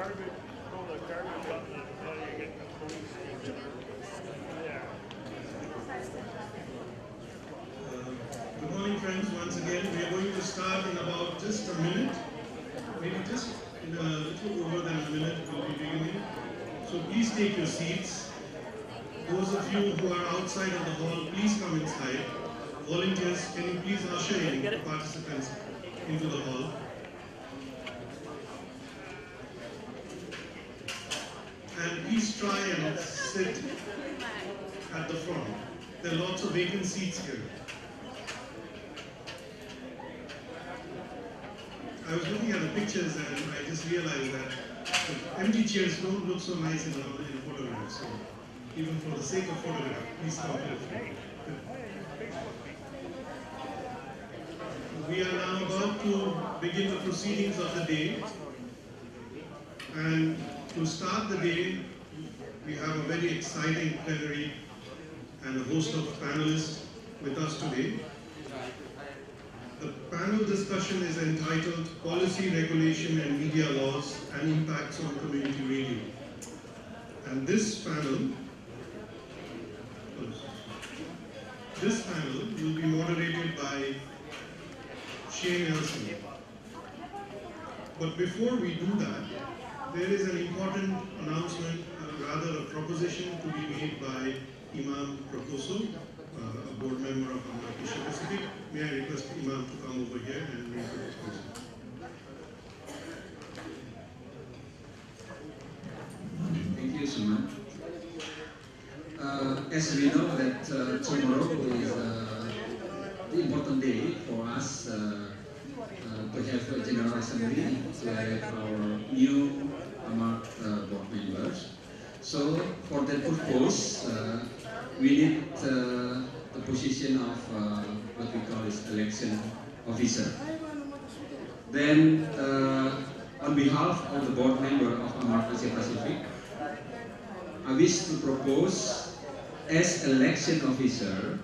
Good morning, friends. Once again, we are going to start in about just a minute. Maybe just in a little over than a minute we'll be beginning. So please take your seats. Those of you who are outside of the hall, please come inside. Volunteers, can you please usher in the participants into the hall? And please try and sit at the front. There are lots of vacant seats here. I was looking at the pictures and I just realized that the empty chairs don't look so nice in a photograph. So even for the sake of photograph, please come here. We are now about to begin the proceedings of the day. And to start the day, we have a very exciting plenary and a host of panelists with us today. The panel discussion is entitled Policy, Regulation and Media Laws and Impacts on Community Radio. And this panel will be moderated by Shane Nelson. But before we do that, there is an important announcement, rather a proposition to be made by Imam Prakoso, a board member of AMARC Asia Pacific. May I request Imam to come over here and make the proposal. Thank you, Suman. As we know that tomorrow is the important day for us to have a General Assembly, to have our new AMARC board members. So for that purpose, we need the position of what we call is election officer. Then on behalf of the board member of AMARC Asia Pacific, I wish to propose as election officer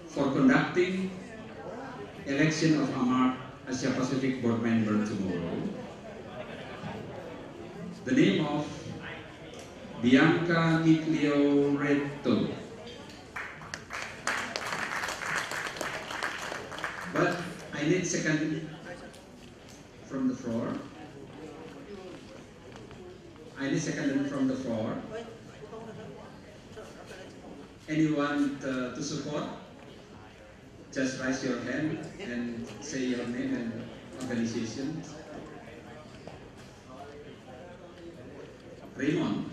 for conducting election of AMARC Asia Pacific board member tomorrow, the name of Bianca Miglioretto. But I need second from the floor. I need second from the floor. Anyone to support? Just raise your hand and say your name and organization. Raymond.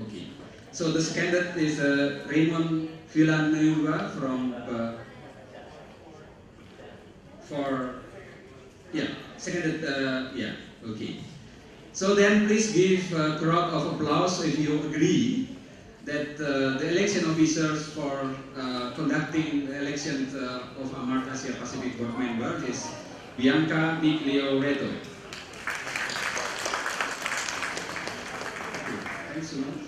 Okay. So the candidate is Raymond Villanueva from seconded okay. So then please give a crowd of applause if you agree that the election officers for conducting the elections of AMARC Asia Pacific board member is Bianca Miglioretto. Thanks so much.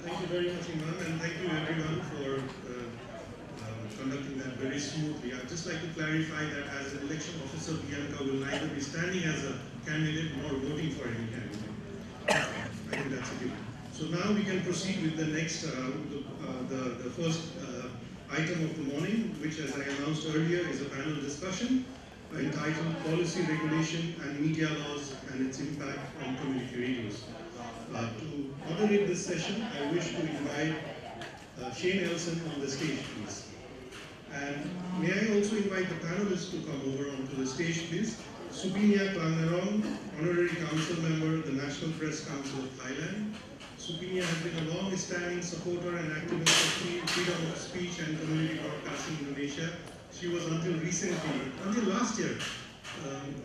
Thank you very much, Imam, and thank you everyone for conducting that very smoothly. I'd just like to clarify that as an election officer, Bianca will neither be standing as a candidate nor voting for any candidate. I think that's a given. So now we can proceed with the next, the first item of the morning, which, as I announced earlier, is a panel discussion entitled Policy, Regulation and Media Laws and its Impact on Community Radios. To moderate this session, I wish to invite Shane Nelson on the stage, please. And may I also invite the panelists to come over onto the stage, please. Supinia Klangarong, Honorary Council Member, the National Press Council of Thailand. Supinia has been a long-standing supporter and activist of freedom of speech and community broadcasting in Indonesia. She was until last year,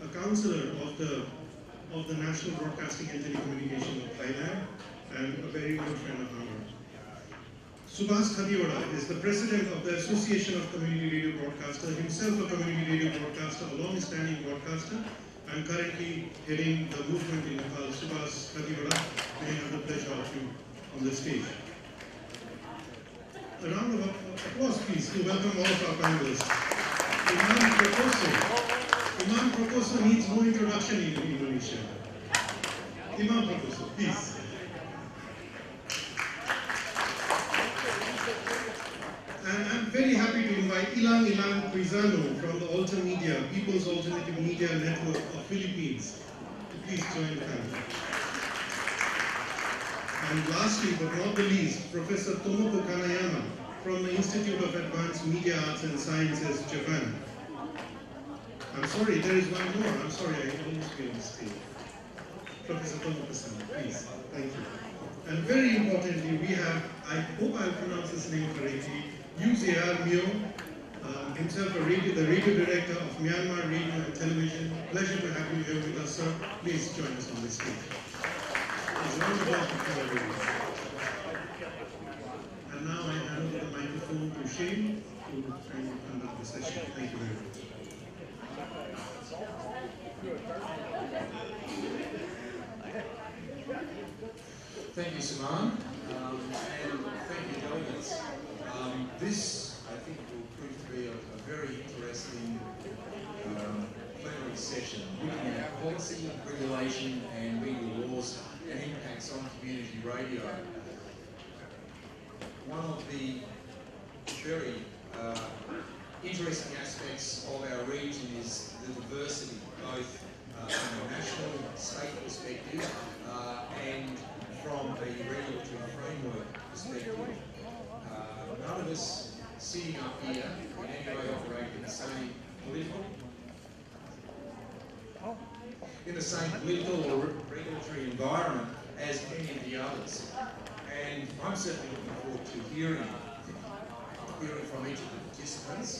a councillor of the National Broadcasting and Telecommunication of Thailand, and a very good friend of ours. Subhas Khatiwada is the president of the Association of Community Radio Broadcasters, himself a community radio broadcaster, a long-standing broadcaster, and currently heading the movement in Nepal. Subhas Khatiwada, may I have the pleasure of you on the stage. A round of applause, please, to welcome all of our panelists. Imam Prakoso Imam Proposo needs no introduction in Indonesia. Imam Proposo, please. And I'm very happy to invite Ilang Quizano from the Alter Media, People's Alternative Media Network of Philippines, to please join the panel. And lastly, but not the least, Professor Tomoko Kanayama from the Institute of Advanced Media Arts and Sciences, Japan. I'm sorry, there is one more. I'm sorry, I almost made a mistake. Professor Tomoko-san, please. Thank you. And very importantly, we have, I hope I'll pronounce his name correctly, Yogyakarta Myo, himself the radio director of Myanmar Radio and Television. Pleasure to have you here with us, sir. Please join us on this stage. It's a round of applause for everyone. And now I hand over the microphone to Shane to conduct the session. Thank you very much. Thank you, Saman, and thank you, delegates. This, I think, will prove to be a very interesting plenary session, looking at policy, regulation, and media laws and impacts on community radio. One of the very interesting aspects of our region is the diversity, both from a national, state perspective and from a regulatory framework perspective. None of us sitting up here in any way operate in the same political or regulatory environment as any of the others. And I'm certainly looking forward to hearing from each of the participants.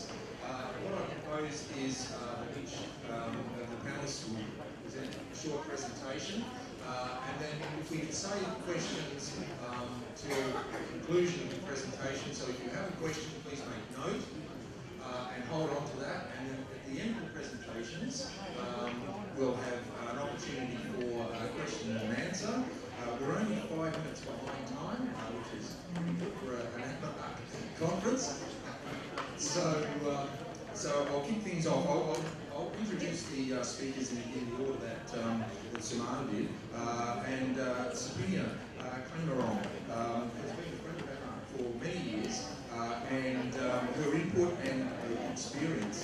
What I propose is that each of the panelists will present a short presentation, and then if we could save questions till the conclusion of the presentation. So if you have a question, please make note and hold on to that. And then at the end of the presentations, we'll have an opportunity for question and answer. We're only 5 minutes behind time, which is good for an AMARC conference. So I'll kick things off. I'll introduce the speakers in the order that Samana did. And Sabina Klimarong has been a friend of AMARC for many years, and her input and experience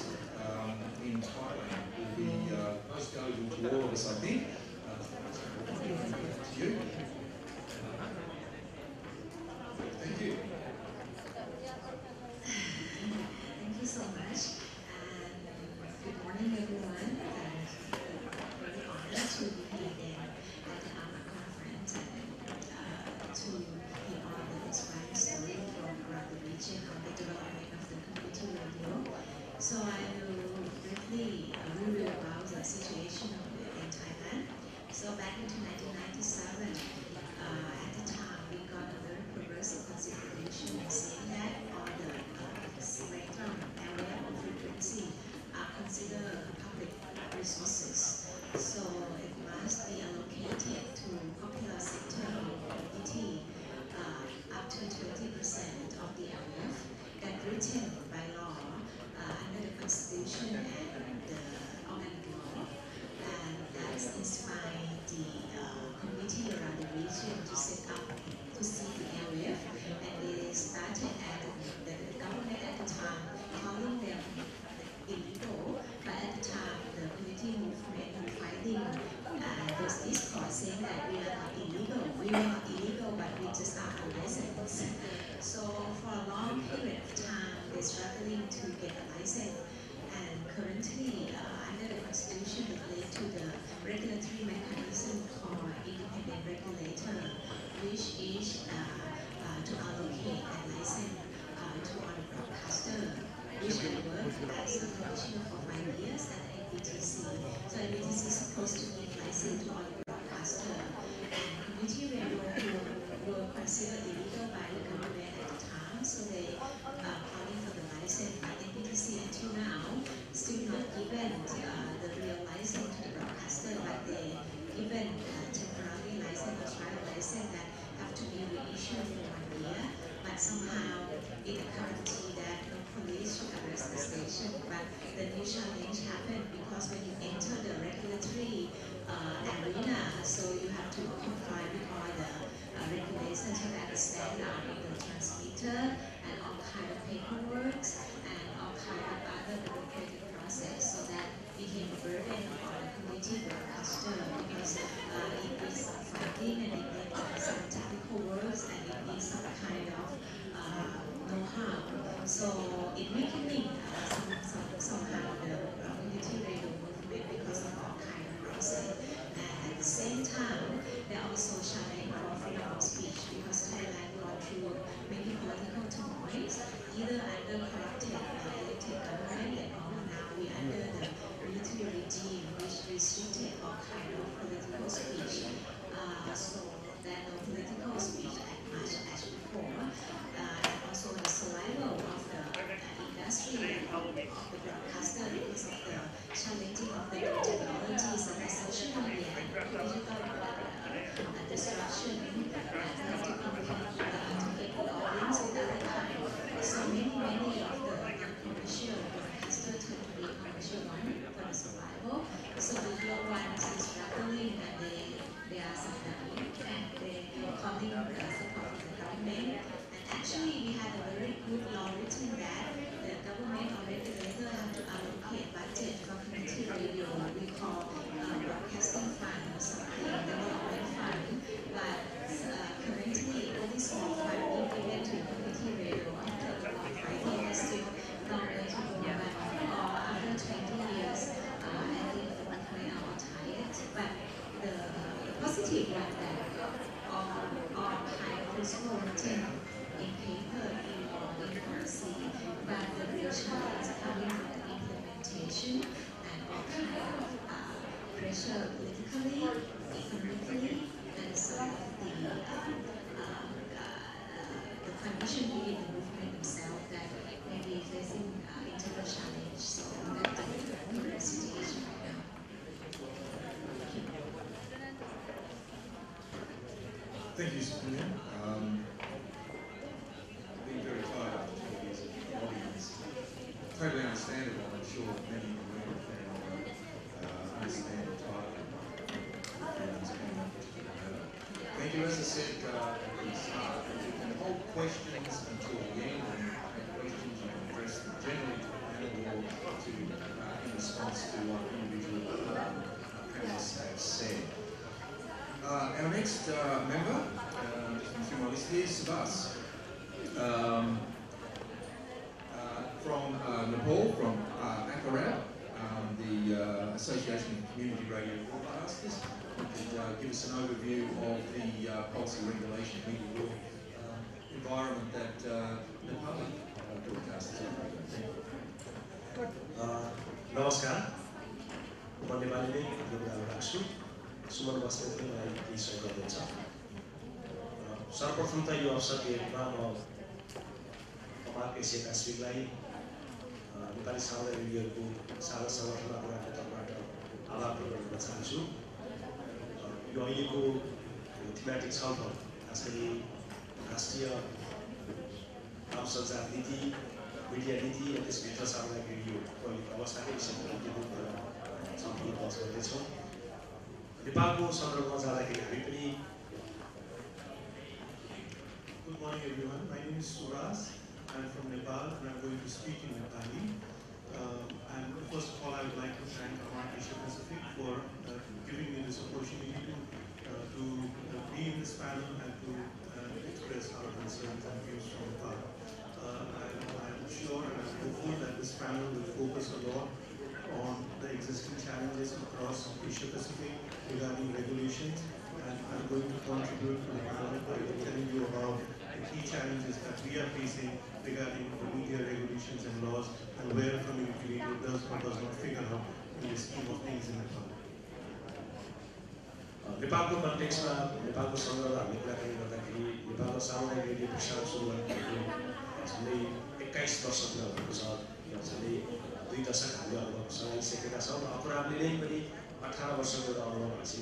in Thailand will be most valuable to all of us, I think. To you. Thank you. Thank you so much. Good morning, everyone. Very honored to be here at the AMARC conference and to hear all the inspiring stories from around the region on the development of the community radio. So I will briefly review about the situation in Thailand. So back in 1997, at the time we got a very progressive consideration saying that all the spectrum area of frequency are considered public resources. So it must be allocated to popular sector of community up to 20% of the area that written by law under the Constitution and the organic law. And that's inspired the community around the region to set up to see the area, and they started at the government at the time calling them illegal, but at the time the community movement were fighting those discourse saying that we are not illegal, but we just are unlicensed. So for a long period of time they're struggling to get a license, and currently under the Constitution it led to the regulatory mechanism called independent regulator, which is to allocate a license to all the broadcaster, which I worked as a commissioner for 5 years at the NBTC. So NBTC is supposed to give license to all the broadcaster, and community radio were considered illegal by the government at the time, so they are calling for the license. But NBTC until now still not given the real license to the broadcaster, but they given temporary license or trial license that have to be reissued for 1 year. But somehow it guaranteed that no police should arrest the station. But the new challenge happened because when you broadcaster because it needs some funding and it needs some technical works and it needs some kind of know-how. So it weakening somehow the community radio movement because of all kind of reasons. And at the same time, they're also challenging for freedom of speech because Thailand gone through many political turmoils, either under corrupted elected government and all. Now we under the military regime which restricted all kind of political speech. So there no political speech as much as before. And also the survival of the industry of the broadcaster because of the challenging of the new technologies and the social media and digital disruption and have to compete to get the audience with other kind. So many of the non-commercial broadcasters tend to be commercial one for the survival. So the real ones is struggling and they are suffering and they are calling the support of the government. And actually we had a very good law written that the government or regulator have to allocate budget for community radio. We call broadcasting fund or something, development fund. But currently only small fund being given to community radio after the law fighting is still not going to go back. Or after 20 years, I think the movement are all tired. But the positive one that all kind of principle written in paper in policy, but the real challenge is coming from the implementation and all kind of pressure politically, economically, and some of the condition within the movement themselves that may be facing internal challenge. So that's the current situation right now. Thank you, Sophia. Being very tired after 20 years of audience. Totally understandable. I'm sure many in the room can understand the title and thank you. As I said at the start, you can hold questions until the end, and questions you can address them generally to the panel or to in response to what individual panelists have said. Our next member, from my list here, is Subhas. From Nepal, from AMARC, the Association of Community Radio Broadcasters. Could give us an overview of the policy regulation media law environment that Nepali broadcasters operate. नमस्कार म नेपालीले योगदान राख्छु सुमन बस्नेतले मलाई केही सहयोग गर्नुहुन्छ सर्वप्रथम त यो अवसर दिएकोमा म AMARC एसिया पेसिफिकलाई नेपाली सामुदायिक रेडियोको साझा सङ्गठन AMARCको तर्फबाट आभार प्रकट गर्न चाहन्छु यो अहिलेको थीमेटिक छलफल खास गरी राष्ट्रिय आम सञ्चार नीति मिडिया नीति र त्यसभित्र सामुदायिक रेडियोको अहिलेको अवस्थाकै विषयमा केन्द्रित गरेर छलफल बहस गर्दैछौँ नेपालको सन्दर्भमा जाँदाखेरि हामी पनि Good morning everyone. My name is Suraj. I am from Nepal and I am going to speak in Nepali. And first of all, I would like to thank AMARC Asia Pacific for giving me this opportunity to be in this panel and to express our concerns and views from Nepal. I am sure and I am hopeful that this panel will focus a lot on the existing challenges across Asia Pacific regarding regulations, and I am going to contribute to the panel by telling you about the key challenges that we are facing regarding the media regulations and laws and where community radio does or does not figure out in the scheme of things in Nepal. नेपालको कन्टेक्स्टमा नेपालको सन्दर्भ हामीले कुराकानी गर्दाखेरि नेपालको सामुदायिक radio प्रसारण सुरु गरेको झन्डै 21 वर्ष पुरा भएको छ झन्डै 2 दशक हामीले अनुभव सँगाइसकेका छौँ र अपराधले नै पनि 18 वर्षको एउटा अनुभव हासिल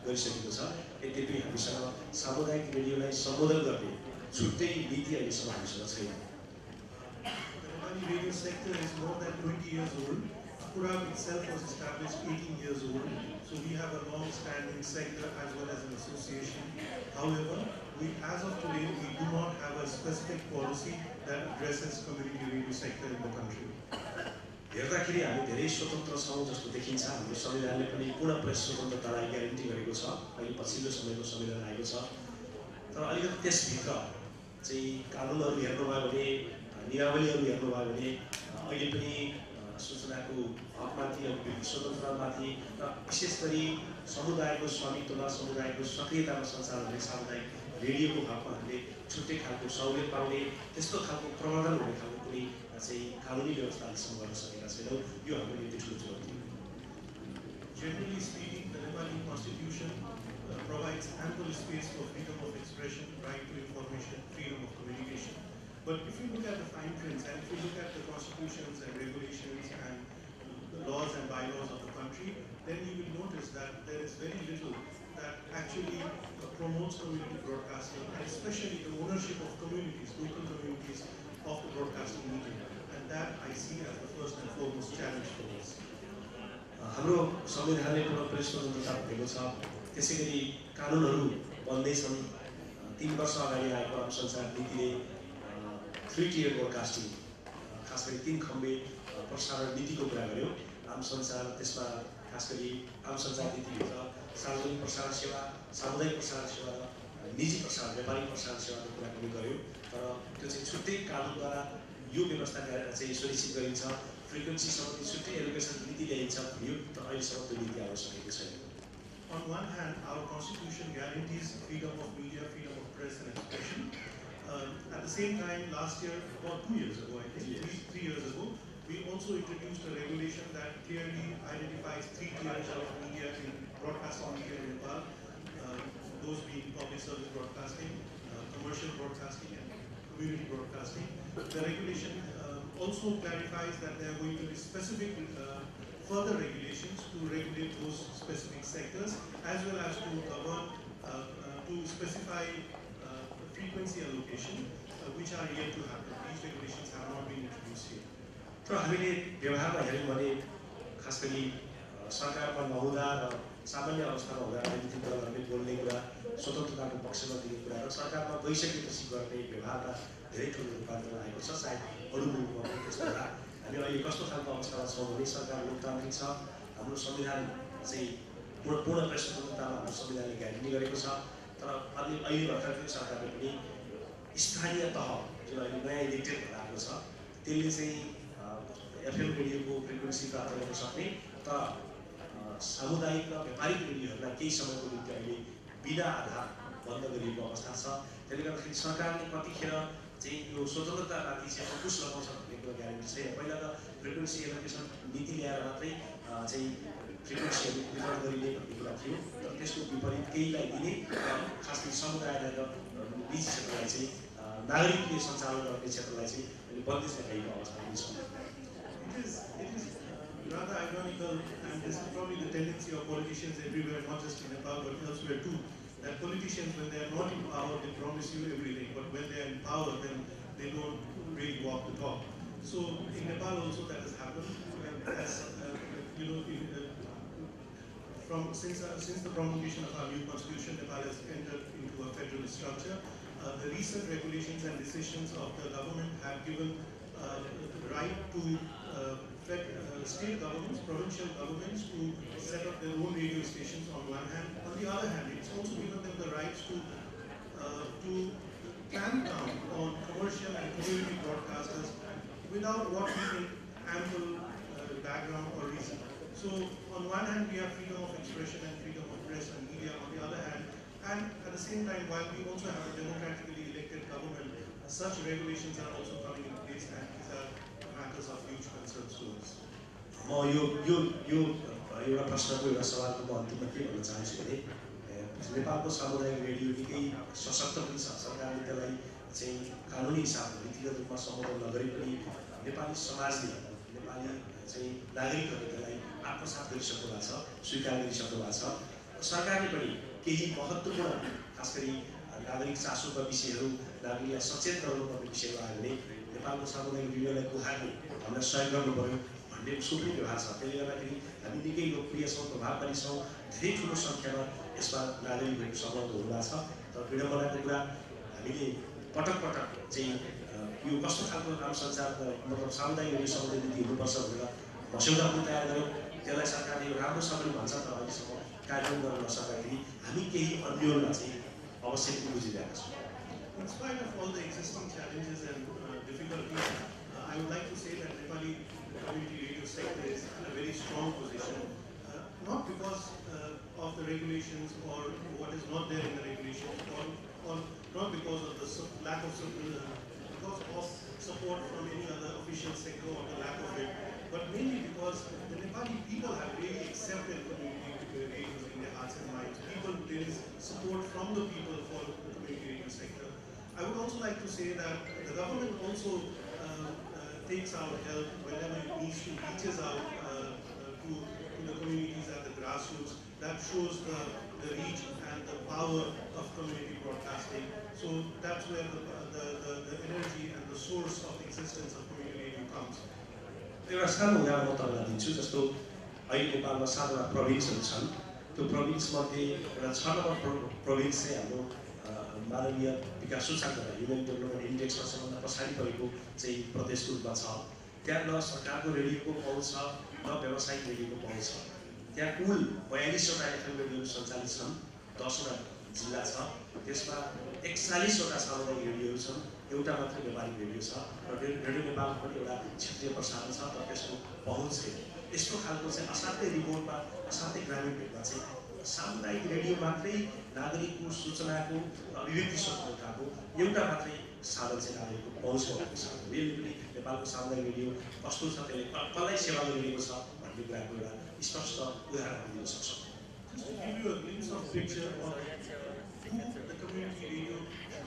गरिसकेको छ यद्यपि हामीसँग सामुदायिक रेडियोलाई सम्बोधन गर्ने छुट्टै नीति अहिलेसम्म हामीसँग छैन The Nepali radio sector is more than 20 years old. AMARC itself was established 18 years old, so we have a long-standing sector as well as an association. However, as of today, we do not have a specific policy that addresses community radio sector in the country. हेर्दाखेरि हामी धेरै स्वतन्त्र छौँ जस्तो देखिन्छ। हाम्रो संविधानले पनि पूर्ण प्रेस स्वतन्त्रतालाई ग्यारेन्टी गरेको छ। अहिले पछिल्लो समयको संविधान आएको छ। तर अलिकति त्यसभित्र चाहिँ कानुनहरू हेर्नुभयो भने, नियमावलीहरू हेर्नुभयो भने अहिले पनि सूचनाको हकमाथि, अभिव्यक्ति स्वतन्त्रतामाथि र विशेष गरी समुदायको स्वामित्वमा, समुदायको सक्रियतामा सञ्चार हुने सामुदायिक रेडियोको हकमा हामीले छुट्टै खालको सहुलियत पाउने, त्यस्तो खालको प्रवर्धन हुने खालको कुनै चाहिँ कानुनी व्यवस्था अहिलेसम्म गर्न सकेका छैनौँ। यो हाम्रो निम्ति ठुलो चुनौती हो। Generally speaking, the Nepali Constitution provides ample space for freedom of expression, right to information, freedom of communication. But if you look at the fine prints and if you look at the constitutions and regulations and the laws and bylaws of the country, then you will notice that there is very little that actually promotes community broadcasting, and especially the ownership of communities, local communities of the broadcasting medium. And that I see as the first and foremost challenge for us. हाम्रो संविधानले पूर्ण press स्वतन्त्रता भनेको छ। त्यसैगरी कानुनहरू बन्दैछन्। 3 वर्ष अगाडि आएको आम संसार नीतिले 3 tier ब्रोडकास्टिङ, खास गरी 3 खम्बे प्रसारण नीतिको कुरा गर्यो। आम संसार, त्यसमा खास गरी आम संसार नीतिभित्र सार्वजनिक प्रसारण सेवा, सामुदायिक प्रसारण सेवा र निजी प्रसारण, व्यापारिक प्रसारण सेवाको कुरा पनि गर्यो। तर त्यो चाहिँ छुट्टै कानुनद्वारा यो व्यवस्था चाहिँ सुनिश्चित गरिन्छ। फ्रिक्वेन्सी सम्बन्धी छुट्टै एलोकेसन नीति ल्याइन्छ भन्यो, तर अहिलेसम्म त्यो नीति आउन सकेको छैन। On one hand, our constitution guarantees freedom of media, freedom of press and expression. At the same time, last year, about 2 years ago, I think, three years ago, we also introduced a regulation that clearly identifies 3 tiers of media in broadcasting media in Nepal, those being public service broadcasting, commercial broadcasting, and community broadcasting. The regulation also clarifies that there are going to be specific further regulations to regulate those specific sectors, as well as to govern, to specify frequency allocation, which are yet to happen. These regulations have not been introduced yet. तर हामीले व्यवहारमा हेऱ्यौँ भने खास गरी सरकारमा नहुँदा र सामान्य अवस्थामा हुँदा राजनीतिक दलहरूले बोल्ने कुरा, स्वतन्त्रताको पक्षमा दिने कुरा र सरकारमा गइसकेपछि गर्ने व्यवहारमा धेरै ठुलो रूपान्तरण आएको छ। सायद अरू मुलुकमा पनि त्यस्तो होला। हामी अहिले कस्तो खालको अवस्थामा छौँ भने सरकार लोकतान्त्रिक छ, हाम्रो संविधान चाहिँ पूर्ण प्रेस स्वतन्त्रतामा हाम्रो संविधानले ग्यारेन्टी गरेको छ। तर अहिले भर्खरको सरकारले पनि स्थानीय तह जुन अहिले नयाँ इलेक्टेड भएर आएको छ, त्यसले चाहिँ एफएम रेडियोको फ्रिक्वेन्सी प्राप्त गर्न सक्ने, तर सामुदायिक र व्यापारिक रेडियोहरूलाई केही समयको निम्ति अहिले बिना आधार बन्द गरिएको अवस्था छ। त्यसले गर्दाखेरि सरकारले कतिखेर चाहिँ यो स्वतन्त्रतामाथि चाहिँ फोकस लगाउँछ भन्ने कुरा ग्यारेन्टी छैन। पहिला त फ्रिक्वेन्सी एलोकेसन नीति ल्याएर मात्रै चाहिँ फ्रिक्वेन्सीहरू वितरण गरिने भन्ने कुरा थियो, तर त्यसको विपरीत केहीलाई दिने र खास गरी समुदायलाई र निजी क्षेत्रलाई चाहिँ नागरिकले सञ्चालन गर्ने क्षेत्रलाई चाहिँ अहिले बन्दिस देखाइएको अवस्था पनि छ। It is rather ironical, and this is probably the tendency of politicians everywhere, not just in Nepal but elsewhere too, that politicians, when they are not in power, they promise you everything, but when they are in power, then they don't really walk the talk. So in Nepal also that has happened. As you know, since the promulgation of our new constitution, Nepal has entered into a federalist structure. The recent regulations and decisions of the government have given the right to state governments, provincial governments to set up their own radio stations on one hand. On the other hand, it's also given them the rights to clamp down on commercial and community broadcasters without what we think ample background or reason. So on one hand, we have freedom of expression and freedom of press and media. On the other hand, and at the same time, while we also have a democratically elected government, such regulations are also coming in place, and these are matters of huge concern to us. म यो एउटा प्रश्नको एउटा सवालको म अन्तिममा के भन्न चाहन्छु भने नेपालको सामुदायिक रेडियो निकै सशक्त पनि छ। सरकारले त्यसलाई चाहिँ कानुनी हिसाबले नीतिगत रूपमा सम्बोधन नगरे पनि नेपाली समाजले, नेपाली चाहिँ नागरिकहरूले त्यसलाई आत्मसात गरिसक्नु भएको छ, स्वीकार गरिसक्नु भएको छ। सरकारले पनि केही महत्त्वपूर्ण खास गरी नागरिक चासोका विषयहरू, नागरिकलाई सचेत गराउनुपर्ने विषयहरू आयो भने नेपालको सामुदायिक रेडियोलाई गुहार्ने, हामीलाई सहयोग गर्नु पर्यो भन्ने उसको पनि व्यवहार छ। त्यसले गर्दाखेरि हामी निकै लोकप्रिय छौँ, प्रभावकारी छौँ, धेरै ठुलो सङ्ख्यामा यसमा नागरिकहरूको सहभागी हुनुभएको छ। तर विडम्बनाको कुरा हामीले पटक पटक चाहिँ यो कस्तो खालको आम सञ्चार मतलब सामुदायिक रेडियो सम्बन्धी नीति हुनुपर्छ भनेर मस्यौदा पनि तयार गऱ्यौँ त्यसलाई सरकारले राम्रोसँगले भन्छ तर अहिलेसम्म कार्यान्वयन गर्न नसक्दाखेरि हामी केही अन्यलमा चाहिँ अवश्य पनि बुझिरहेका छौँ। In spite of all the existing challenges and difficulties, I would like to say that Nepali community radio sector is in a very strong position, not because of the regulations or what is not there in the regulations, or not because of the lack of support from any other official sector or the lack of it, but mainly because the Nepali people have really accepted community radios in their hearts and minds. There is support from the people for the community radio sector. I would also like to say that the government also takes our help whenever it needs to, reaches out to the communities at the grassroots. That shows the reach and the power of community broadcasting. So that's where the energy and the source of existence of community radio comes. एउटा सानो उदाहरण म तपाईँलाई दिन्छु। जस्तो अहिले नेपालमा 7 वटा प्रोभिन्सहरू छन्। त्यो प्रोभिन्समध्ये एउटा 6 नम्बर प्रोभिन्स चाहिँ हाम्रो मानवीय विकास सूचकाङ्कमा ह्युमन डेभलपमेन्ट इन्डेक्समा सबभन्दा पछाडि परेको चाहिँ प्रदेशको रूपमा छ। त्यहाँ न सरकारको रेडियोको पहुँच छ न व्यावसायिक रेडियोको पहुँच छ। त्यहाँ कुल 42 वटा एफएम रेडियोहरू सञ्चालित छन्, 10 वटा जिल्ला छ, त्यसमा 41 वटा सामुदायिक रेडियोहरू छन्, एउटा मात्र व्यापारिक रेडियो छ र रेडियो नेपालमा पनि एउटा क्षेत्रीय प्रसारण छ तर त्यसको पहुँच छैन। यस्तो खालको चाहिँ असाध्यै रिमोटमा असाध्यै ग्रामीण भेगमा चाहिँ सामुदायिक रेडियो मात्रै नागरिकको सूचनाको अभिव्यक्ति स्वतन्त्रताको एउटा मात्रै साधन चाहिँ नागरिकको पहुँचमा भएको छ। यसले पनि नेपालको सामुदायिक रेडियो कस्तो छ, त्यसले कसलाई सेवा गरिरहेको छ भन्ने कुराको एउटा स्पष्ट उदाहरण दिन सक्छौँ। Just to give you a glimpse of picture of who the community radio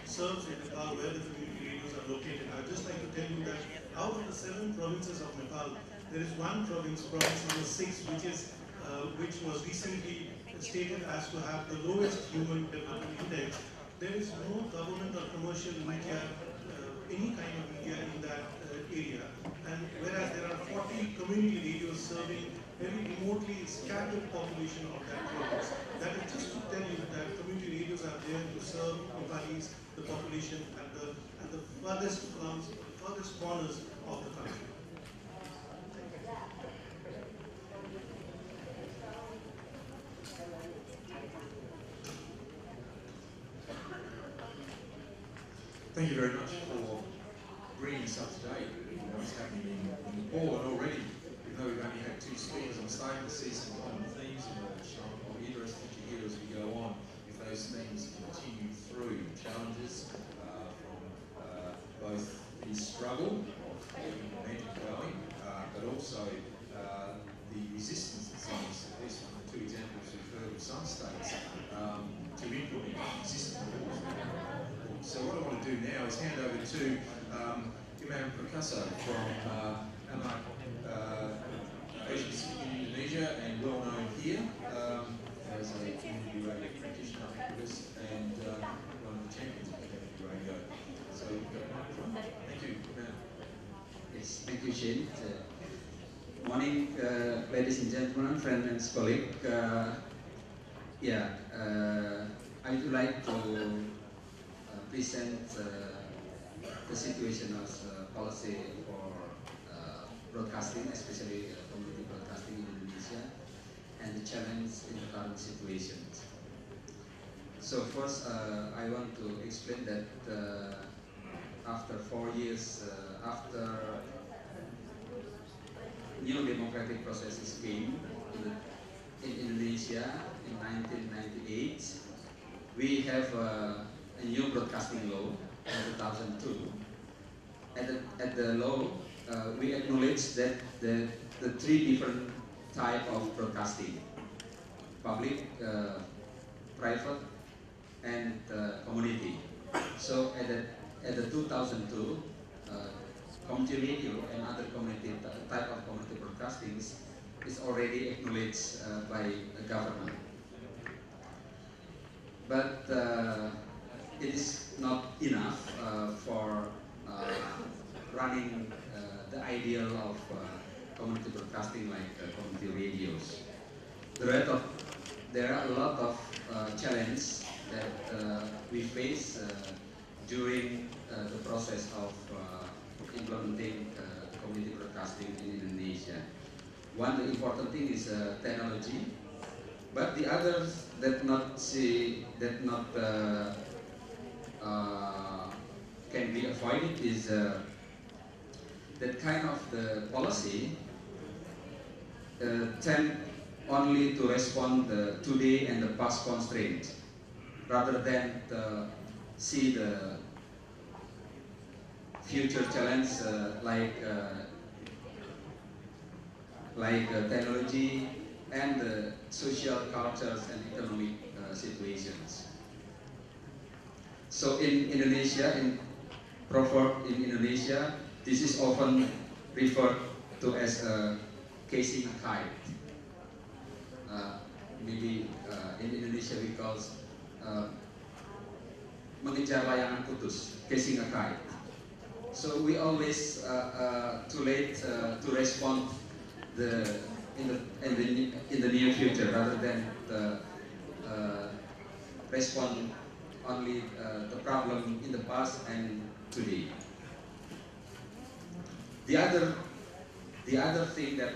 serves in Nepal, where the community radios are located, I would just like to tell you that out of the 7 provinces of Nepal, there is one province, province number 6, which was recently stated as to have the lowest human development index. There is no government or commercial media, any kind of media in that area. And whereas there are 40 community radios serving very remotely scattered population of that province. That is just to tell you that community radios are there to serve Nepalis, the population at the furthest corners of the country. Thank you very much for bringing us up to date with what's happening in Nepal. And already, even though we've only had 2 speakers, I'm starting to see some common themes emerge. I'll be interested to hear as we go on if those themes continue through challenges from both the struggle of keeping momentum going, but also the resistance that seems, at least from the 2 examples we've heard of some states, to implement existing laws. So what I want to do now is hand over to Imam Perkasa from AMARC Asia Pacific in Indonesia, and well known here as a community radio practitioner activist and one of the champions of community radio. So you've got the microphone. Thank you, Imam. Yes, thank you, Shane. Morning, ladies and gentlemen, friends and colleagues. I would like to present the situation of policy for broadcasting, especially community broadcasting in Indonesia, and the challenge in the current situation. So first, I want to explain that after 4 years after new democratic processes came in Indonesia in 1998, we have a new broadcasting law in 2002. At the law, we acknowledge that the 3 different type of broadcasting: public, private, and community. So at the 2002, community radio and other community type of community broadcasting is already acknowledged by the government. But it is not enough for running the ideal of community broadcasting like community radios. There are a lot of challenges that we face during the process of implementing community broadcasting in Indonesia. One, the important thing is technology, but the others that not see that not can be avoided is that kind of the policy tend only to respond the today and the past constraint, rather than see the future challenge like technology and social cultures and economic situations. So in Indonesia, in Indonesia, this is often referred to as casing a kite. Maybe in Indonesia we call mengejar layangan putus, casing a kite. So we always too late to respond in the near future, rather than respond only the problem in the past and today. The other thing that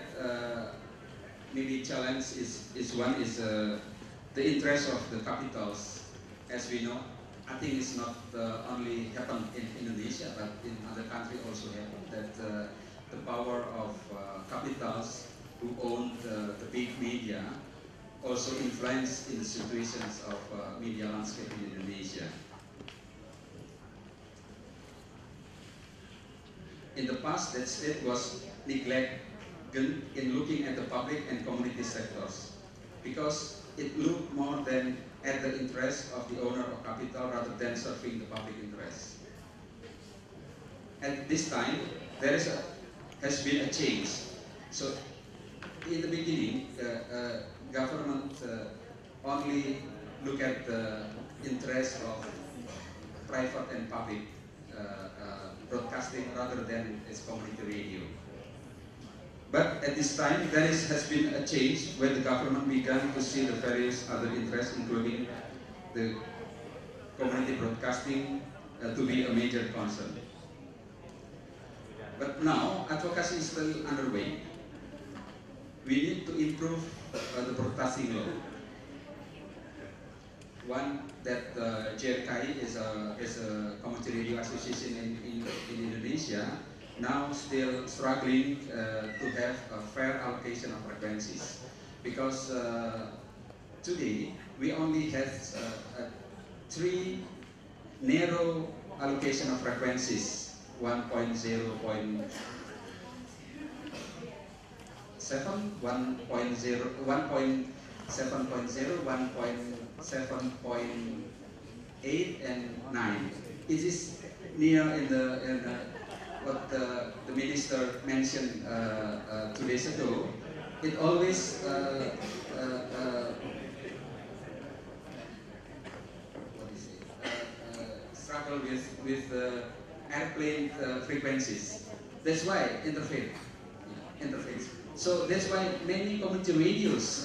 maybe challenge is the interest of the capitals. As we know, I think it's not only happened in Indonesia, but in other countries also happened, that the power of capitals who own the big media also influence in the situations of media landscape in Indonesia. In the past, that state was neglected in looking at the public and community sectors, because it looked more than at the interest of the owner of capital rather than serving the public interest. At this time, has been a change. So, in the beginning, government only look at the interest of private and public broadcasting rather than its community radio. But at this time, there has been a change where the government began to see the various other interests, including the community broadcasting, to be a major concern. But now, advocacy is still underway. We need to improve the broadcasting law. One, that JRKI is a community radio association in Indonesia, now still struggling to have a fair allocation of frequencies, because today we only have 3 narrow allocation of frequencies: 1.0, 1.7, 1.0, 1.7.0, 1.7.8, and 9. It is near in the what the minister mentioned 2 days ago. It always struggle with airplane frequencies. That's why interface. So that's why many community radios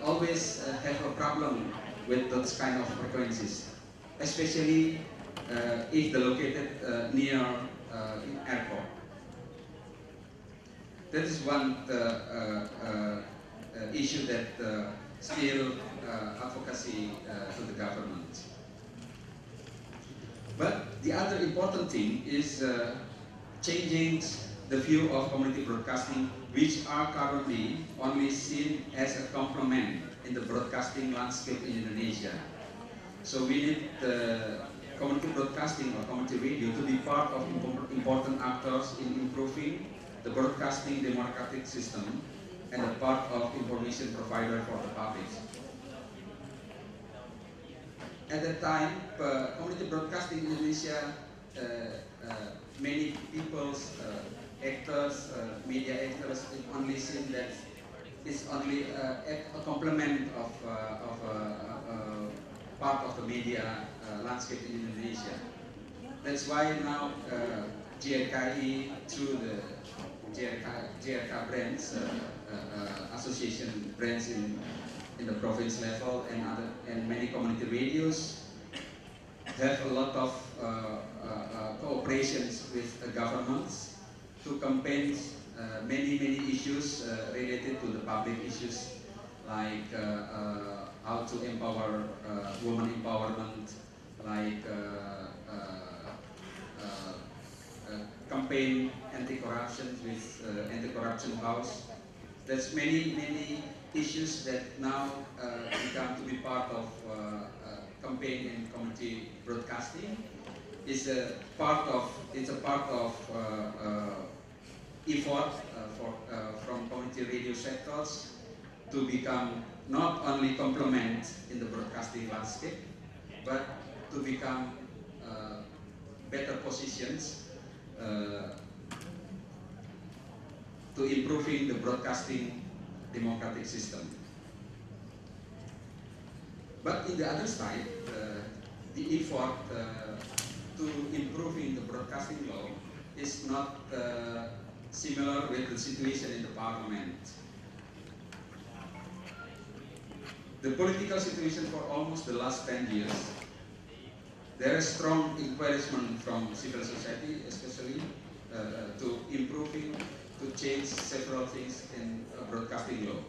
always have a problem with those kind of frequencies, especially if they're located near airport. That is one issue that still advocacy to the government. But the other important thing is changing the view of community broadcasting, which are currently only seen as a complement in the broadcasting landscape in Indonesia. So we need the community broadcasting or community radio to be part of important actors in improving the broadcasting democratic system and a part of information provider for the public. At that time, community broadcasting in Indonesia, many people's actors, media actors, only seen that it's only a complement of part of the media landscape in Indonesia. That's why now JRKI, through the JRK brands, association brands in the province level and many community radios, have a lot of cooperations with the governments to campaign many issues related to the public issues, like how to empower women empowerment, like campaign anti-corruption with anti-corruption house. There's many issues that now become to be part of campaign and community broadcasting. It's a part of effort from community radio sectors to become not only complement in the broadcasting landscape, but to become better positions to improving the broadcasting democratic system. But in the other side, the effort to improving the broadcasting law is not similar with the situation in the parliament. The political situation for almost the last 10 years, there is strong encouragement from civil society, especially to improving, to change several things in broadcasting law.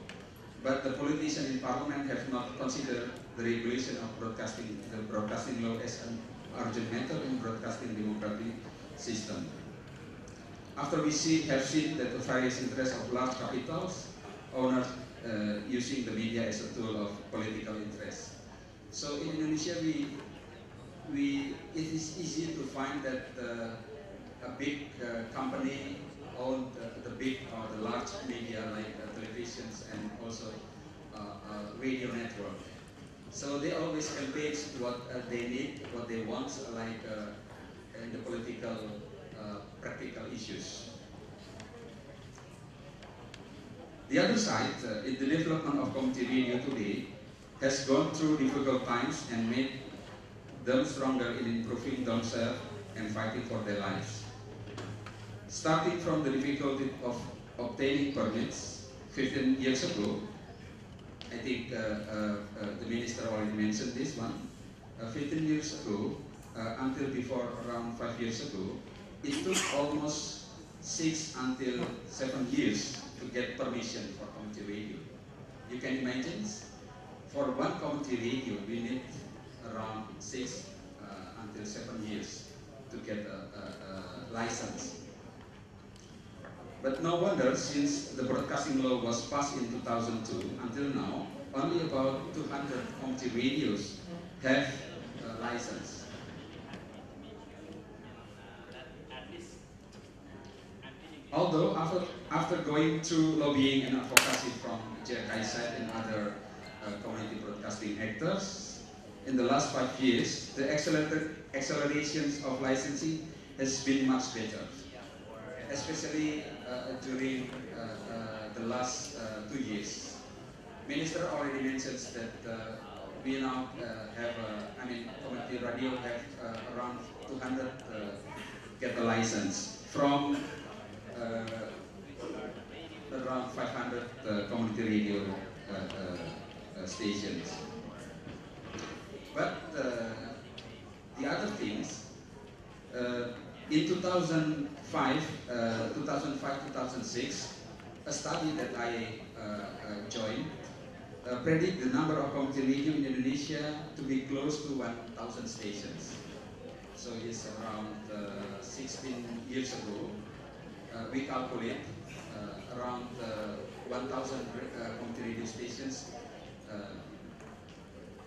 But the politicians in parliament have not considered the regulation of the broadcasting law as an urgent matter in broadcasting democratic system. After we have seen that the various interests of large capitals owners using the media as a tool of political interest. So in Indonesia, it is easy to find that a big company owned the big or the large media like televisions and also radio network. So they always campaign what they need, what they want, like in the political practical issues. The other side, in the development of community radio today, has gone through difficult times and made them stronger in improving themselves and fighting for their lives. Starting from the difficulty of obtaining permits 15 years ago, I think the minister already mentioned this one, 15 years ago, until before around 5 years ago, it took almost 6 until 7 years to get permission for community radio. You can imagine, for one community radio, we need around 6 until 7 years to get a license. But no wonder, since the broadcasting law was passed in 2002 until now, only about 200 community radios have a license. Although after going through lobbying and advocacy from JRKI side and other community broadcasting actors, in the last 5 years, the accelerations of licensing has been much better, especially during the last 2 years. Minister already mentions that we now have, community radio have around 200 get a license from around 500 community radio stations. But the other things, in 2005-2006, a study that I joined predict the number of community radio in Indonesia to be close to 1,000 stations. So it's around 16 years ago. We calculate around 1,000 community radio stations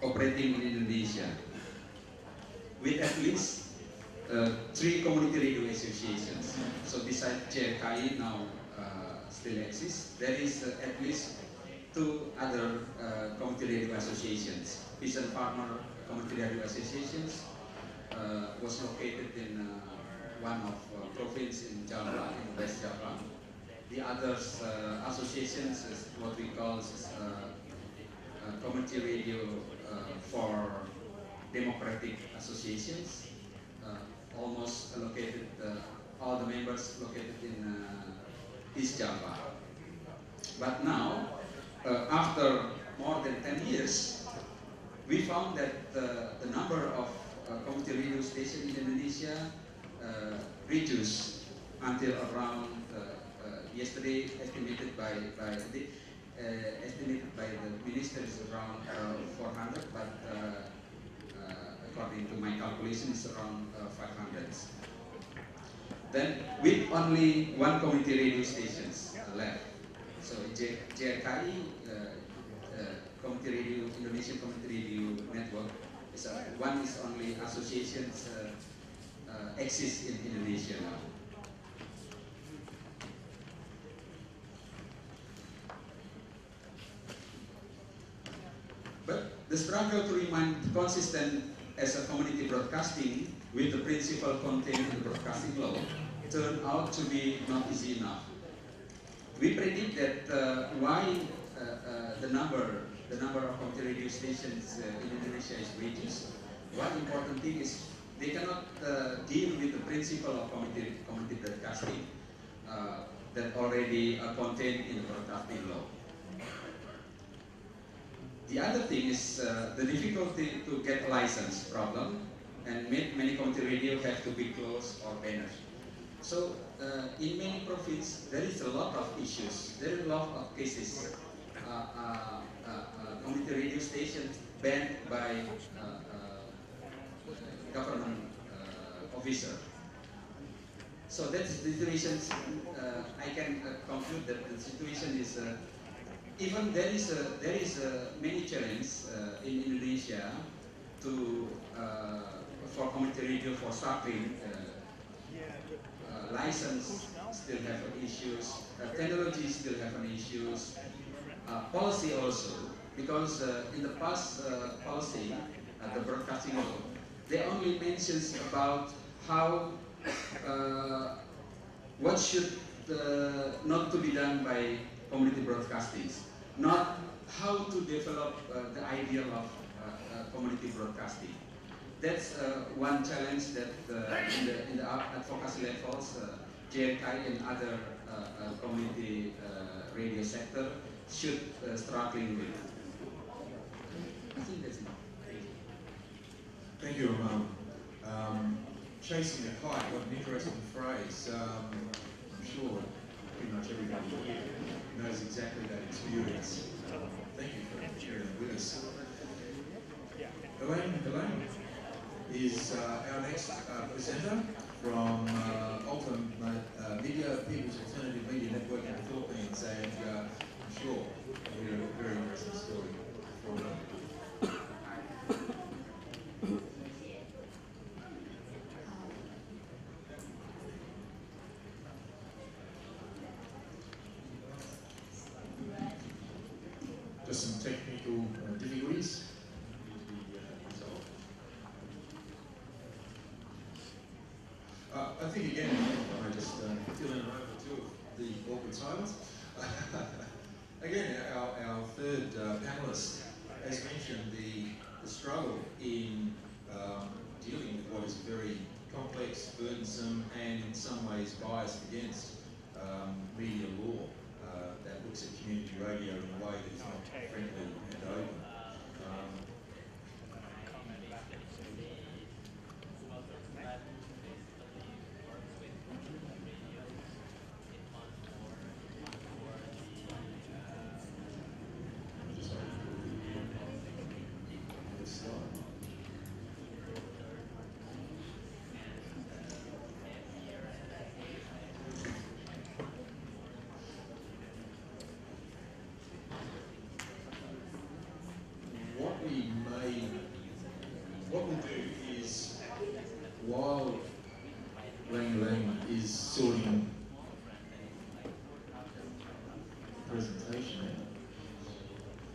operating in Indonesia, with at least 3 community radio associations. So besides JRKI now still exists, there is at least 2 other community radio associations. Peasant Farmer Community Radio Associations was located in one of province in Java, in West Java. The other associations is what we call community radio for democratic associations, almost located, all the members located in East Java. But now, after more than 10 years, we found that the number of community radio stations in Indonesia reduced until around yesterday estimated by the minister is around 400, but according to my calculation, it's around 500. Then with only one community radio stations left, so JRKI community radio, Indonesian community radio network, is one is only associations exist in Indonesia now. But the struggle to remain consistent as a community broadcasting with the principle contained in the broadcasting law turned out to be not easy enough. We predict that why the number of community radio stations in Indonesia is reduced. One important thing is they cannot deal with the principle of community broadcasting that already contained in the broadcasting law. The other thing is the difficulty to get a license problem, and many community radio have to be closed or banned. So in many provinces there is a lot of issues, there are a lot of cases. Community radio stations banned by government officer. So that's the situation. I can conclude that the situation is even there is many challenges in Indonesia to for community radio for starting. License still have issues, technology still have issues, policy also, because in the past policy, the broadcasting law, they only mentions about how what should not to be done by community broadcasting, not how to develop the ideal of community broadcasting. That's one challenge that in the advocacy levels, JRKI and other community radio sector should struggling with. I think that's enough. Thank you, Imam. Chasing the kite, what an interesting phrase. I'm sure pretty much everybody here knows exactly that experience. Thank you for sharing it with us. Elaine is our next presenter from Ultimate Media, People's Alternative Media Network in the Philippines, and I'm sure we have a very interesting story for them. Just some technical difficulties. I think again, I just fill in over two of the awkward silence. Again, our third panelist has mentioned the struggle in dealing with what is very complex, burdensome, and in some ways biased against media law that looks at community radio in a way that is not friendly and open. What we'll do is, while Lang is sorting presentation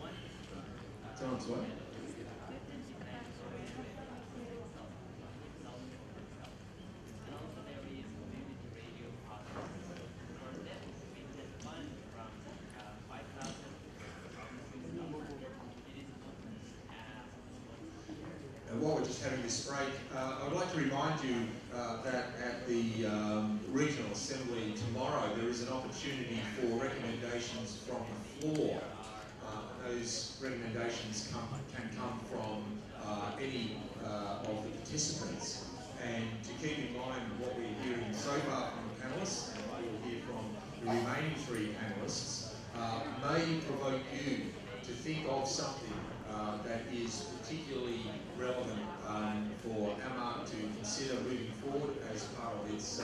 out, Terence, what? While we're just having this break, I would like to remind you that at the Regional Assembly tomorrow there is an opportunity for recommendations from the floor. Those recommendations can come from any of the participants. And to keep in mind what we're hearing so far from the panellists and what we'll hear from the remaining three panellists may provoke you to think of something that is particularly relevant for AMARC to consider moving forward as part of its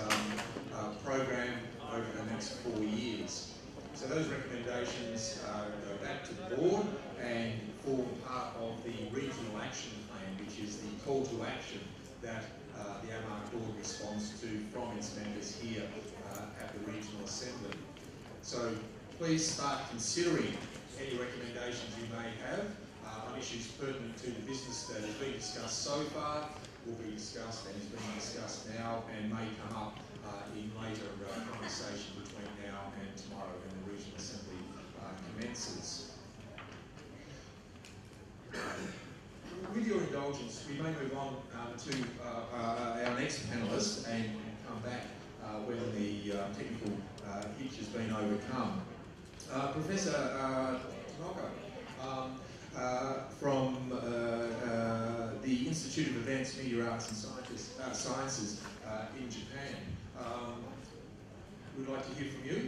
program over the next 4 years. So those recommendations go back to the board and form part of the regional action plan, which is the call to action that the AMARC board responds to from its members here at the Regional Assembly. So please start considering any recommendations you may have on issues pertinent to the business that has been discussed so far, will be discussed and is being discussed now, and may come up in later conversation between now and tomorrow when the Regional Assembly commences. With your indulgence, we may move on to our next panellist and come back when the technical hitch has been overcome. Professor Tanaka, from the Institute of Advanced Media Arts and Sciences in Japan. We'd like to hear from you.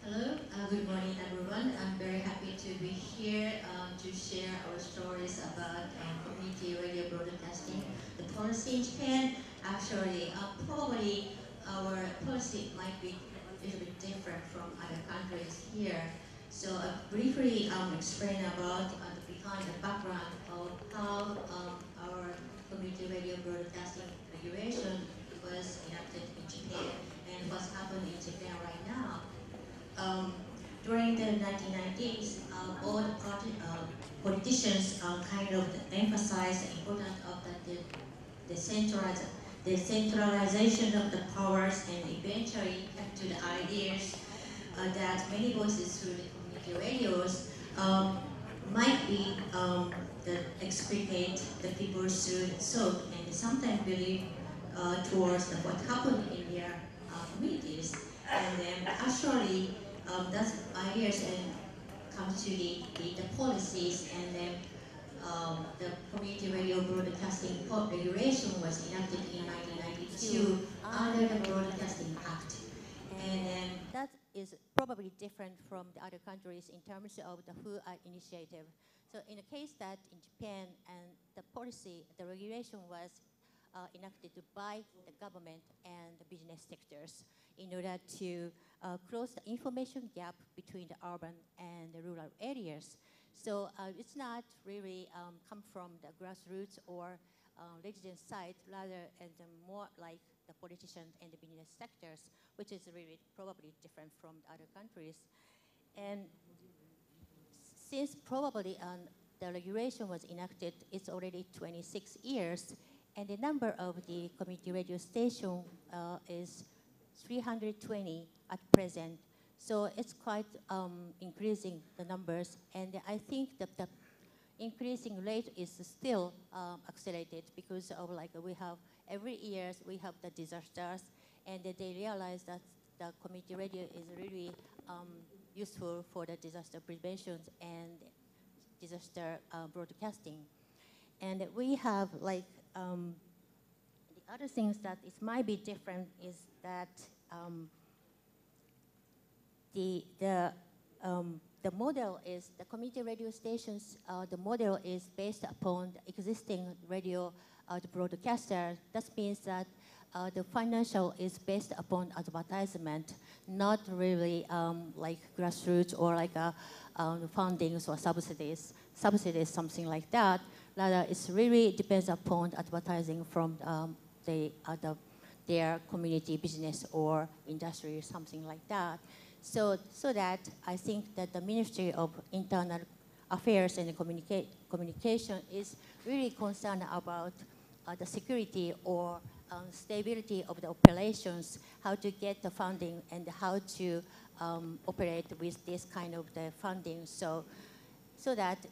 Hello, good morning everyone. I'm very happy to be here to share our stories about community radio broadcasting, the policy in Japan. Actually, probably our policy might be a little bit different from other countries here. So I'll briefly explain about behind the background of how our community radio broadcasting regulation was enacted in Japan and what's happening in Japan right now. During the 1990s, all the politicians kind of emphasized the importance of the decentralization of the powers, and eventually came to the ideas that many voices through the community radios might be explicate the people through the thought and sometimes believe towards what happened in their communities. And then actually, that's ideas and come to the policies, and then the community radio broadcasting regulation was enacted in 1992 under the Broadcasting Act. And then that is probably different from the other countries in terms of the WHO initiative. So in the case that in Japan and the policy, the regulation was enacted by the government and the business sectors in order to close the information gap between the urban and the rural areas. So it's not really come from the grassroots or resident side, rather and more like the politicians and the business sectors, which is really probably different from other countries. And since probably the regulation was enacted, it's already 26 years, and the number of the community radio station is 320 at present. So it's quite increasing the numbers, and I think that the increasing rate is still accelerated because of we have every year we have the disasters, and they realize that the community radio is really useful for the disaster prevention and disaster broadcasting. And we have the other things that it might be different is that the model is the community radio stations. The model is based upon the existing radio broadcaster. That means that the financial is based upon advertisement, not really like grassroots or like fundings or subsidies, something like that. Rather, it really depends upon advertising from their community business or industry or something like that. So that I think that the Ministry of Internal Affairs and Communication is really concerned about the security or stability of the operations, how to get the funding and how to operate with this kind of the funding. So that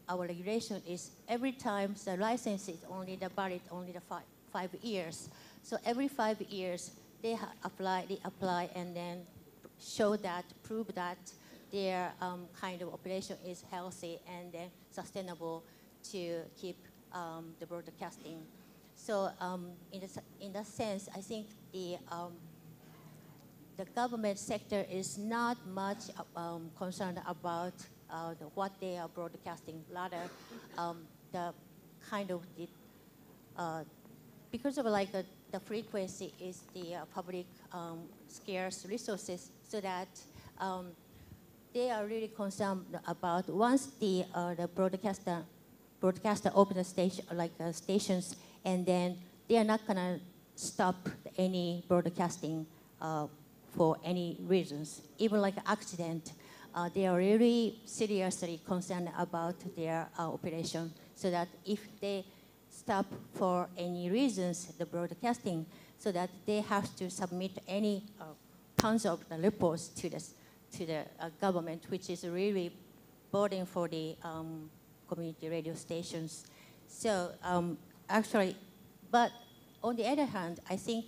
our regulation is every time the license is only valid only the 5 years. So every 5 years they apply and then prove that their kind of operation is healthy and sustainable to keep the broadcasting. So in that sense, I think the government sector is not much concerned about what they are broadcasting. Rather, the kind of because of like the frequency is the public scarce resources, so that they are really concerned about once the broadcaster open the station stations, and then they are not gonna stop any broadcasting for any reasons, even like accident. They are really seriously concerned about their operation, so that if they stop for any reasons the broadcasting, so that they have to submit any tons of the reports to the government, which is really burden for the community radio stations. So actually, but on the other hand, I think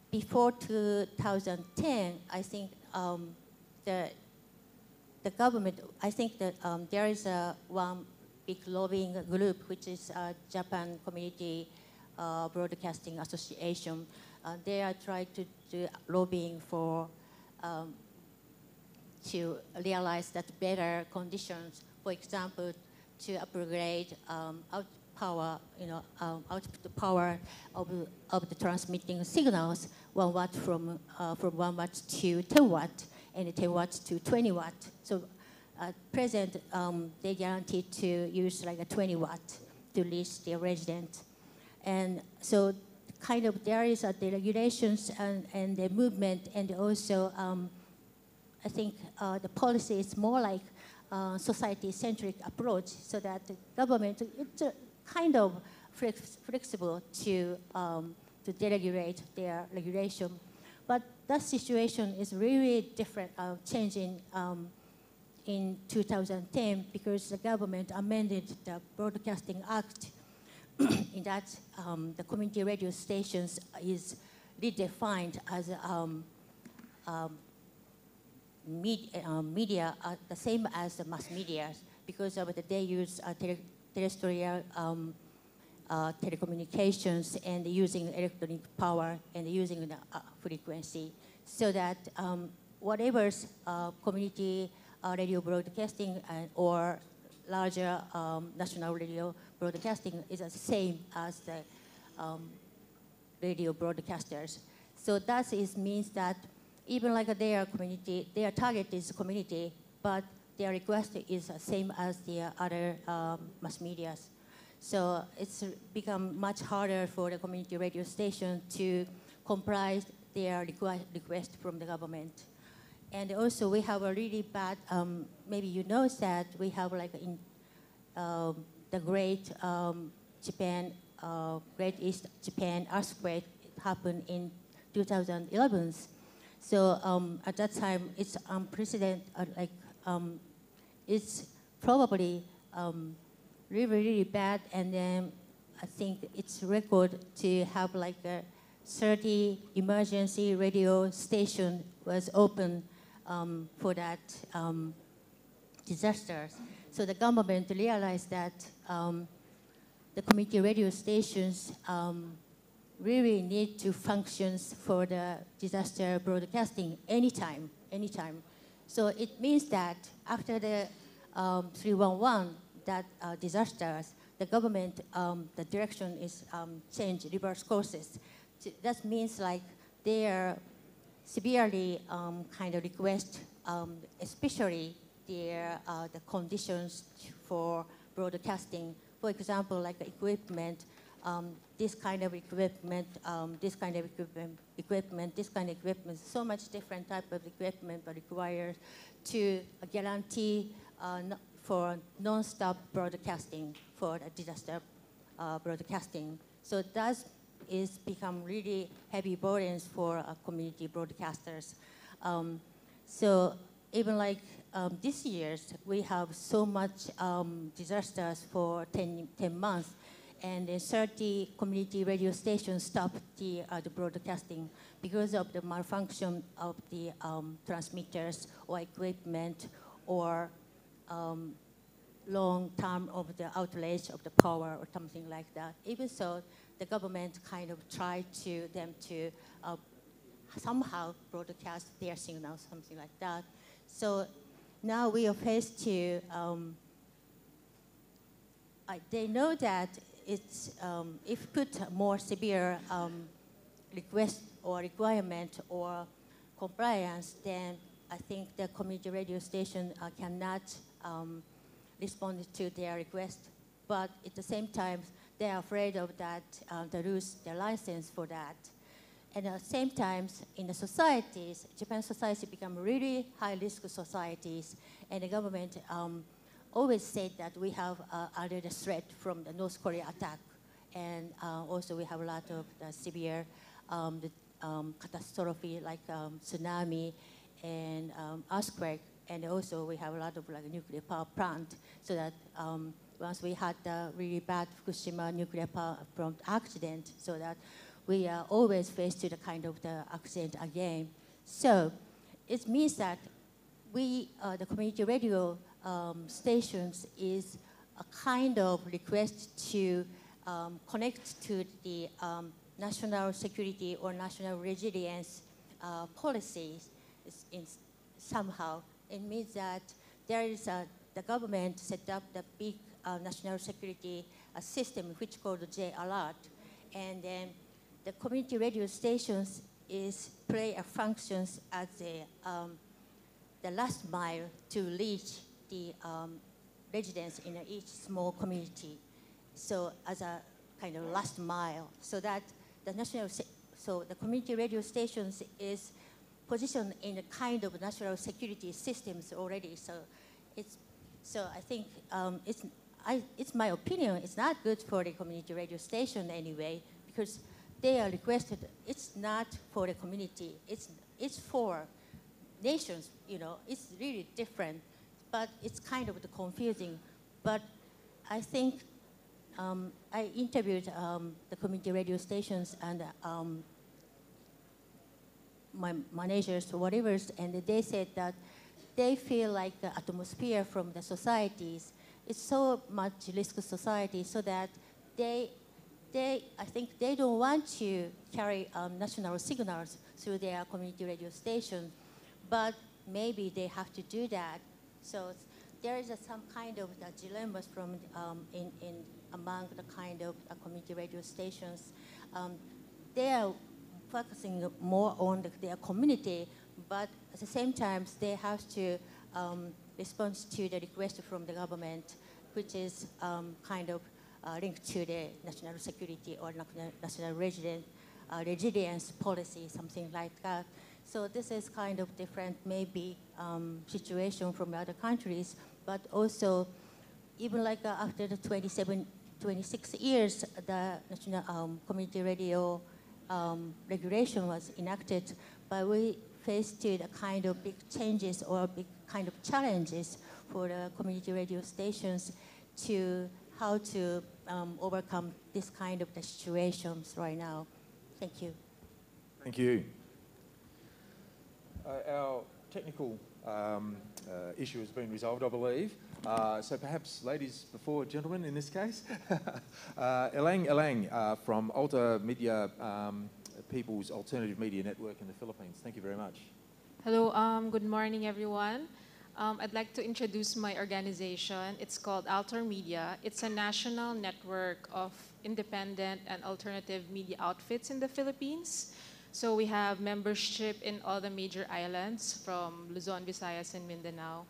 before 2010, I think the government, I think that there is one big lobbying group, which is Japan Community Broadcasting Association. They are trying to do lobbying for to realize that better conditions, for example, to upgrade output power of the transmitting signals, 1 watt from 1 watt to 10 watt, and 10 watt to 20 watt. So at present, they guaranteed to use like a 20 watt to reach their resident. And so kind of there is the regulations and the movement, and also I think the policy is more like society-centric approach, so that the government, it's kind of flexible to deregulate their regulation. But that situation is really different, changing in 2010, because the government amended the Broadcasting Act in that the community radio stations is redefined as media, the same as the mass media, because of they use terrestrial telecommunications and using electronic power and using the frequency, so that whatever's community radio broadcasting or larger national radio broadcasting is the same as the radio broadcasters. So that means that even like their community, their target is community, but their request is the same as the other mass medias. So it's become much harder for the community radio station to comply their request from the government. And also we have a really bad, maybe you know that we have like in the Great Great East Japan earthquake happened in 2011. So at that time, it's unprecedented, it's probably really, really bad. And then I think it's record to have like 30 emergency radio station was open for that disaster. So the government realized that the community radio stations really need to function for the disaster broadcasting anytime. So it means that after the 311, that disasters, the government, the direction is changed, reverse courses. That means like they are severely kind of request, especially the conditions for broadcasting. For example, like the equipment, this kind of equipment, this kind of equipment, so much different type of equipment are required to guarantee for non-stop broadcasting for the disaster broadcasting. So that is become really heavy burdens for community broadcasters. So even like this year, we have so much disasters for 10 months, and 30 community radio stations stopped the broadcasting because of the malfunction of the transmitters or equipment, or long term of the outrage of the power or something like that. Even so, the government kind of tried them to somehow broadcast their signal, something like that. So now we are faced to, they know that it's, if put more severe request or requirement or compliance, then I think the community radio station cannot respond to their request. But at the same time, they are afraid of that, they lose their license for that. And at the same time, in the societies, Japan society become really high-risk societies, and the government always said that we have under the threat from the North Korea attack, and also we have a lot of the severe catastrophe like tsunami and earthquake, and also we have a lot of like nuclear power plant. So that once we had the really bad Fukushima nuclear power plant accident, so that we are always faced to the kind of the accident again. So it means that we, the community radio stations, is a kind of request to connect to the national security or national resilience policies in somehow. It means that there is the government set up the big national security system which called J Alert, and then the community radio stations play a functions as the last mile to reach the residents in each small community. So as a kind of last mile, so that the community radio stations is positioned in a kind of national security systems already. So I think it's my opinion. It's not good for the community radio station anyway, because they are requested. It's not for the community. It's for nations. You know, it's really different, but it's kind of confusing. But I think I interviewed the community radio stations and my managers or whatever, and they said that they feel like the atmosphere from the societies is so much risk society, so that I think they don't want to carry national signals through their community radio station, but maybe they have to do that. So there is some kind of dilemmas from among the kind of community radio stations. They are focusing more on their community, but at the same time they have to respond to the request from the government, which is kind of linked to the national security or national resilience policy, something like that. So this is kind of different, maybe, situation from other countries, but also, even like after the 26 years, the national community radio regulation was enacted, but we faced the kind of big changes or big kind of challenges for the community radio stations to how to overcome this kind of the situations right now. Thank you. Thank you. Our technical issue has been resolved, I believe. So perhaps ladies before gentlemen in this case. Elang from Alta Media People's Alternative Media Network in the Philippines. Thank you very much. Hello, good morning everyone. I'd like to introduce my organization. It's called Alter Media. It's a national network of independent and alternative media outfits in the Philippines. So we have membership in all the major islands from Luzon, Visayas, and Mindanao.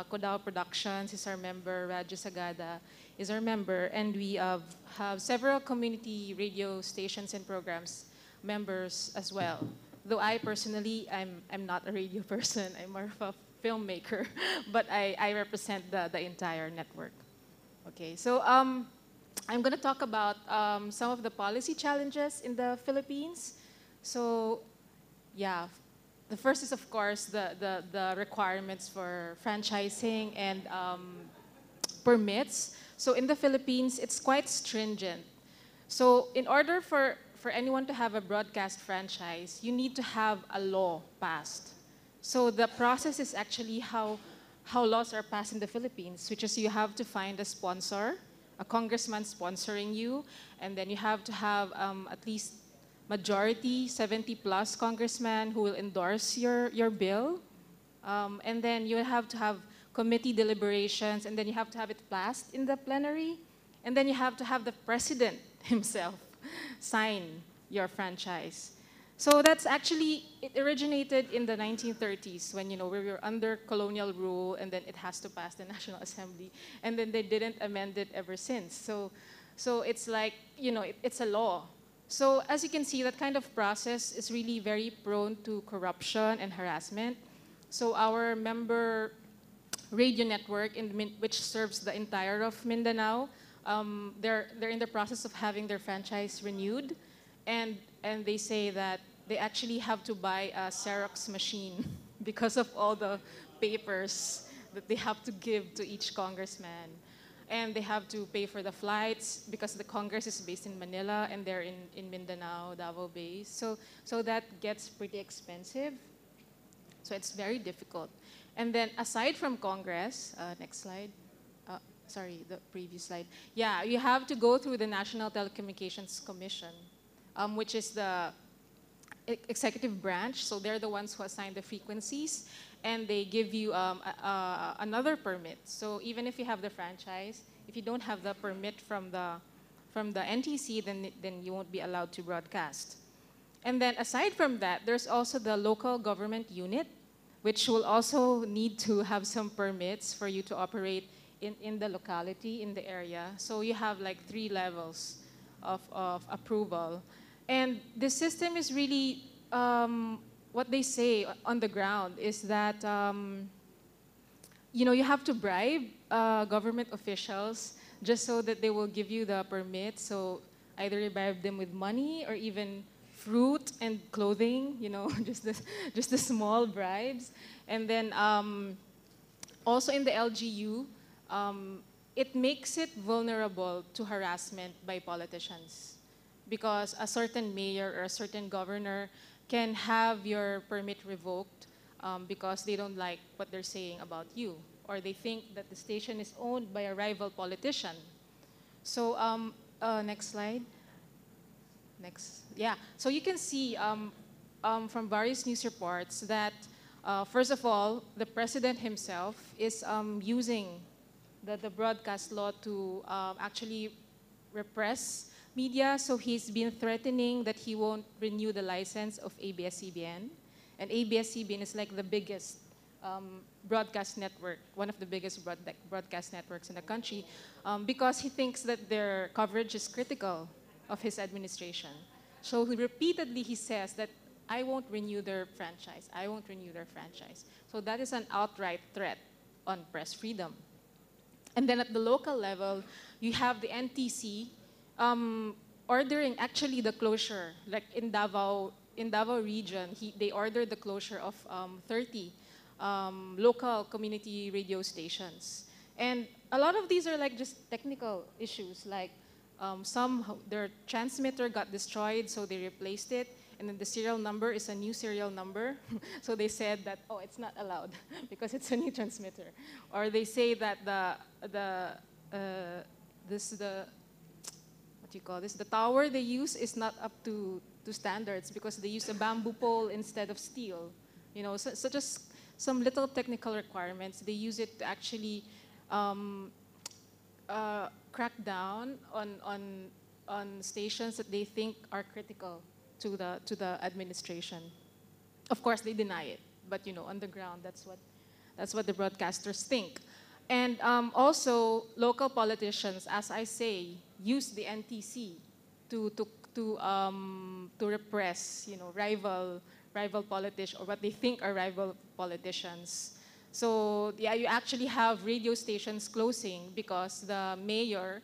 Kodao Productions is our member, Radyo Sagada is our member, and we have several community radio stations and programs members as well. Though I personally, I'm not a radio person, I'm more of a filmmaker, but I represent the entire network. Okay, so I'm gonna talk about some of the policy challenges in the Philippines. So, yeah, the first is, of course, the requirements for franchising and permits. So in the Philippines, it's quite stringent. So in order for anyone to have a broadcast franchise, you need to have a law passed. So the process is actually how how laws are passed in the Philippines, which is you have to find a sponsor, a congressman sponsoring you, and then you have to have at least majority, 70 plus congressmen who will endorse your bill. And then you have to have committee deliberations, and then you have to have it passed in the plenary, and then you have to have the president himself sign your franchise. So that's actually, it originated in the 1930s when, we were under colonial rule, and then it has to pass the National Assembly, and then they didn't amend it ever since. So it's like, it's a law. So as you can see, that kind of process is really very prone to corruption and harassment. So our member radio network, which serves the entire of Mindanao, they're in the process of having their franchise renewed, and they say that they actually have to buy a Xerox machine because of all the papers that they have to give to each congressman. And they have to pay for the flights because the Congress is based in Manila and they're in Mindanao, Davao Bay. So that gets pretty expensive. So it's very difficult. And then aside from Congress, next slide. Sorry, the previous slide. Yeah, you have to go through the National Telecommunications Commission, which is the executive branch. So they're the ones who assign the frequencies, and they give you another permit. So even if you have the franchise, if you don't have the permit from the NTC, then you won't be allowed to broadcast. And then aside from that, there's also the local government unit, which will also need to have some permits for you to operate in the locality, in the area. So you have like 3 levels of approval. And the system is really, what they say on the ground is that, you have to bribe government officials just so that they will give you the permit. So either you bribe them with money or even fruit and clothing, just the small bribes. And then also in the LGU, it makes it vulnerable to harassment by politicians, because a certain mayor or a certain governor can have your permit revoked because they don't like what they're saying about you, or they think that the station is owned by a rival politician. So next slide. Next, yeah. So you can see from various news reports that, first of all, the president himself is using the broadcast law to actually repress media. So he's been threatening that he won't renew the license of ABS-CBN. And ABS-CBN is like the biggest broadcast network, one of the biggest broadcast networks in the country, because he thinks that their coverage is critical of his administration. So repeatedly he says that I won't renew their franchise. I won't renew their franchise. So that is an outright threat on press freedom. And then at the local level, you have the NTC ordering actually the closure. Like in Davao region, they ordered the closure of 30 local community radio stations. And a lot of these are like just technical issues, like their transmitter got destroyed, so they replaced it, and then the serial number is a new serial number. So they said that, oh, it's not allowed because it's a new transmitter. Or they say that the tower they use is not up to standards because they use a bamboo pole instead of steel. So just some little technical requirements. They use it to actually crack down on stations that they think are critical to the administration. Of course, they deny it, but on the ground, that's what the broadcasters think. And also, local politicians, as I say, use the NTC to repress, rival politicians, or what they think are rival politicians. So yeah, you actually have radio stations closing because the mayor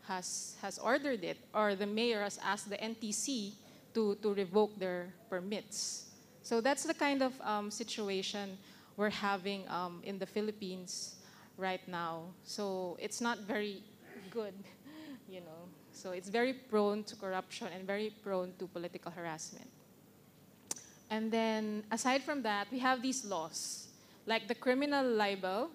has ordered it, or the mayor has asked the NTC to revoke their permits. So that's the kind of situation we're having in the Philippines right now. So it's not very good, So it's very prone to corruption and very prone to political harassment. And then aside from that, we have these laws, like the criminal libel.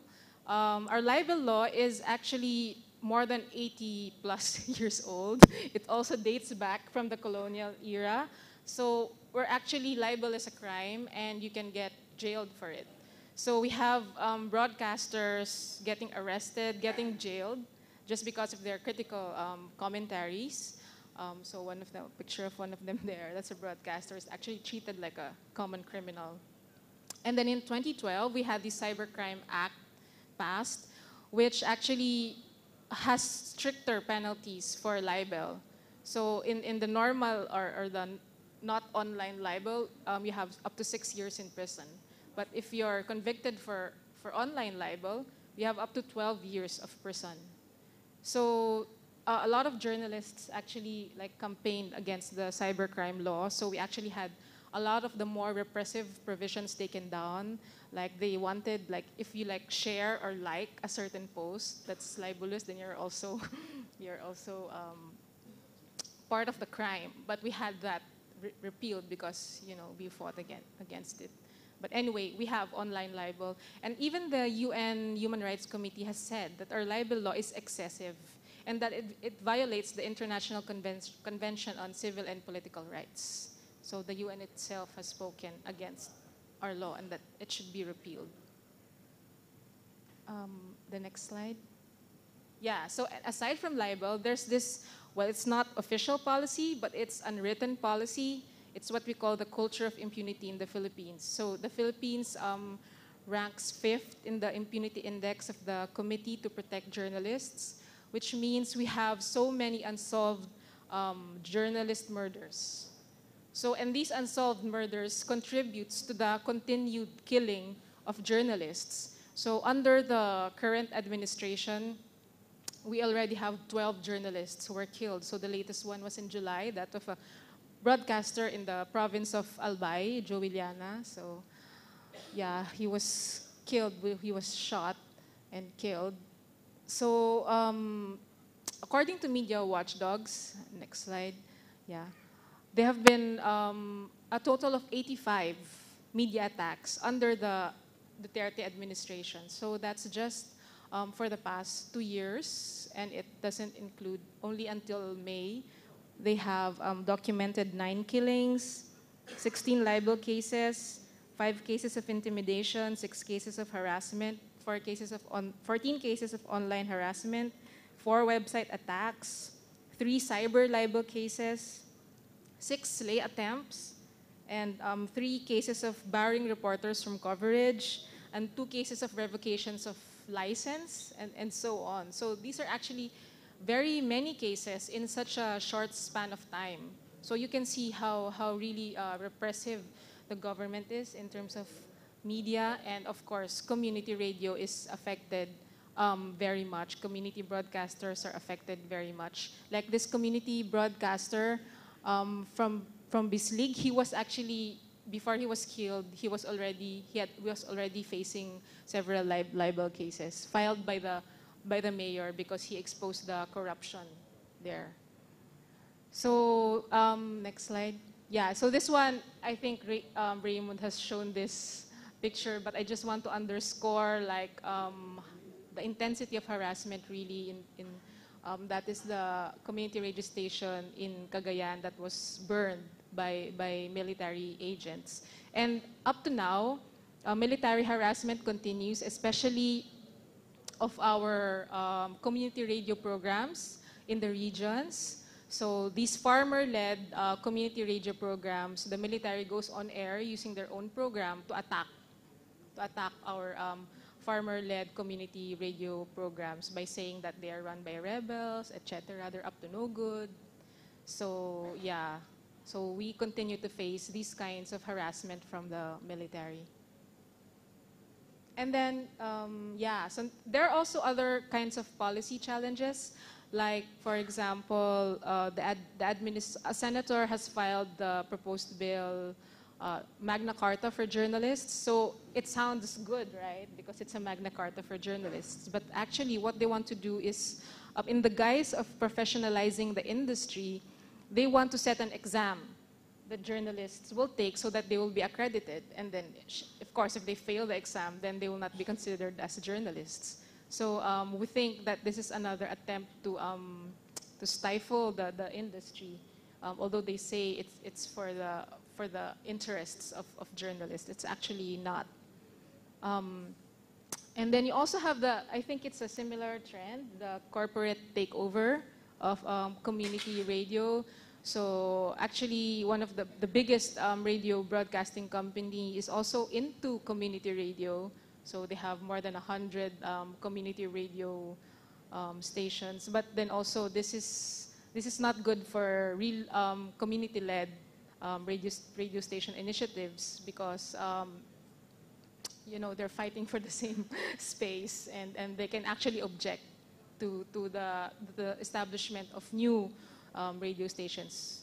Our libel law is actually more than 80 plus years old. It also dates back from the colonial era. So we're actually libel is a crime and you can get jailed for it. So we have broadcasters getting arrested, getting jailed just because of their critical commentaries. So one of the picture of one of them there, that's a broadcaster, is actually treated like a common criminal. And then in 2012, we had the Cybercrime Act passed, which actually has stricter penalties for libel. So in the normal or the not online libel, you have up to 6 years in prison. But if you're convicted for online libel, you have up to 12 years of prison. So a lot of journalists actually campaigned against the cybercrime law. So we actually had a lot of the more repressive provisions taken down. Like they wanted, if you share or like a certain post that's libelous, then you're also part of the crime. But we had that repealed because we fought against it. But anyway, we have online libel, and even the UN Human Rights Committee has said that our libel law is excessive, and that it violates the International Convention on Civil and Political Rights. So the UN itself has spoken against our law and that it should be repealed. The next slide. Yeah, so aside from libel, there's this, well, it's not official policy, but it's unwritten policy. It's what we call the culture of impunity in the Philippines. So the Philippines ranks 5th in the impunity index of the Committee to Protect Journalists, which means we have so many unsolved journalist murders. So, and these unsolved murders contributes to the continued killing of journalists. So under the current administration, we already have 12 journalists who were killed. So the latest one was in July, that of a broadcaster in the province of Albay, Joe Villana. So yeah, he was killed, he was shot and killed. So according to media watchdogs, next slide, yeah, there have been a total of 85 media attacks under the Duterte administration. So that's just for the past 2 years, and it doesn't include, only until May, they have documented 9 killings, 16 libel cases, 5 cases of intimidation, 6 cases of harassment, 14 cases of online harassment, 4 website attacks, 3 cyber libel cases, 6 slay attempts, and 3 cases of barring reporters from coverage, and 2 cases of revocations of license, and so on. So these are actually very many cases in such a short span of time. So you can see how really repressive the government is in terms of media, and of course community radio is affected very much. Community broadcasters are affected very much. Like this community broadcaster from Bislig, he was actually, before he was killed, he was already facing several libel cases filed by the mayor because he exposed the corruption there. So next slide. Yeah, so this one, I think Raymond has shown this picture, but I just want to underscore the intensity of harassment really in that is the community radio station in Cagayan that was burned by military agents. And up to now, military harassment continues, especially of our community radio programs in the regions. So these farmer-led community radio programs, the military goes on air using their own program to attack our farmer-led community radio programs by saying that they are run by rebels, etc. They're up to no good. So yeah, so we continue to face these kinds of harassment from the military. And then, yeah, so there are also other kinds of policy challenges. Like, for example, a senator has filed the proposed bill, Magna Carta for journalists. So it sounds good, right? Because it's a Magna Carta for journalists. But actually, what they want to do is, in the guise of professionalizing the industry, they want to set an exam the journalists will take so that they will be accredited. And then, of course, if they fail the exam, then they will not be considered as journalists. So we think that this is another attempt to stifle the industry. Although they say it's for the interests of journalists, it's actually not. And then you also have I think it's a similar trend, the corporate takeover of community radio. So actually one of the biggest radio broadcasting company is also into community radio. So they have more than 100 community radio stations. But then also this is not good for real community-led radio station initiatives, because you know, they're fighting for the same space, and they can actually object to the establishment of new radio stations.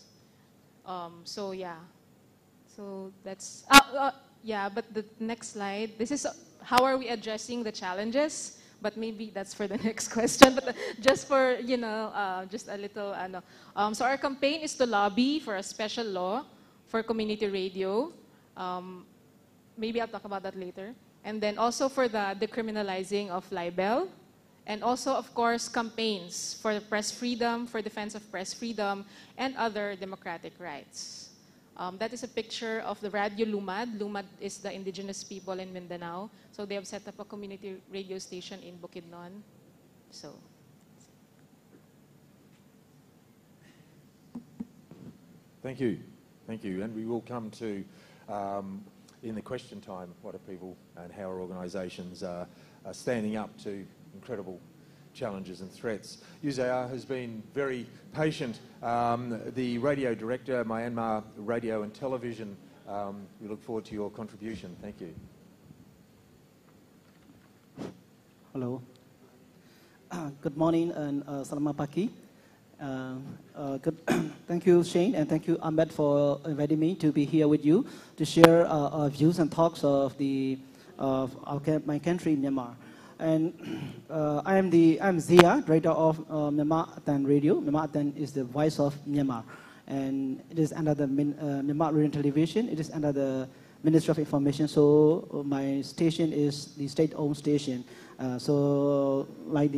So yeah, so that's yeah. But the next slide. This is how are we addressing the challenges? But maybe that's for the next question. But just for, you know, just a little. So our campaign is to lobby for a special law for community radio. Maybe I'll talk about that later. And then also for the decriminalizing of libel. And also, of course, campaigns for press freedom, for defense of press freedom, and other democratic rights. That is a picture of the Radio Lumad. Lumad is the indigenous people in Mindanao. So they have set up a community radio station in Bukidnon. So. Thank you. Thank you. And we will come to, in the question time, what are people and how are organisations are standing up to incredible challenges and threats. Yuzayar has been very patient. The radio director, Myanmar Radio and Television, we look forward to your contribution. Thank you. Hello. Good morning and Selamat pagi. Thank you, Shane, and thank you, Ahmed, for inviting me to be here with you to share our views and thoughts of my country, Myanmar. And I'm Zia, director of Myanmar Atan Radio. Myanmar Atan is the voice of Myanmar, and it is under the Myanmar Radio and Television. It is under the Ministry of Information. So my station is the state-owned station. So like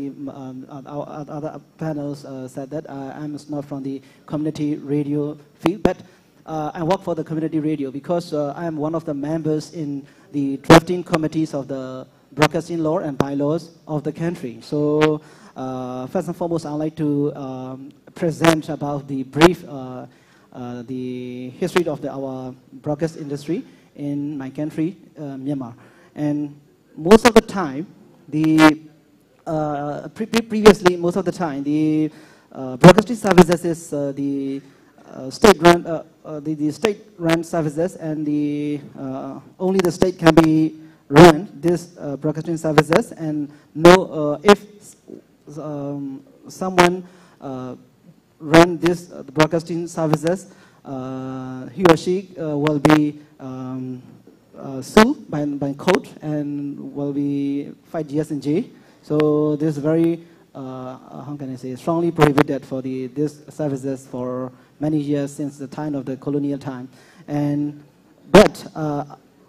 our other panels said that I'm not from the community radio field, but I work for the community radio because I am one of the members in the drafting committees of the broadcasting law and bylaws of the country. So first and foremost, I'd like to present about the brief, the history of our broadcast industry in my country, Myanmar. And most of the time, previously, most of the time, the broadcasting services is the state-run, the state-run services, and only the state can be run this broadcasting services, and if someone run this broadcasting services, he or she will be sued by court and will be 5 years in jail. So this is very, how can I say, strongly prohibited for these services for many years since the time of the colonial time. But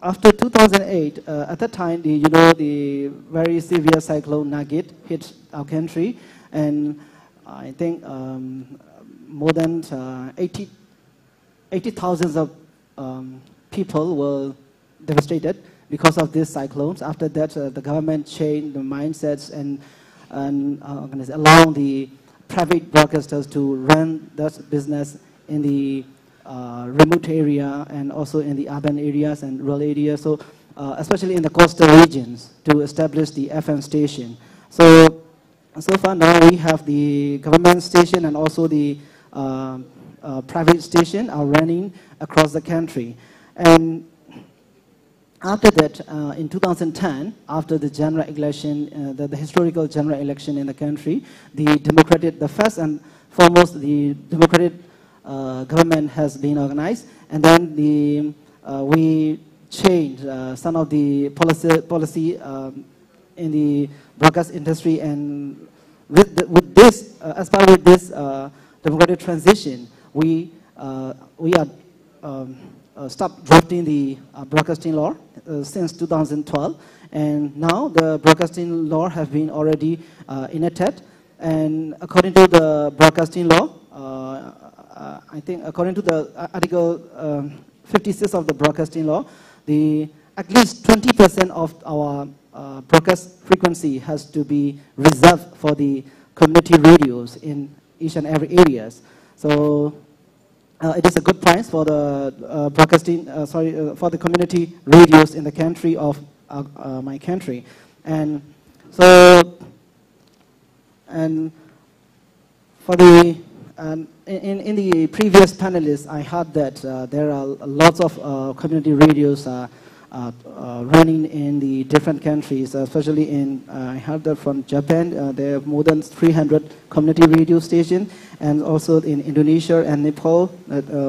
after 2008, at that time, the very severe cyclone Nagit hit our country, and I think more than 80,000 of people were devastated because of these cyclones. After that, the government changed the mindsets and allowed the private broadcasters to run that business in the remote area and also in the urban areas and rural areas, so especially in the coastal regions, to establish the FM station. So far now we have the government station and also the private station are running across the country. And after that, in 2010, after the general election, the historical general election in the country, the first and foremost, the democratic government has been organized, and then we changed some of the policy in the broadcast industry, and with this, as part of this democratic transition, we are stopped drafting the broadcasting law since 2012, and now the broadcasting law has been already enacted. And according to the broadcasting law, I think according to the Article 56 of the broadcasting law, at least 20% of our broadcast frequency has to be reserved for the community radios in each and every areas. So it is a good price for the for the community radios in the country of my country. And so, and for the in the previous panelists, I heard that there are lots of community radios running in the different countries, especially in, I heard that from Japan, there are more than 300 community radio stations, and also in Indonesia and Nepal,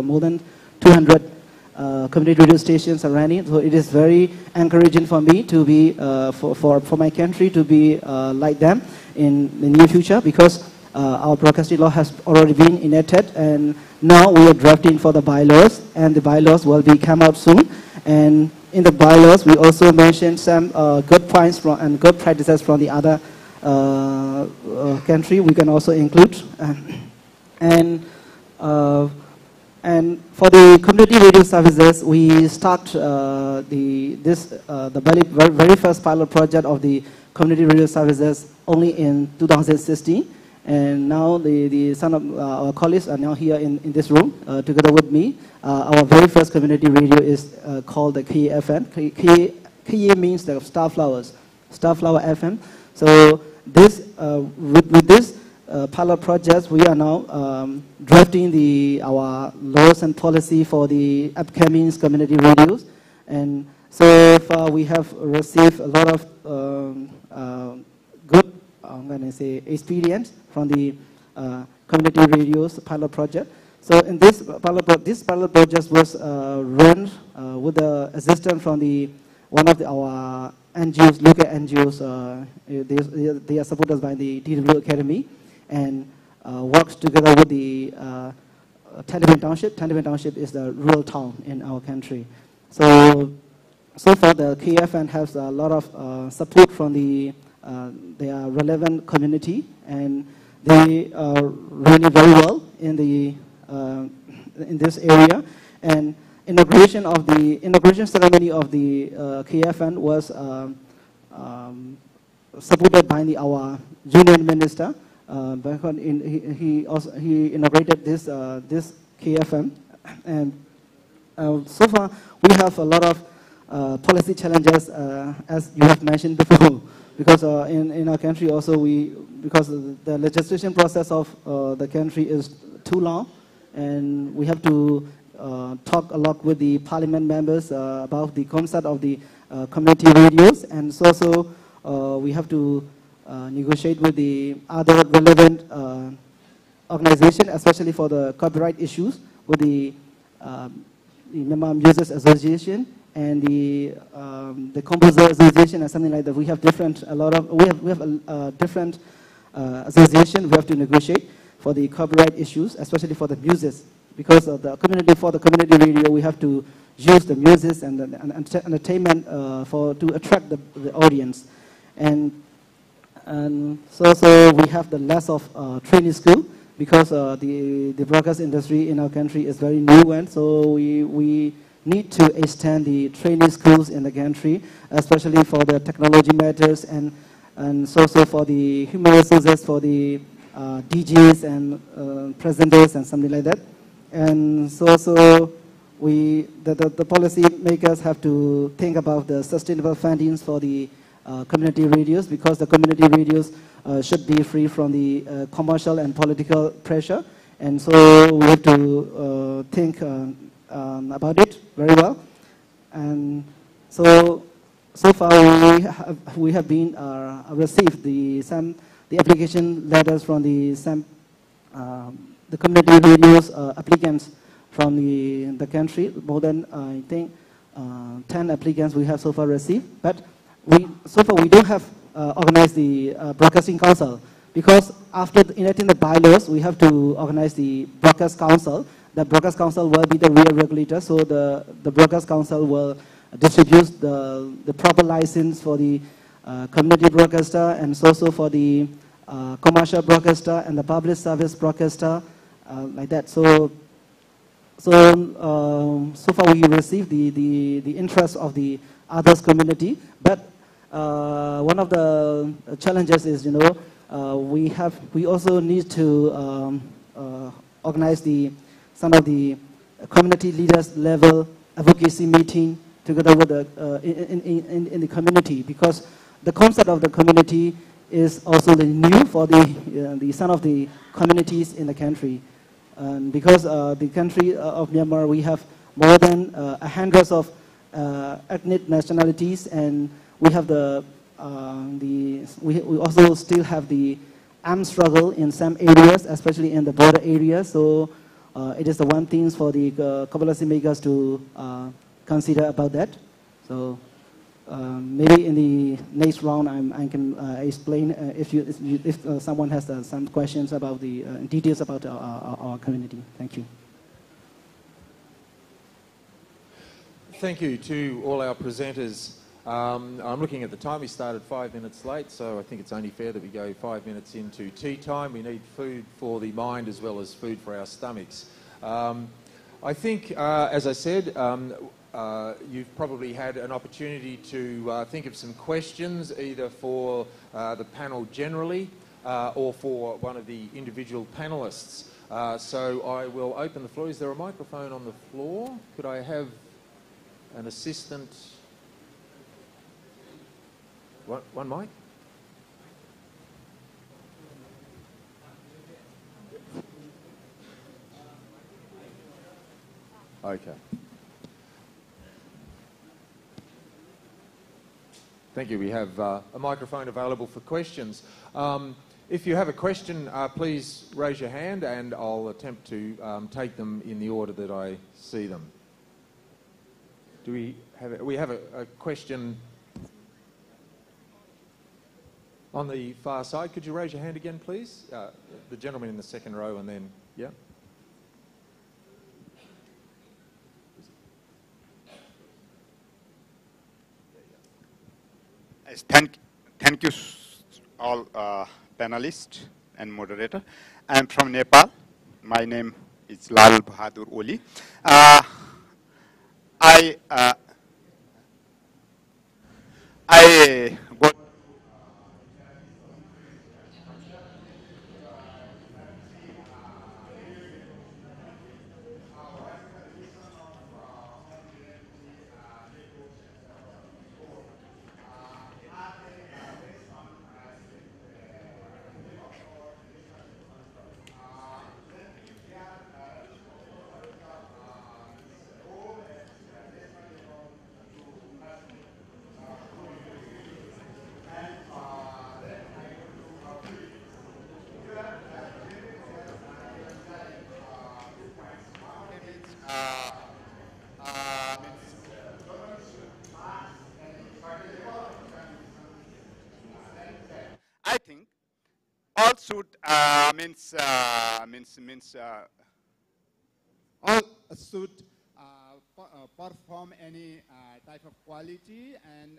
more than 200 community radio stations are running. So it is very encouraging for me to be, for my country to be like them in the near future, because our broadcasting law has already been enacted, and now we are drafting for the bylaws, and the bylaws will be come out soon. And in the bylaws, we also mentioned some good points from, and good practices from the other country we can also include. And for the community radio services, we start the very first pilot project of the community radio services only in 2016. And now some of our colleagues are now here in this room together with me. Our very first community radio is called the KFM. KE means the Star Flower FM. So this, with this pilot project, we are now drafting our laws and policy for the upcoming community radios. And so far we have received a lot of good, I'm going to say, experience from the community radios pilot project. So in this pilot project was run with the assistance from one of our NGOs, local NGOs. They are supported by the TW Academy, and works together with the Taliban Township. Taliban Township is the rural town in our country. So far the KFN has a lot of support from their relevant community, and they are running very well in this area. And inauguration ceremony of the KFN was supported by our union minister. He inaugurated this KFN, and so far we have a lot of policy challenges, as you have mentioned before. Because in our country also because the legislation process of the country is too long, and we have to talk a lot with the parliament members about the concept of the community radios, and so we have to negotiate with the other relevant organization, especially for the copyright issues, with the Member Users Association and the Composer Association and something like that. We have different association we have to negotiate for the copyright issues, especially for the music, because of the community radio we have to use the music and the entertainment to attract the audience, and so we have the less of training school, because the broadcast industry in our country is very new, and so we need to extend the training schools in the country, especially for the technology matters, and so for the human resources, for the DJs and presenters and something like that. And so the policy makers have to think about the sustainable fundings for the community radios, because the community radios should be free from the commercial and political pressure. And so we have to think about it very well. And so far we have been received the application letters from the community radios applicants from the country. More than I think 10 applicants we have so far received, but so far we don't have organized the broadcasting council, because after enacting the bylaws we have to organize the broadcast council. the Broadcast Council will be the real regulator. So the Broadcast Council will distribute the proper license for the community broadcaster and also for the commercial broadcaster and the public service broadcaster, like that. So far we receive the interest of the others community, but one of the challenges is, we also need to organize some of the community leaders level advocacy meeting together with in the community, because the concept of the community is also new for some of the communities in the country. Because the country of Myanmar, we have more than hundreds of ethnic nationalities, and we have we also still have the armed struggle in some areas, especially in the border areas. So it is the one thing for the policy makers to consider about that. So maybe in the next round, I can explain if someone has some questions about the details about our community. Thank you. Thank you to all our presenters. I'm looking at the time. We started 5 minutes late, so I think it's only fair that we go 5 minutes into tea time. We need food for the mind as well as food for our stomachs. I think, as I said, you've probably had an opportunity to think of some questions, either for the panel generally or for one of the individual panellists. So I will open the floor. Is there a microphone on the floor? Could I have an assistant? One mic? Okay. Thank you. We have a microphone available for questions. If you have a question, please raise your hand and I'll attempt to take them in the order that I see them. Do we have a question on the far side? Could you raise your hand again, please? The gentleman in the second row, and then, yeah. Yes, thank you all panelists and moderator. I'm from Nepal. My name is Lal Bahadur Oli. I got I think all should all should perform any type of quality and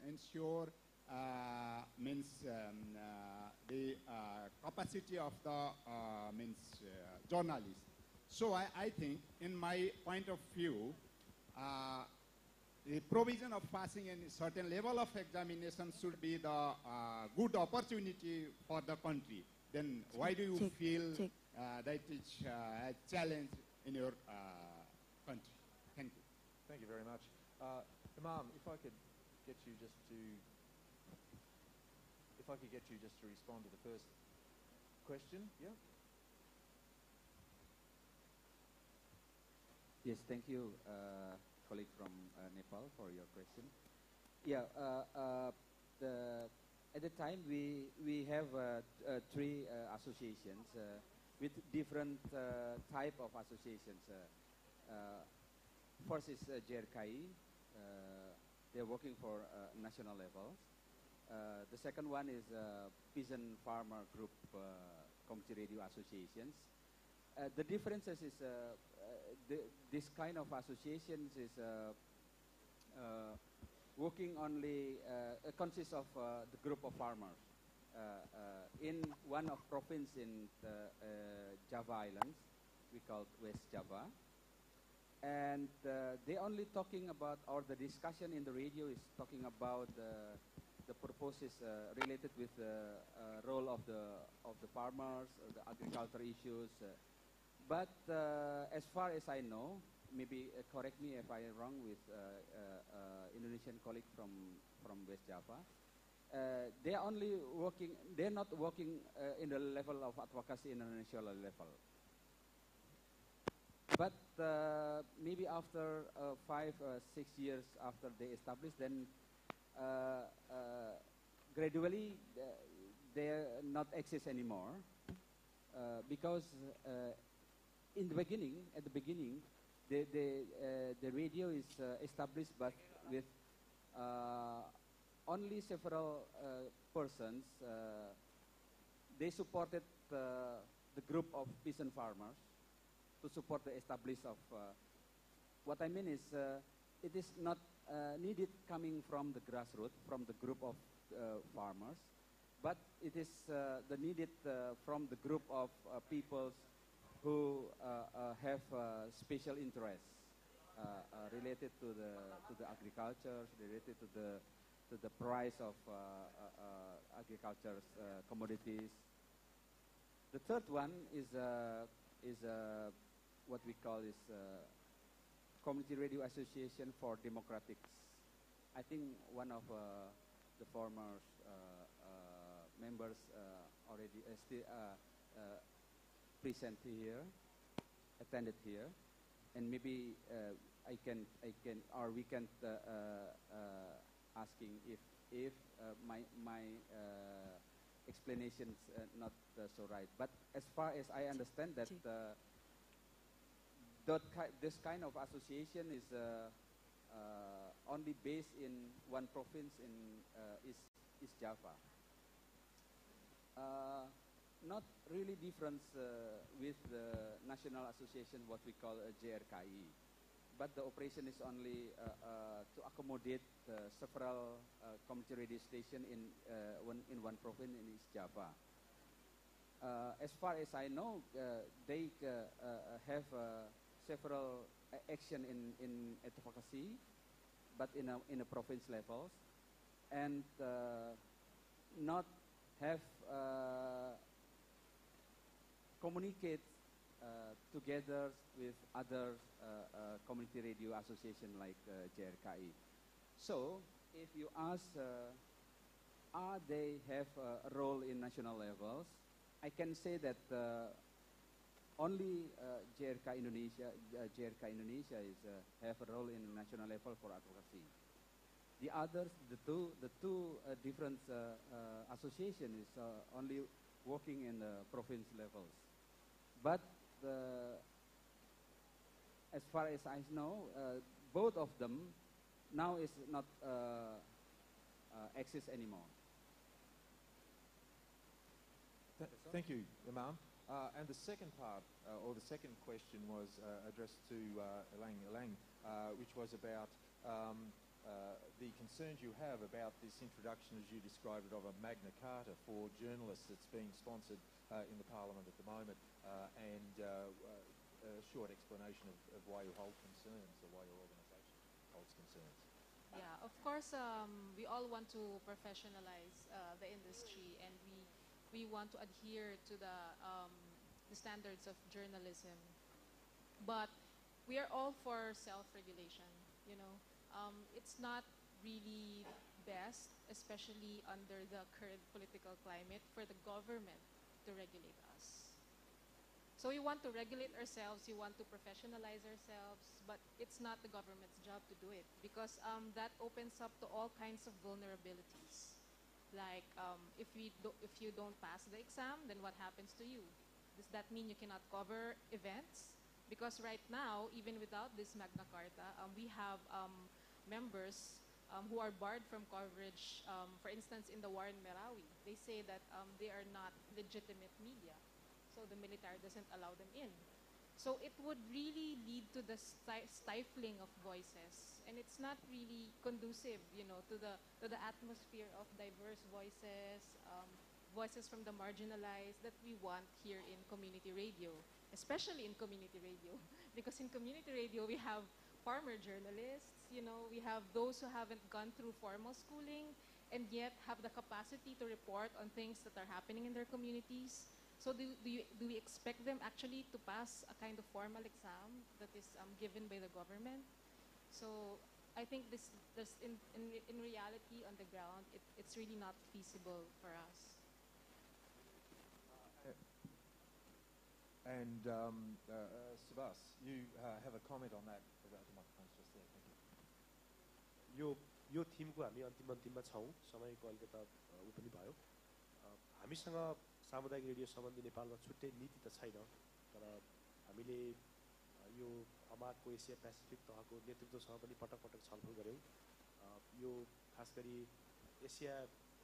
ensure the capacity of the journalist. So I think, in my point of view, the provision of passing a certain level of examination should be the good opportunity for the country. Then why do you feel that it's a challenge in your country? Thank you. Thank you very much. Imam, if I could get you just to respond to the first question, yeah? Yes, thank you, colleague from Nepal, for your question. Yeah, at the time we have three associations with different type of associations. First is JRKI. They're working for national level. The second one is Peasant Farmer Group Community Radio Associations. the differences is this kind of associations is working only consists of the group of farmers in one of province in the Java Islands, we call West Java, and they only talking about, or the discussion in the radio is talking about the purposes related with the role of the farmers, the agriculture issues. But as far as I know, maybe correct me if I'm wrong with Indonesian colleague from West Java. They are only working. They're not working in the level of advocacy in the national level. But maybe after 5 or 6 years after they established, then gradually they not exist anymore because in the beginning, the radio is established, but with only several persons. They supported the group of peasant farmers to support the establishment of. What I mean is, it is not needed coming from the grassroots, from the group of farmers, but it is the needed from the group of peoples who have special interests related to the agriculture, related to the price of agriculture commodities. The third one is what we call is Community Radio Association for Democratics. I think one of the former members already still present here, attended here, and maybe I can, or we can asking if my explanations not so right. But as far as I understand that this kind of association is only based in one province in East Java. Not really different with the national association, what we call JRKI. But the operation is only to accommodate several community radio stations in one province in East Java. As far as I know, they have several action in advocacy, but in a province levels, and not have communicate together with other community radio association like JRKI. So, if you ask, are they have a role in national levels? I can say that only JRKI Indonesia is have a role in national level for advocacy. The others, the two different association is only working in the province levels. But as far as I know, both of them now is not exist anymore. Thank you, Imam. And the second part, or the second question was addressed to Elang, which was about the concerns you have about this introduction, as you described it, of a Magna Carta for journalists that's being sponsored in the Parliament at the moment, and a short explanation of why you hold concerns, or why your organisation holds concerns. Yeah, of course, we all want to professionalize the industry, and we want to adhere to the standards of journalism. But we are all for self-regulation, you know. It's not really best, especially under the current political climate, for the government to regulate us. So we want to regulate ourselves, we want to professionalize ourselves, but it's not the government's job to do it, because that opens up to all kinds of vulnerabilities. Like if you don't pass the exam, then what happens to you? Does that mean you cannot cover events? Because right now, even without this Magna Carta, we have members who are barred from coverage. For instance, in the war in Merawi, they say that they are not legitimate media. so the military doesn't allow them in. So it would really lead to the stifling of voices, and it's not really conducive, you know, to the atmosphere of diverse voices, voices from the marginalized that we want here in community radio, especially in community radio, because in community radio we have farmer journalists, you know, we have those who haven't gone through formal schooling and yet have the capacity to report on things that are happening in their communities. So do we expect them actually to pass a kind of formal exam that is given by the government? So I think this in reality on the ground, it's really not feasible for us. And Subhas, you have a comment on that. The microphone's just there. Thank you. यो थिमको हामी अन्तिममा छौँ, समयको अलिकता उ पनि भयो। हामीसँग सामुदायिक रेडियो सम्बन्धी नेपालमा छुट्टै नीति त छैन, तर हामीले यो अमार्कको एसिया पेसिफिक तहको नेतृत्वसँग पनि पटक पटक छलफल गऱ्यौँ। यो खास गरी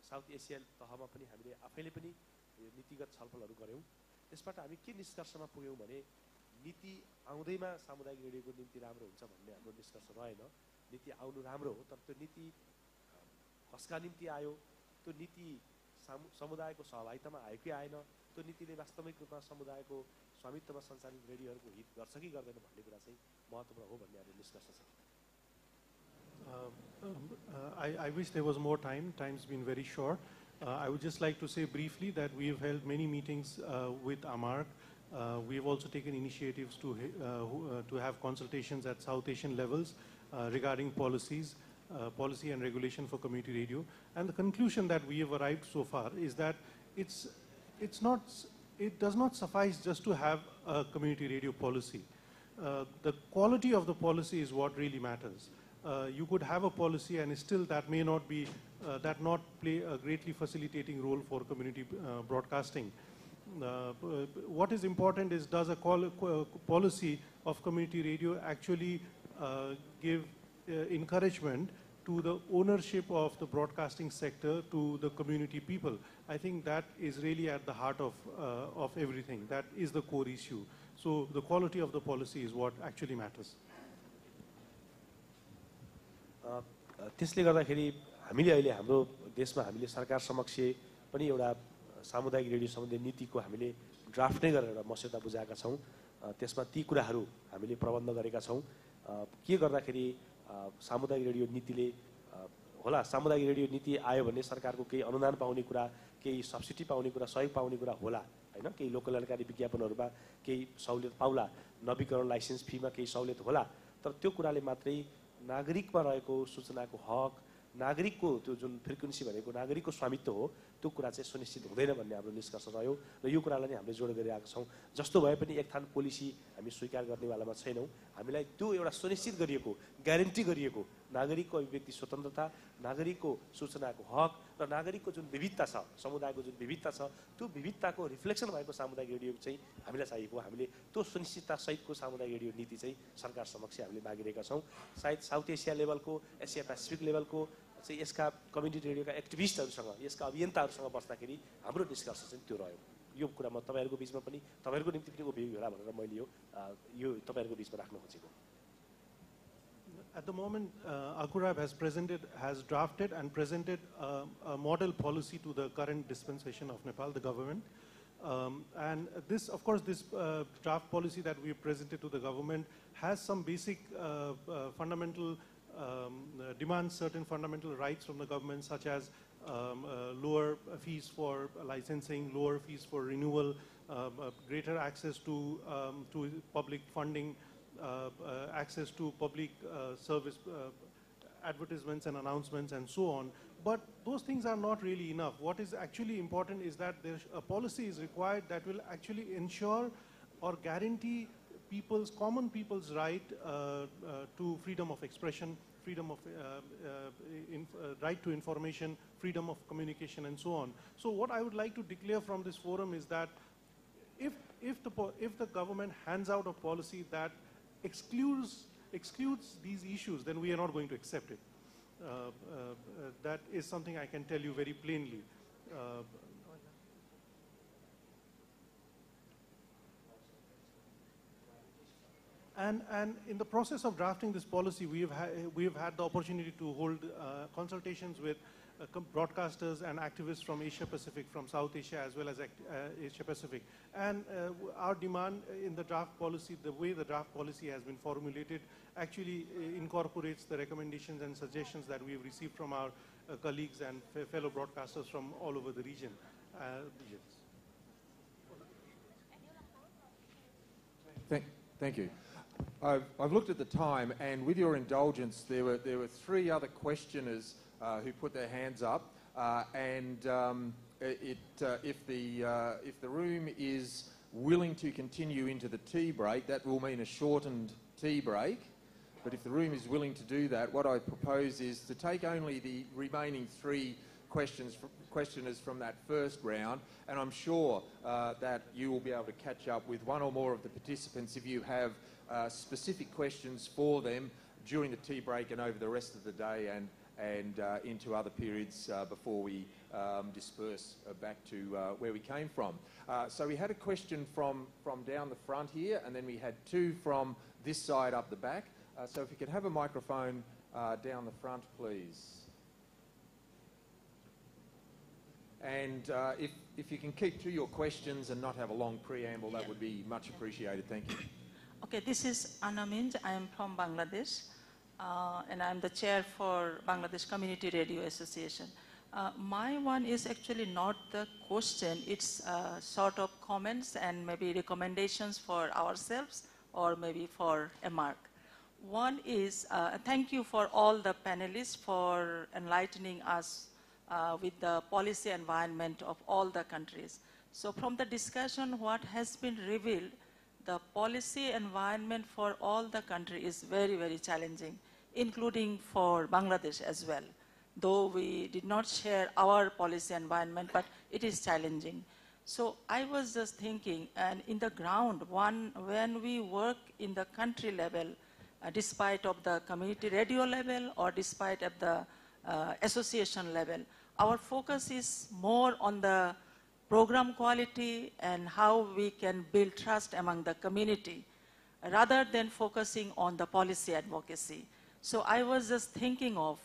साउथ एसिया तहमा पनि हामीले आफैले पनि नीतिगत छलफलहरू गऱ्यौँ। त्यसबाट हामी के निष्कर्षमा पुग्यौँ भने नीति आउँदैमा सामुदायिक रेडियोको निम्ति राम्रो हुन्छ भन्ने हाम्रो निष्कर्ष रहेन। नीति आउनु राम्रो हो, तर त्यो नीति कसका निम्ति आयो, त्यो नीति समुदायको सहभागितामा आयो कि आएन, त्यो नीतिले वास्तविक रूपमा समुदायको स्वामित्वमा सञ्चालित रेडियोहरूको हित गर्छ कि गर्दैन भन्ने कुरा चाहिँ महत्त्वपूर्ण हो भन्ने हाम्रो निष्कर्ष छ। I wish there was more time. Time's been very short. I would just like to say briefly that we have held many meetings with AMARC. We have also taken initiatives to have consultations at South Asian levels regarding policy and regulation for community radio. And the conclusion that we have arrived so far is that it does not suffice just to have a community radio policy. The quality of the policy is what really matters. You could have a policy and still that may not be, not play a greatly facilitating role for community broadcasting. What is important is, does a policy of community radio actually give encouragement to the ownership of the broadcasting sector to the community people? I think that is really at the heart of everything. That is the core issue. So the quality of the policy is what actually matters. त्यसले गर्दाखेरि हामीले अहिले हाम्रो देशमा हामीले सरकार समक्ष पनि एउटा सामुदायिक रेडियो सम्बन्धी नीतिको हामीले ड्राफ्ट नै गरेर एउटा मस्यौदा बुझाएका छौँ। त्यसमा ती कुराहरू हामीले प्रबन्ध गरेका छौँ। के गर्दाखेरि सामुदायिक रेडियो नीतिले होला, सामुदायिक रेडियो नीति आयो भने सरकारको केही अनुदान पाउने कुरा, केही सब्सिडी पाउने कुरा, सहयोग पाउने कुरा होला हैन, केही लोककल्याणकारी विज्ञापनहरूमा केही सहुलियत पाउला, नवीकरण लाइसेन्स फीमा केही सहुलियत होला, तर त्यो कुराले मात्रै नागरिकमा रहेको सूचनाको हक, नागरिकको त्यो जुन फ्रिक्वेन्सी भनेको नागरिकको स्वामित्व हो, त्यो कुरा चाहिँ सुनिश्चित हुँदैन भन्ने हाम्रो निष्कर्ष रह्यो र यो कुरालाई नै हामीले जोड गरिरहेका छौँ। जस्तो भए पनि एक थान पोलिसी हामी स्वीकार गर्नेवालामा छैनौँ। हामीलाई त्यो एउटा सुनिश्चित गरिएको, ग्यारेन्टी गरिएको नागरिकको अभिव्यक्ति स्वतन्त्रता, नागरिकको सूचनाको हक र नागरिकको जुन विविधता छ, समुदायको जुन विविधता छ, त्यो विविधताको रिफ्लेक्सन भएको सामुदायिक रेडियो चाहिँ हामीलाई चाहिएको। हामीले त्यो सुनिश्चितता सहितको सामुदायिक रेडियो नीति चाहिँ सरकार समक्ष हामीले मागिरहेका छौँ। सायद साउथ एसिया लेभलको, एसिया पेसिफिक लेभलको चाहिँ यसका कम्युनिटी रेडियोका एक्टिभिस्टहरूसँग, यसका अभियन्ताहरूसँग बस्दाखेरि हाम्रो निष्कर्ष चाहिँ त्यो रह्यो। यो कुरा म तपाईहरुको बीचमा पनि, तपाईहरुको निम्ति पनि उपयोगी होला भनेर मैले यो तपाईहरुको बीचमा राख्न खोजेको। At the moment, Akurab has drafted and presented a model policy to the current dispensation of Nepal, the government. And this, of course, this draft policy that we presented to the government has some basic fundamental demands, certain fundamental rights from the government, such as lower fees for licensing, lower fees for renewal, greater access to public funding, access to public service advertisements and announcements and so on. But those things are not really enough. What is actually important is that a policy is required that will actually ensure or guarantee common people's right to freedom of expression, freedom of right to information, freedom of communication, and so on. So what I would like to declare from this forum is that if the government hands out a policy that excludes these issues, then we are not going to accept it. That is something I can tell you very plainly. And in the process of drafting this policy, we have had the opportunity to hold consultations with broadcasters and activists from Asia Pacific, from South Asia as well as Asia Pacific. And our demand in the draft policy, the way the draft policy has been formulated, actually incorporates the recommendations and suggestions that we have received from our colleagues and fellow broadcasters from all over the region. Thank you. I've looked at the time, and with your indulgence, there were three other questioners who put their hands up, if the room is willing to continue into the tea break, that will mean a shortened tea break. But if the room is willing to do that, what I propose is to take only the remaining three questioners from that first round, and I'm sure that you will be able to catch up with one or more of the participants if you have specific questions for them during the tea break and over the rest of the day and into other periods before we disperse back to where we came from. So we had a question from down the front here, and then we had two from this side up the back. So if you could have a microphone down the front, please. And if you can keep to your questions and not have a long preamble, that would be much appreciated. Thank you. Okay, this is Anna Mint. I am from Bangladesh, and I am the chair for Bangladesh Community Radio Association. My one is actually not the question, it's sort of comments and maybe recommendations for ourselves or maybe for AMARC. One is, thank you for all the panelists for enlightening us with the policy environment of all the countries. So from the discussion, what has been revealed, the policy environment for all the countries is very, very challenging, including for Bangladesh as well. Though we did not share our policy environment, but it is challenging. So I was just thinking, and in the ground, when we work in the country level, despite of the community radio level or despite of the association level, our focus is more on the program quality and how we can build trust among the community rather than focusing on the policy advocacy. So I was just thinking of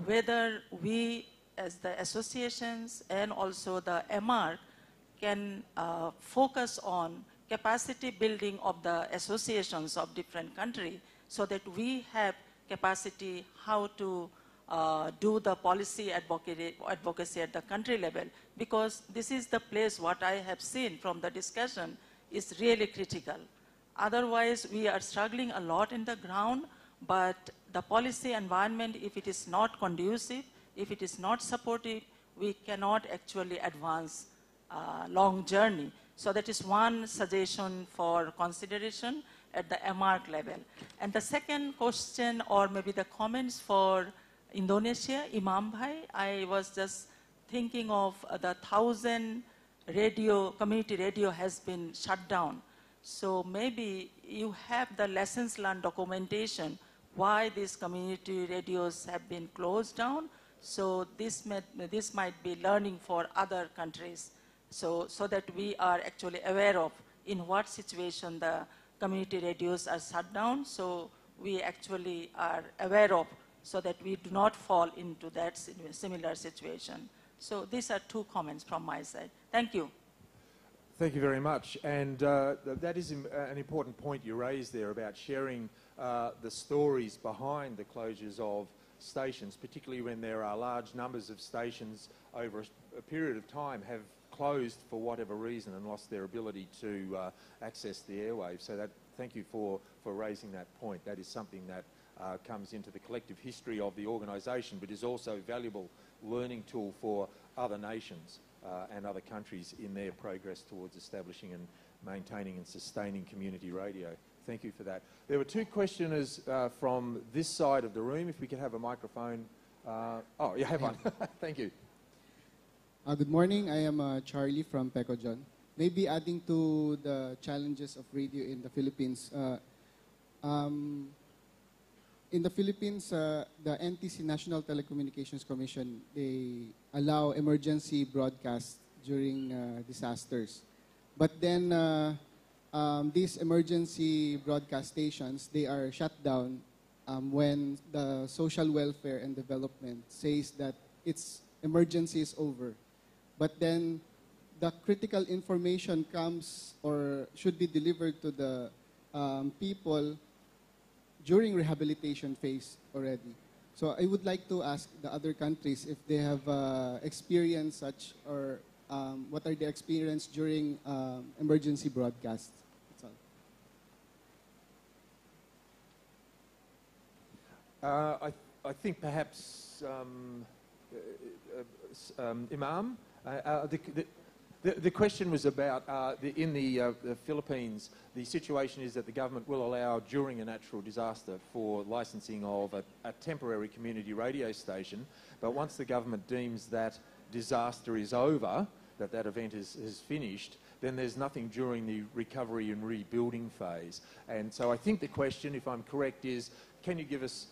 whether we as the associations and also the AMARC can focus on capacity building of the associations of different countries so that we have capacity how to do the policy advocacy at the country level, because this is the place what I have seen from the discussion is really critical. Otherwise, we are struggling a lot in the ground, but the policy environment, if it is not conducive, if it is not supportive, we cannot actually advance a long journey. So that is one suggestion for consideration at the AMARC level. And the second question, or maybe the comments for Indonesia, Imam Bhai, I was just thinking of the 1,000 community radio has been shut down. So maybe you have the lessons learned documentation why these community radios have been closed down. So this might be learning for other countries. So that we are actually aware of in what situation the community radios are shut down. So we actually are aware of so that we do not fall into that similar situation. So these are two comments from my side. Thank you. Thank you very much. And that is an important point you raised there about sharing the stories behind the closures of stations, particularly when there are large numbers of stations over a period of time have closed for whatever reason and lost their ability to access the airwaves. So thank you for raising that point. That is something that comes into the collective history of the organisation, but is also a valuable learning tool for other nations and other countries in their progress towards establishing and maintaining and sustaining community radio. Thank you for that. There were two questioners from this side of the room. If we could have a microphone. Oh, you have one. Thank you. Good morning. I am Charlie from Pecojon. Maybe adding to the challenges of radio in the Philippines. In the Philippines, the NTC, National Telecommunications Commission, they allow emergency broadcast during disasters. But then these emergency broadcast stations, they are shut down when the social welfare and development says that its emergency is over. But then the critical information comes or should be delivered to the people during rehabilitation phase already. So I would like to ask the other countries if they have experienced such, or what are their experience during emergency broadcasts. That's all. I think perhaps Imam, the question was about in the Philippines, the situation is that the government will allow during a natural disaster for licensing of a temporary community radio station, but once the government deems that disaster is over, that event is finished, then there's nothing during the recovery and rebuilding phase. And so I think the question, if I'm correct, is can you give us,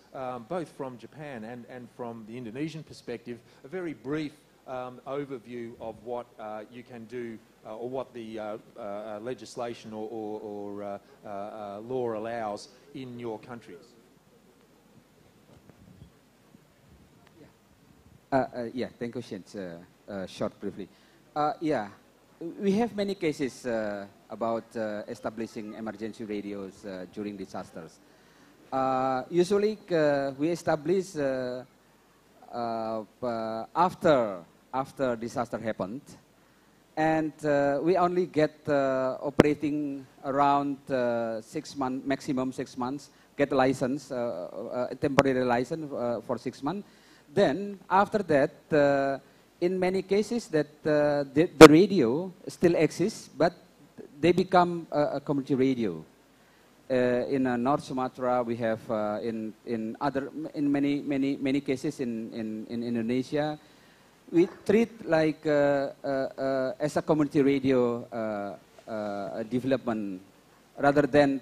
both from Japan and from the Indonesian perspective, a very brief overview of what you can do or what the legislation or law allows in your countries? Yeah, thank you, Shane. Short, briefly. Yeah, we have many cases about establishing emergency radios during disasters. Usually, we establish after disaster happened, and we only get operating around 6 months, maximum 6 months, get a license, a temporary license for 6 months. Then after that, in many cases that the radio still exists, but they become a community radio. In North Sumatra, we have in many cases in Indonesia, we treat like as a community radio development rather than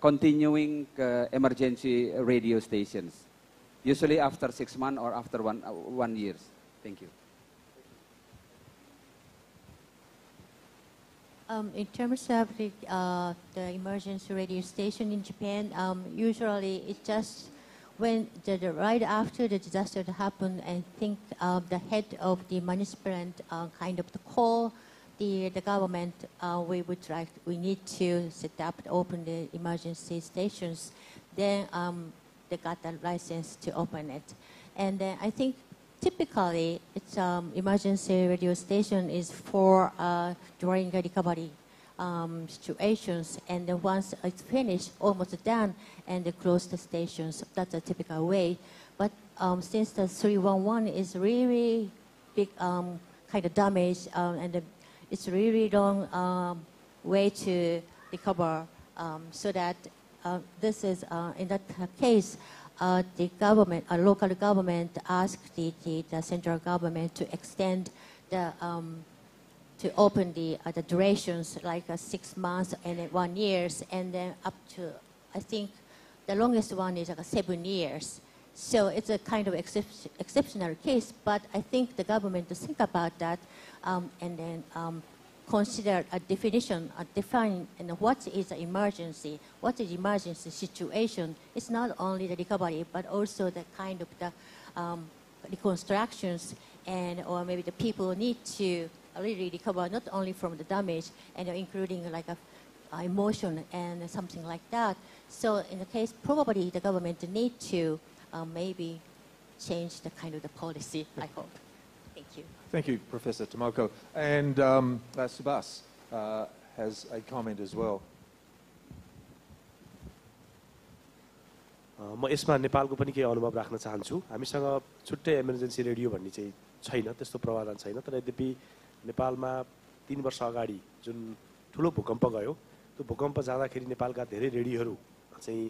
continuing emergency radio stations. Usually after 6 months or after 1 year. Thank you. In terms of the emergency radio station in Japan, usually it's just when right after the disaster happened, I think the head of the municipality kind of call the government. We need to set up, open the emergency stations. Then they got the license to open it, and then I think typically it's emergency radio station is for during the recovery situations, and then once it's finished, almost done, and they close the stations. That's a typical way. But since the 311 is really big kind of damage, and it's really long way to recover, so that this is in that case, the government, local government, asked the central government to extend the to open the durations like 6 months and 1 year, and then up to, I think the longest one is like 7 years. So it's a kind of exceptional case, but I think the government to think about that and then consider a definition, define what is an emergency, what is emergency situation. It's not only the recovery, but also the kind of the reconstructions, and or maybe the people need to really recover not only from the damage, and including like a emotion and something like that. So in the case, probably the government need to maybe change the kind of the policy, I hope. Thank you. Thank you, Professor Tomoko. And Subhas has a comment as well. म यसमा नेपालको पनि केही अनुभव राख्न चाहन्छु। हामीसँग छुट्टै इमर्जेन्सी रेडियो भन्ने चाहिँ छैन, त्यस्तो प्रावधान छैन। तर यद्यपि नेपालमा 3 वर्ष अगाडि जुन ठुलो भूकम्प गयो, त्यो भूकम्प जाँदाखेरि नेपालका धेरै रेडियोहरू चाहिँ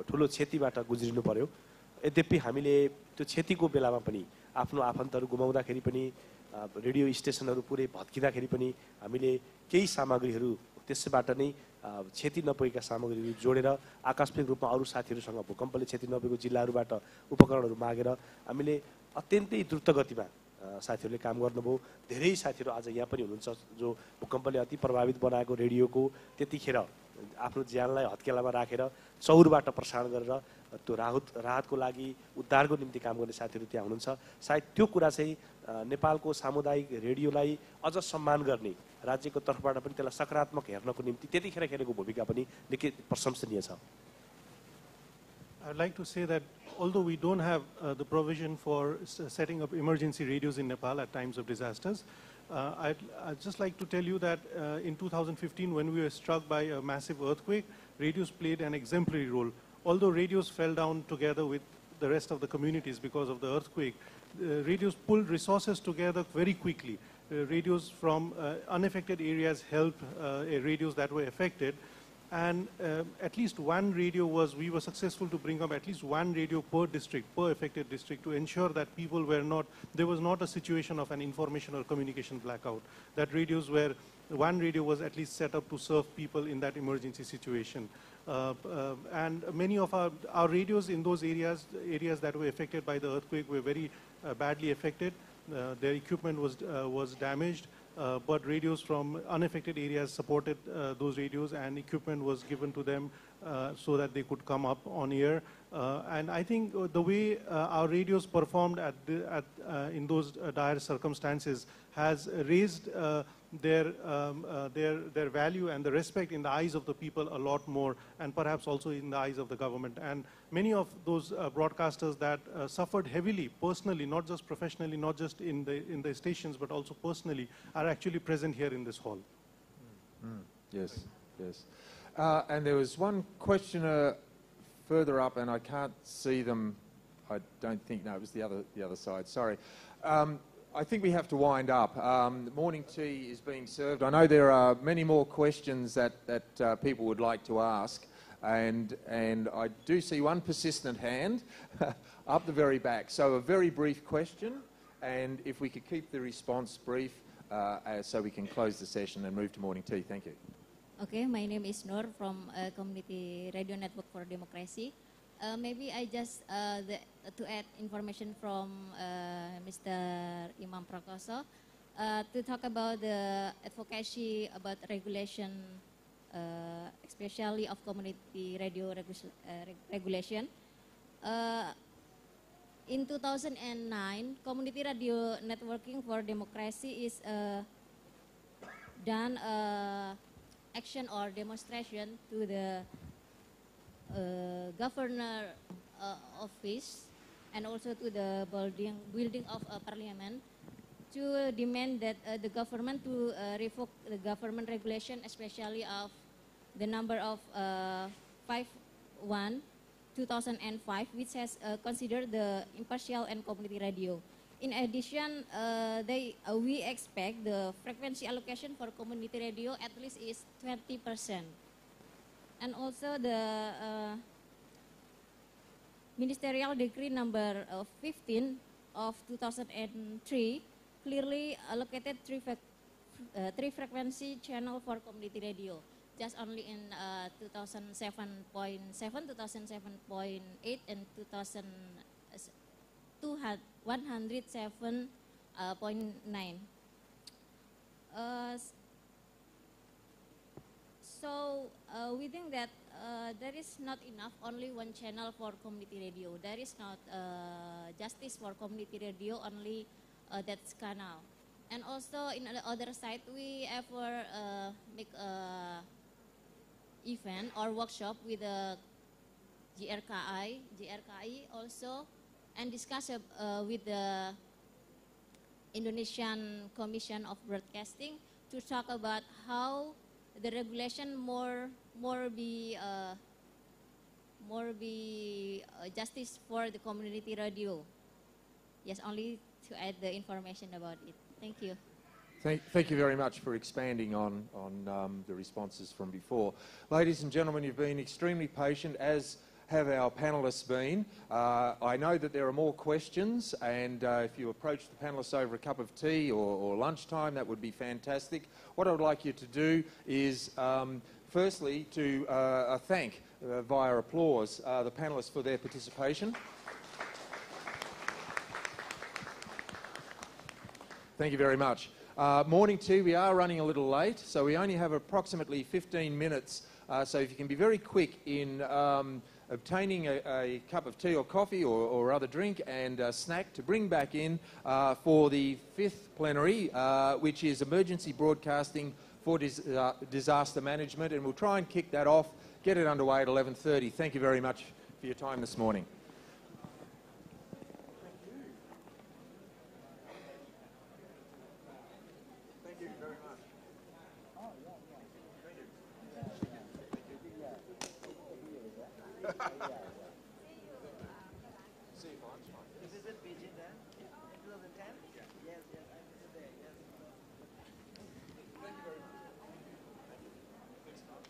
ठुलो क्षतिबाट गुज्रिनु पर्यो। यद्यपि हामीले त्यो क्षतिको बेलामा पनि आफ्नो आफन्तहरू गुमाउँदाखेरि पनि रेडियो स्टेसनहरू पुरै भत्किँदाखेरि पनि हामीले केही सामग्रीहरू त्यसबाट नै क्षति नपुगेका सामग्रीहरू जोडेर आकस्मिक रूपमा अरू साथीहरूसँग भूकम्पले क्षति नपुगेको जिल्लाहरूबाट उपकरणहरू मागेर हामीले अत्यन्तै द्रुत गतिमा साथीहरूले काम गर्नुभयो। धेरै साथीहरू आज यहाँ पनि हुनुहुन्छ जो भूकम्पले अति प्रभावित बनाएको रेडियोको त्यतिखेर आफ्नो ज्यानलाई हत्केलामा राखेर चौरबाट प्रसारण गरेर त्यो राहतको लागि उद्धारको निम्ति काम गर्ने साथीहरू त्यहाँ हुनुहुन्छ। सायद त्यो कुरा चाहिँ नेपालको सामुदायिक रेडियोलाई अझ सम्मान गर्ने राज्यको तर्फबाट पनि त्यसलाई सकारात्मक हेर्नको निम्ति त्यतिखेर खेलेको भूमिका पनि निकै प्रशंसनीय छ। I'd like to say that although we don't have the provision for setting up emergency radios in Nepal at times of disasters, I'd just like to tell you that in 2015, when we were struck by a massive earthquake, radios played an exemplary role. Although radios fell down together with the rest of the communities because of the earthquake, radios pulled resources together very quickly. Radios from unaffected areas helped radios that were affected. And at least one radio we were successful to bring up at least one radio per district, per affected district, to ensure that people were not, there was not a situation of an information or communication blackout. That one radio was at least set up to serve people in that emergency situation. And many of our radios in those areas that were affected by the earthquake were very badly affected. Their equipment was damaged. But radios from unaffected areas supported those radios, and equipment was given to them so that they could come up on air. And I think the way our radios performed in those dire circumstances has raised their value and the respect in the eyes of the people a lot more, and perhaps also in the eyes of the government. And many of those broadcasters that suffered heavily personally, not just professionally, not just in the stations, but also personally, are actually present here in this hall. Yes, yes. And there was one questioner further up, and I can't see them. I don't think. No, it was the other side. Sorry. I think we have to wind up. Morning tea is being served. I know there are many more questions that people would like to ask, and I do see one persistent hand up the very back. So a very brief question, and if we could keep the response brief so we can close the session and move to morning tea. Thank you. Okay, my name is Nur from Community Radio Network for Democracy. Maybe I just to add information from Mr. Imam Prakoso to talk about the advocacy about regulation, especially of community radio regulation. In 2009, Community Radio Networking for Democracy is done action or demonstration to the governor office and also to the building of Parliament to demand that the government to revoke the government regulation, especially of the number of 51/2005, which has considered the impartial and community radio. In addition, we expect the frequency allocation for community radio at least is 20%. And also the Ministerial Decree number 15 of 2003 clearly allocated three frequency channel for community radio. Just only in 2007.7, 2007.8, and 107.9. So we think that there is not enough only one channel for community radio. There is not justice for community radio only that canal. And also in the other side, we ever make a event or workshop with the GRKI also, and discuss with the Indonesian Commission of Broadcasting to talk about how the regulation more be justice for the community radio. Yes, only to add the information about it. Thank you. Thank you very much for expanding on the responses from before. Ladies and gentlemen, you've been extremely patient, as have our panellists been. I know that there are more questions, and if you approach the panellists over a cup of tea or lunchtime, that would be fantastic. What I would like you to do is, firstly, to thank, via applause, the panellists for their participation. Thank you very much. Morning two, we are running a little late, so we only have approximately 15 minutes. So if you can be very quick in obtaining a cup of tea or coffee or other drink and a snack to bring back in for the 5th plenary, which is emergency broadcasting for disaster management, and we'll try and kick that off, get it underway at 11:30. Thank you very much for your time this morning. Thank you very much. See you for lunchtime. This is it, Beijing then? 2010? Yes, yes, I visited there, yes. Thank you very much. Thanks, Mark.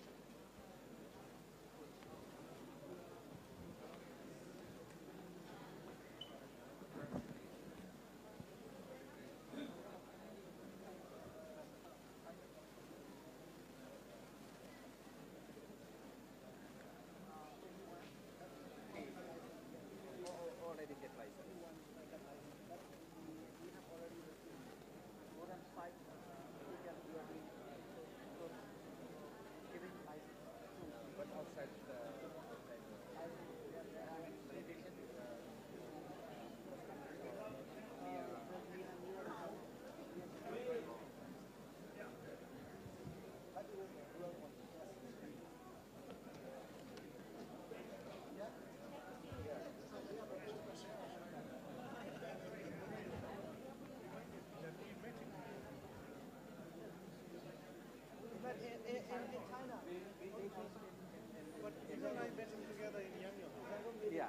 Already get license. But outside the in China. But you and I met together in Yangon. yeah.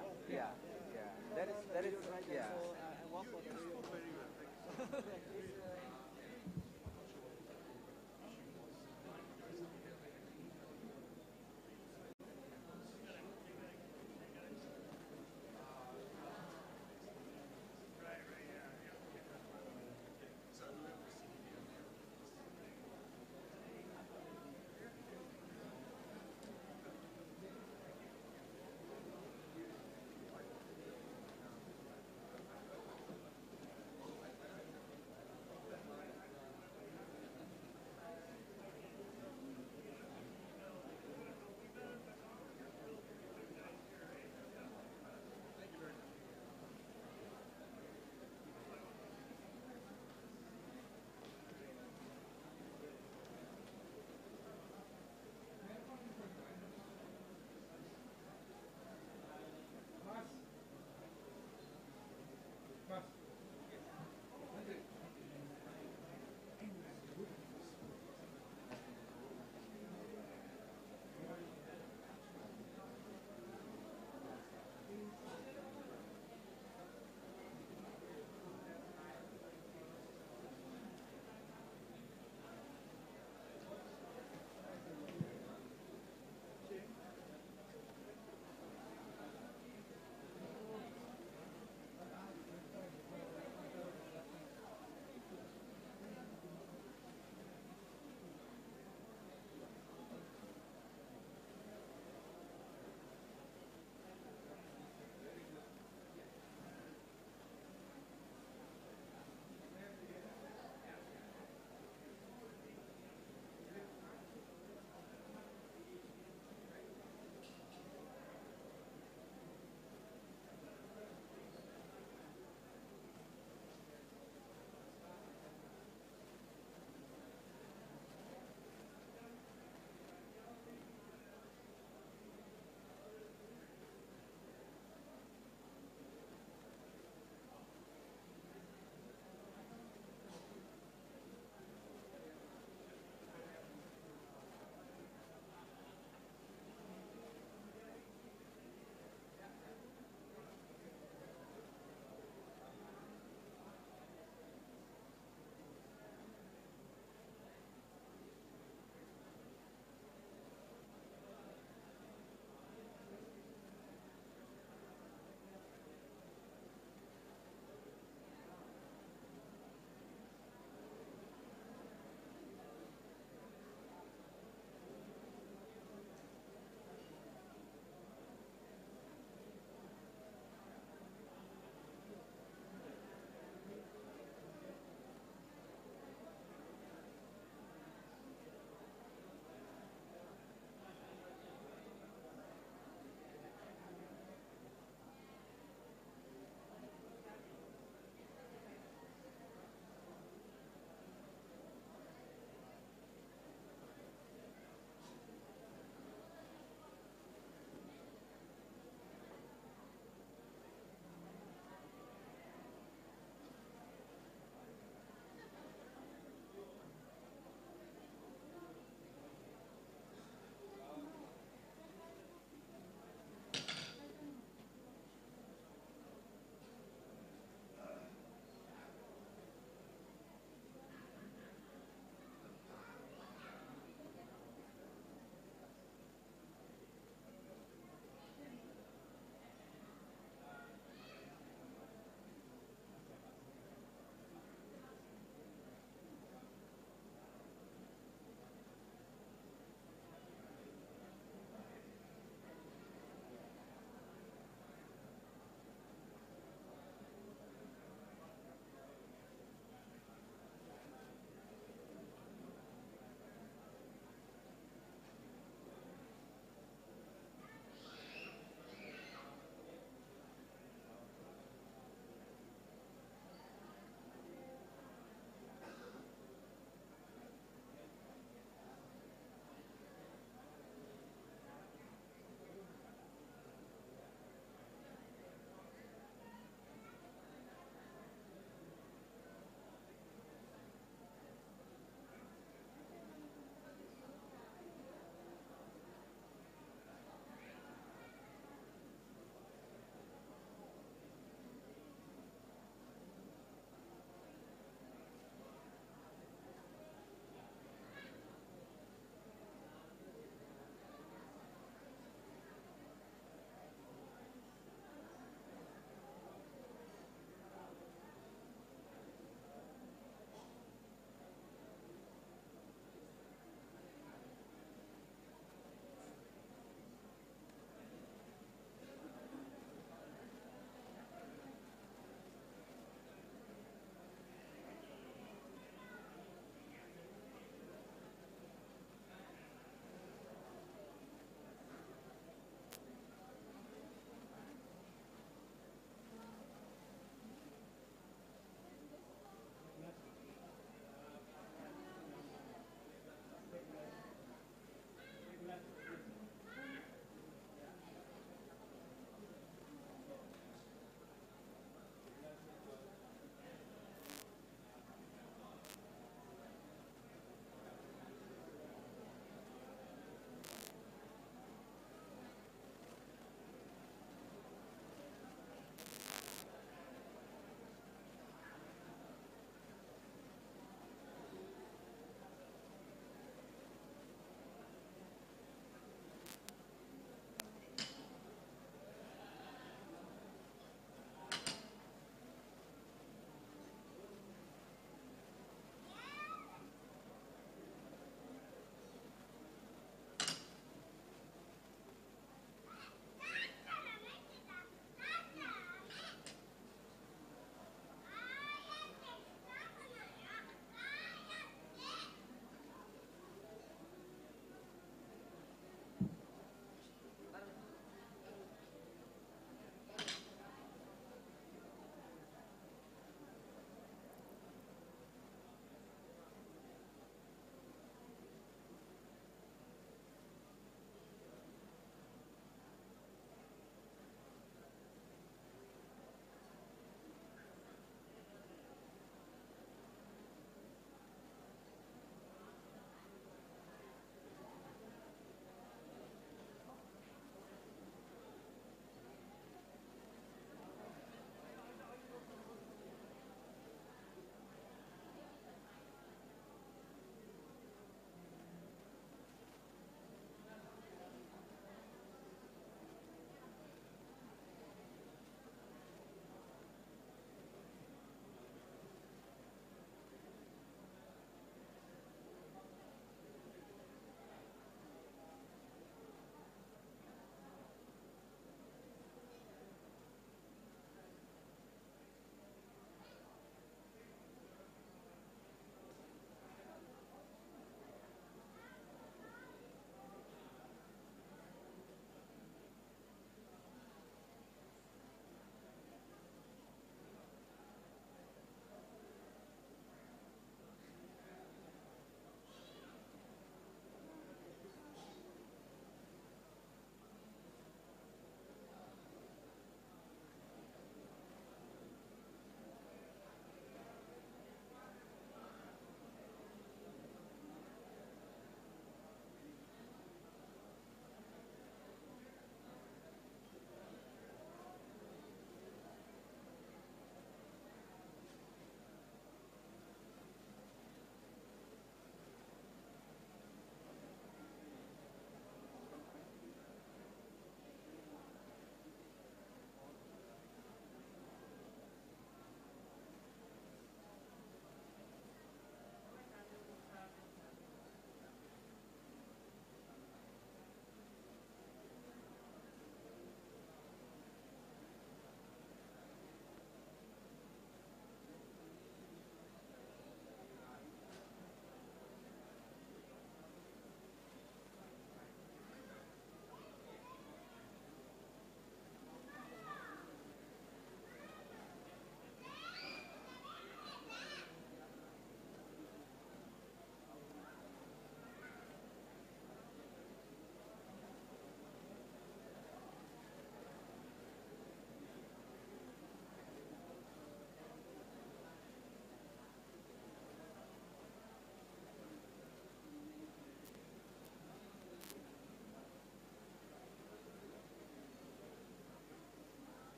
That is yeah. So I work for them. Very well, thank you.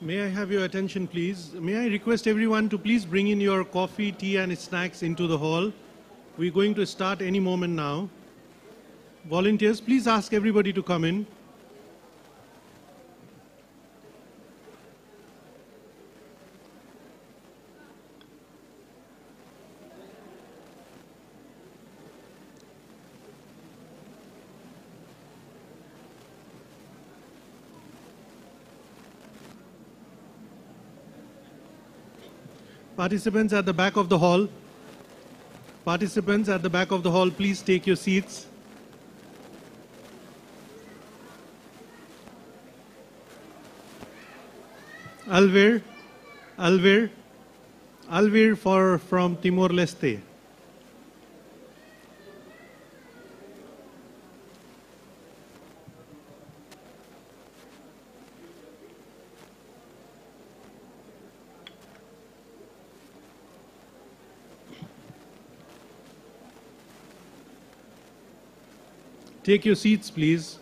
May I have your attention, please? May I request everyone to please bring in your coffee, tea, and snacks into the hall. We're going to start any moment now. Volunteers, please ask everybody to come in. Participants at the back of the hall. Participants at the back of the hall, please take your seats. Alvir from Timor-Leste. Take your seats, please.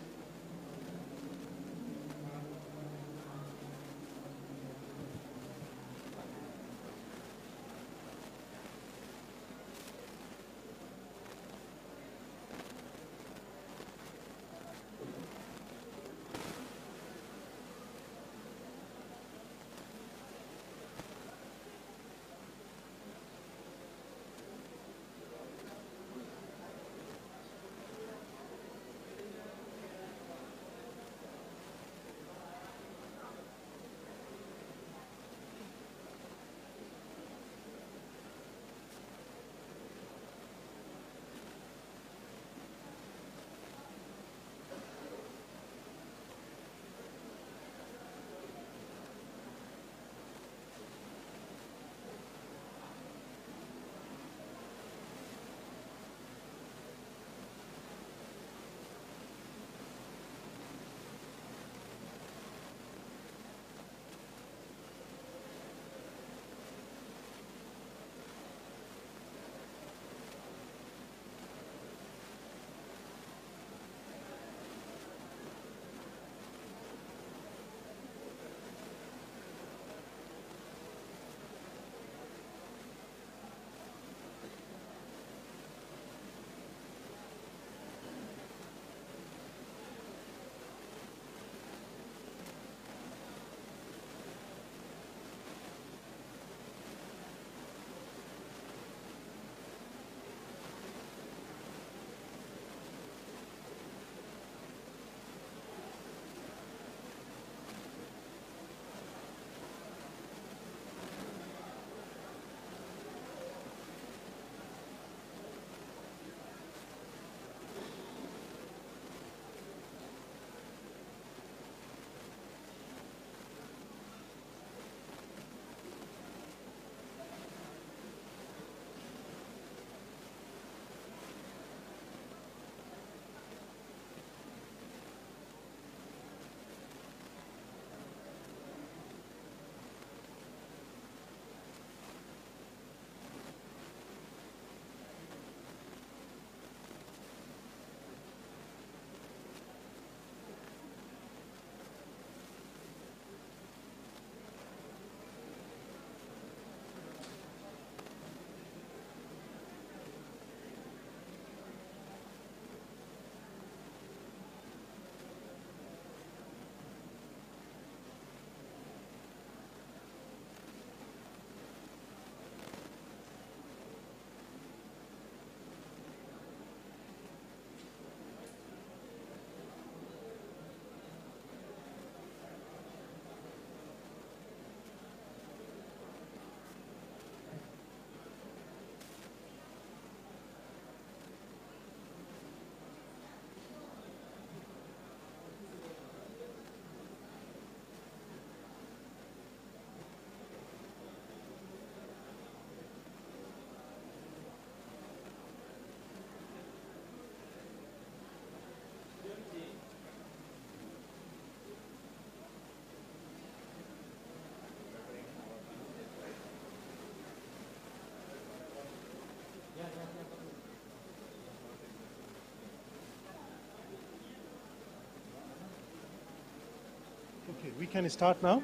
Okay, we can start now.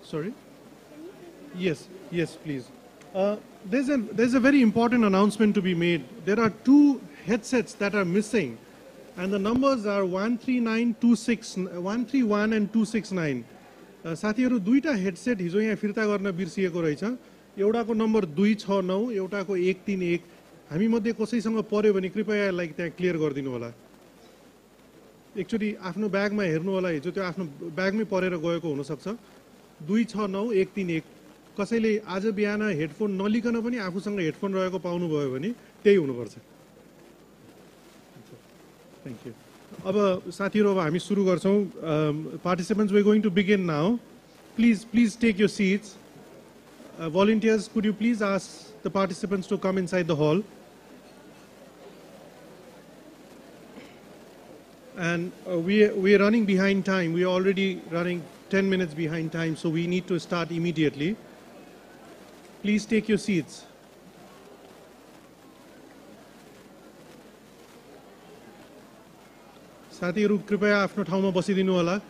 Sorry? Yes, please. There's a very important announcement to be made. There are 2 headsets that are missing, and the numbers are 131 and 269. साथीहरु दुईटा headset हिजो यहाँ फिर्ता गर्न बिर्सिएको रहेछ। एउटाको number 269, एउटाको 131। हामी मध्ये कसैसँग पर्यो भने कृपया यसलाई त्यहाँ क्लियर गरिदिनु होला। एक्चुअली आफ्नो ब्यागमा हेर्नु होला, हिजो त्यो आफ्नो ब्यागमै परेर गएको हुन सक्छ। 269 131। कसैले आज बिहान हेडफोन नलिकन पनि आफूसँग हेडफोन रहेको पाउनुभयो भने त्यही हुनुपर्छ। Thank you. अब साथीहरु, अब हामी सुरु गर्छौं। Participants, we are going to begin now. Please take your seats. Volunteers, could you please ask the participants to come inside the hall? And we are running behind time. We are already running 10 minutes behind time, so we need to start immediately. Please take your seats. साथीहरु, कृपया आफ्नो ठाउँमा बसिदिनु होला।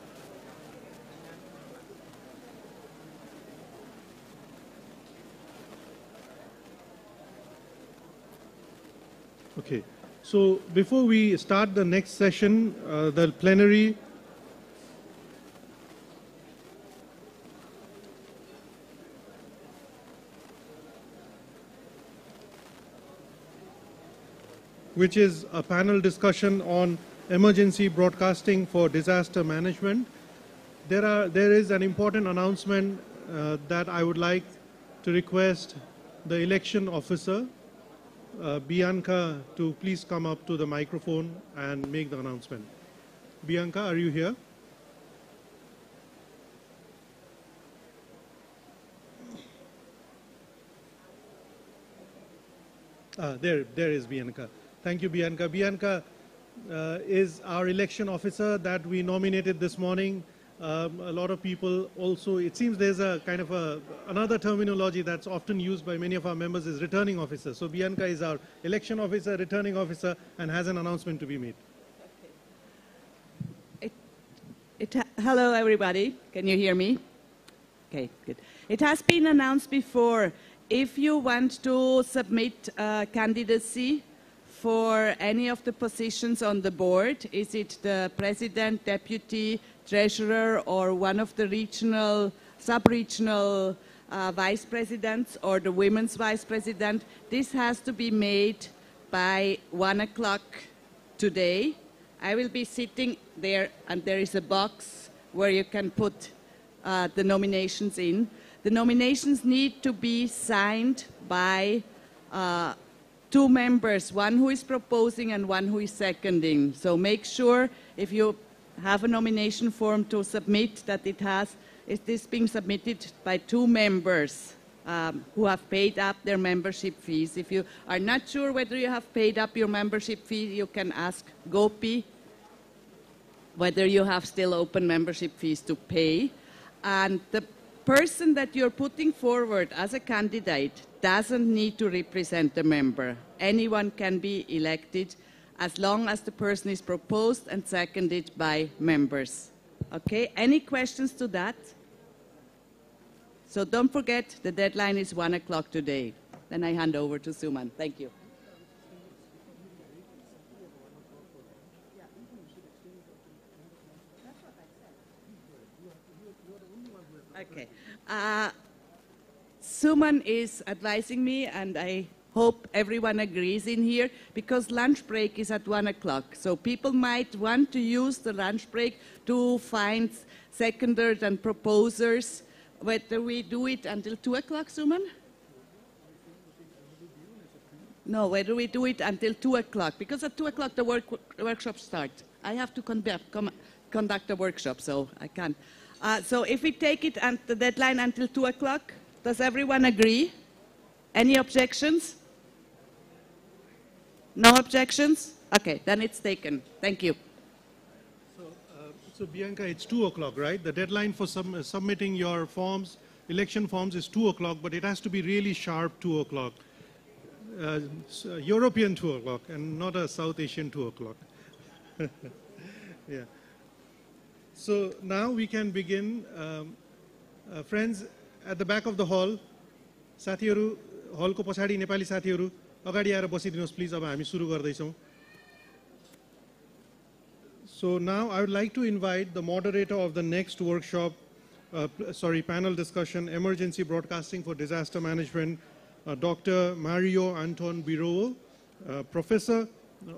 Okay, so before we start the next session, the plenary, which is a panel discussion on emergency broadcasting for disaster management, there is an important announcement that I would like to request the election officer, Bianca, to please come up to the microphone and make the announcement. Bianca, are you here? There is Bianca. Thank you, Bianca. Bianca is our election officer that we nominated this morning. A lot of people also, it seems there's a kind of another terminology that's often used by many of our members is returning officer. So Bianca is our election officer, returning officer, and has an announcement to be made. Hello, everybody. Can you hear me? Okay, good. It has been announced before, if you want to submit candidacy for any of the positions on the board, is it the president, deputy, treasurer, or one of the regional, sub-regional vice presidents, or the women's vice president, this has to be made by 1 o'clock today. I will be sitting there, and there is a box where you can put the nominations in. The nominations need to be signed by 2 members, one who is proposing and one who is seconding. So make sure if you have a nomination form to submit that is this being submitted by 2 members who have paid up their membership fees. If you are not sure whether you have paid up your membership fee, you can ask Gopi whether you have still open membership fees to pay. And the person that you're putting forward as a candidate doesn't need to represent the member. Anyone can be elected as long as the person is proposed and seconded by members. Okay, any questions to that? So don't forget, the deadline is 1 o'clock today. Then I hand over to Suman. Thank you. Okay. Suman is advising me, and I hope everyone agrees in here, because lunch break is at 1 o'clock. So people might want to use the lunch break to find seconders and proposers. Whether we do it until 2 o'clock, Suman? No, whether we do it until 2 o'clock, because at 2 o'clock the workshop starts. I have to conduct a workshop, so I can't. So if we take it at the deadline until 2 o'clock, does everyone agree? Any objections? No objections? Okay, then it's taken. Thank you. So Bianca, it's 2 o'clock, right? The deadline for submitting your forms, election forms, is 2 o'clock, but it has to be really sharp 2 o'clock. European 2 o'clock, and not a South Asian 2 o'clock. Yeah. So now we can begin Friends, at the back of the hall, साथीहरु हलको पछाडी नेपाली साथीहरु अगाडि आएर बसिदिनुहोस् please अब हामी सुरु गर्दैछौं. So now I would like to invite the moderator of the next workshop, panel discussion, Emergency Broadcasting for Disaster Management, Dr. Mario Anton Biro, Professor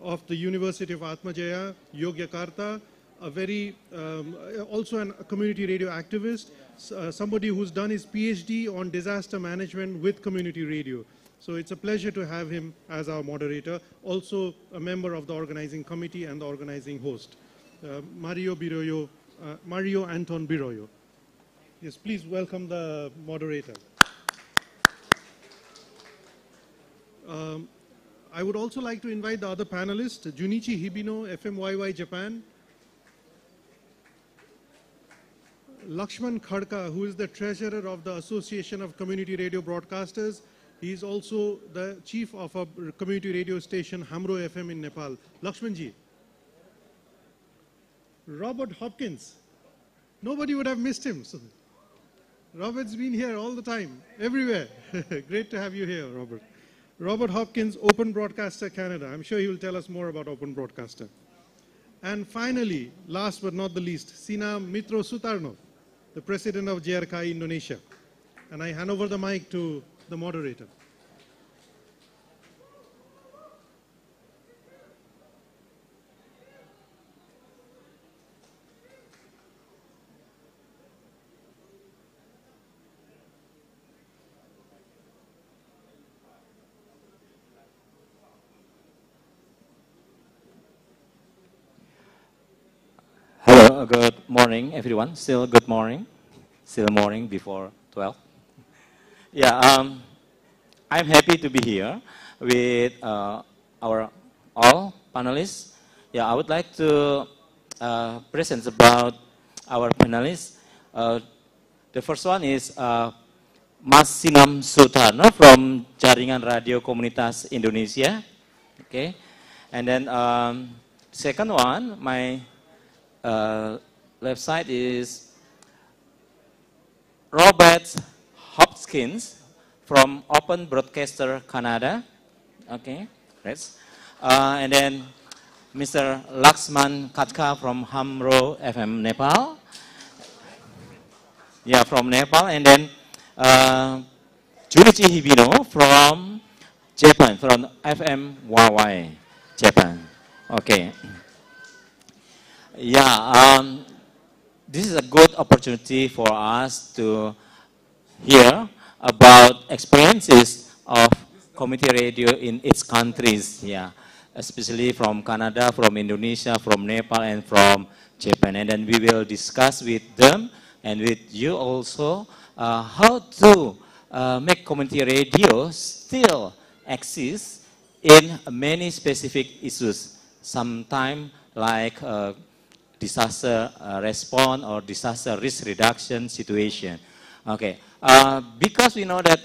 of the University of Atmajaya, Yogyakarta, a very, also a community radio activist, somebody who's done his PhD on disaster management with community radio. So it's a pleasure to have him as our moderator, also a member of the organizing committee and the organizing host. Mario Anton Biroyo. Yes, please welcome the moderator. I would also like to invite the other panelists, Junichi Hibino, FMYY Japan, Lakshman Khadka, who is the treasurer of the Association of Community Radio Broadcasters. He is also the chief of a community radio station, Hamro FM in Nepal. Lakshmanji. Robert Hopkins. Nobody would have missed him. So, Robert's been here all the time, everywhere. Great to have you here, Robert. Robert Hopkins, Open Broadcaster Canada. I'm sure he will tell us more about Open Broadcaster. And finally, last but not the least, Sina Mitro Sutarno, the president of JRKI Indonesia. And I hand over the mic to the moderator. Hello, good morning, everyone. Still good morning. Still morning before 12. Yeah, I'm happy to be here with our all panelists. Yeah, I would like to present about our panelists. The first one is Mas Sinam Sutarno from Jaringan Radio Komunitas Indonesia. Okay, and then second one, my left side is Robert Hopkins from Open Broadcaster Canada. Okay, yes. And then Mr. Lakshman Khadka from Hamro FM Nepal. Yeah, from Nepal. And then Junichi Hibino from Japan, from FMYY Japan. Okay. Yeah, this is a good opportunity for us to hear about experiences of community radio in its countries, yeah, especially from Canada, from Indonesia, from Nepal, and from Japan. And then we will discuss with them and with you also how to make community radio still exist in many specific issues, sometimes like disaster response or disaster risk reduction situation. Okay, because we know that,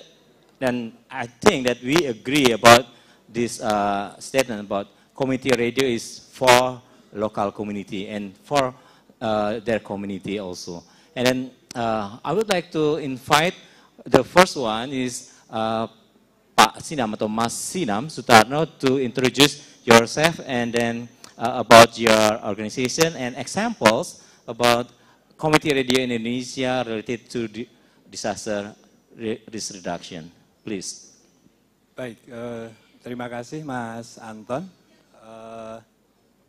then I think that we agree about this statement about community radio is for local community and for their community also. And then I would like to invite, the first one is Pak Sinam atau Mas Sinam Sutarno to introduce yourself and then about your organization and examples about community radio in Indonesia related to disaster risk reduction. Please. Baik, terima kasih Mas Anton.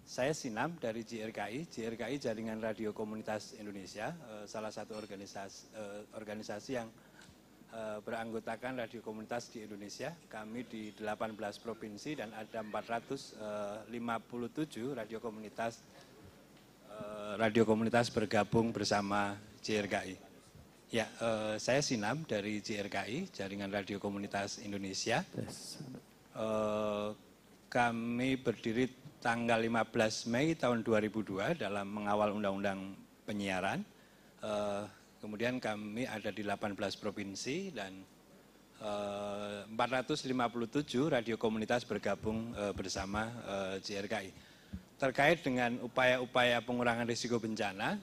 Saya Sinam dari JRKI. JRKI Jaringan Radio Komunitas Indonesia, salah satu organisasi yang beranggotakan radio komunitas di Indonesia. Kami di 18 provinsi dan ada 457 radio komunitas bergabung bersama JRKI. Ya, saya Sinam dari JRKI, Jaringan Radio Komunitas Indonesia. Kami berdiri tanggal 15 Mei tahun 2002 dalam mengawal Undang-Undang Penyiaran. Kemudian kami ada di 18 provinsi dan 457 radio komunitas bergabung bersama JRKI. Terkait dengan upaya-upaya pengurangan risiko bencana,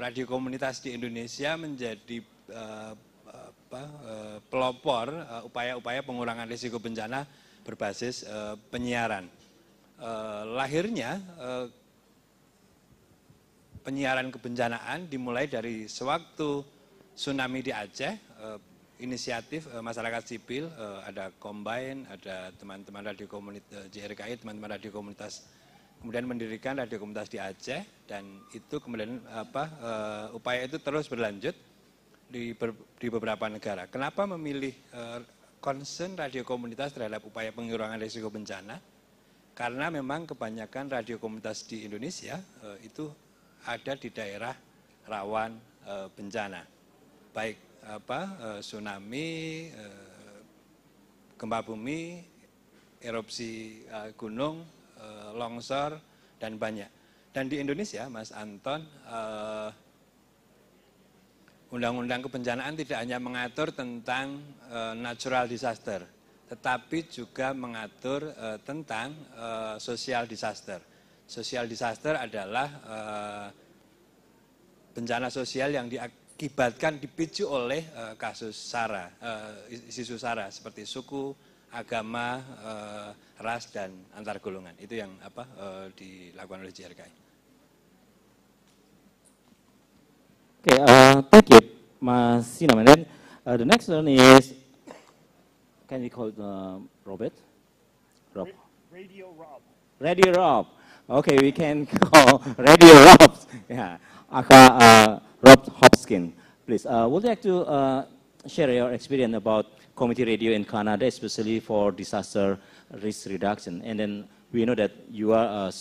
radio komunitas di Indonesia menjadi pelopor upaya-upaya pengurangan risiko bencana berbasis penyiaran. Lahirnya penyiaran kebencanaan dimulai dari sewaktu tsunami di Aceh, inisiatif masyarakat sipil, ada Combine, ada teman-teman radio komunitas JRKI, teman-teman radio komunitas, kemudian mendirikan radio komunitas di Aceh, dan itu kemudian upaya itu terus berlanjut di beberapa negara. Kenapa memilih concern radio komunitas terhadap upaya pengurangan risiko bencana? Karena memang kebanyakan radio komunitas di Indonesia itu ada di daerah rawan bencana, baik tsunami, gempa bumi, erupsi gunung, longsor, dan banyak. Dan di Indonesia, Mas Anton, undang-undang kebencanaan tidak hanya mengatur tentang natural disaster, tetapi juga mengatur tentang social disaster. Social disaster adalah bencana sosial yang diakibatkan dipicu oleh kasus SARA, isu SARA seperti suku, agama, ras, dan antar golongan. Itu yang dilakukan oleh JRKI. Okay, thank you, Mas Sinam. And then the next one is, can we call Robert? Rob. Radio Rob. Radio Rob. Okay, we can call Radio Rob. Yeah, Rob Hopkins. Please, would you like to share your experience about community radio in Canada, especially for disaster risk reduction? And then we know that you are,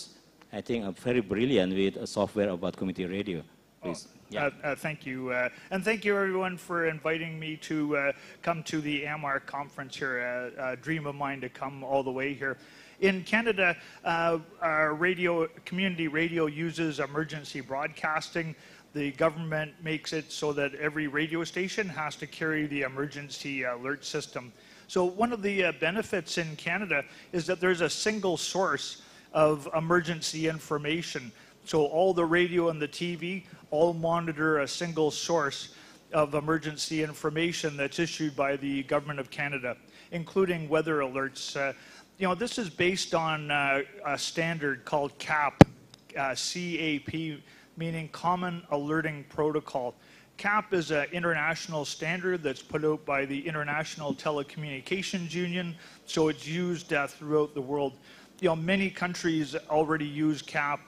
I think, very brilliant with software about community radio. Please. Yeah. Thank you. And thank you, everyone, for inviting me to come to the AMARC conference here. A dream of mine to come all the way here. In Canada, our community radio uses emergency broadcasting. The government makes it so that every radio station has to carry the emergency alert system. So one of the benefits in Canada is that there's a single source of emergency information. So all the radio and the TV all monitor a single source of emergency information that's issued by the Government of Canada, including weather alerts. This is based on a standard called CAP, C-A-P, meaning Common Alerting Protocol. CAP is an international standard that's put out by the International Telecommunications Union, so it's used throughout the world. Many countries already use CAP,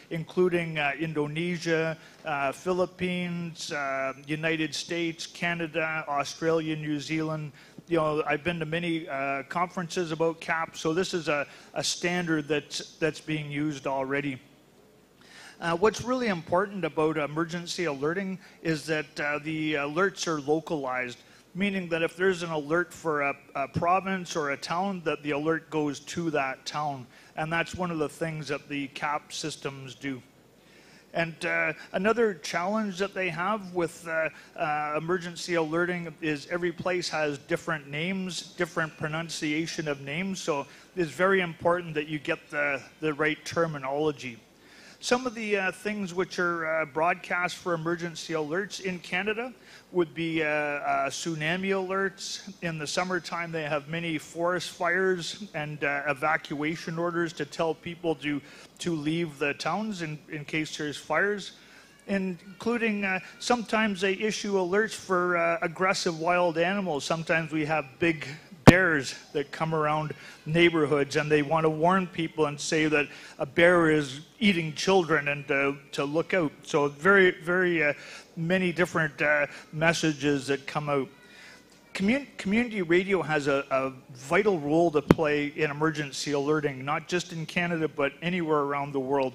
including Indonesia, Philippines, United States, Canada, Australia, New Zealand. I've been to many conferences about CAP, so this is a standard that's being used already. What's really important about emergency alerting is that the alerts are localized, meaning that if there's an alert for a province or a town, that the alert goes to that town. And that's one of the things that the CAP systems do. And another challenge that they have with emergency alerting is every place has different names, different pronunciation of names, so it's very important that you get the right terminology. Some of the things which are broadcast for emergency alerts in Canada would be tsunami alerts. In the summertime, they have many forest fires and evacuation orders to tell people to leave the towns in case there's fires, including sometimes they issue alerts for aggressive wild animals. Sometimes we have big bears that come around neighborhoods and they want to warn people and say that a bear is eating children and to look out. So very, very many different messages that come out. Community radio has a vital role to play in emergency alerting, not just in Canada, but anywhere around the world,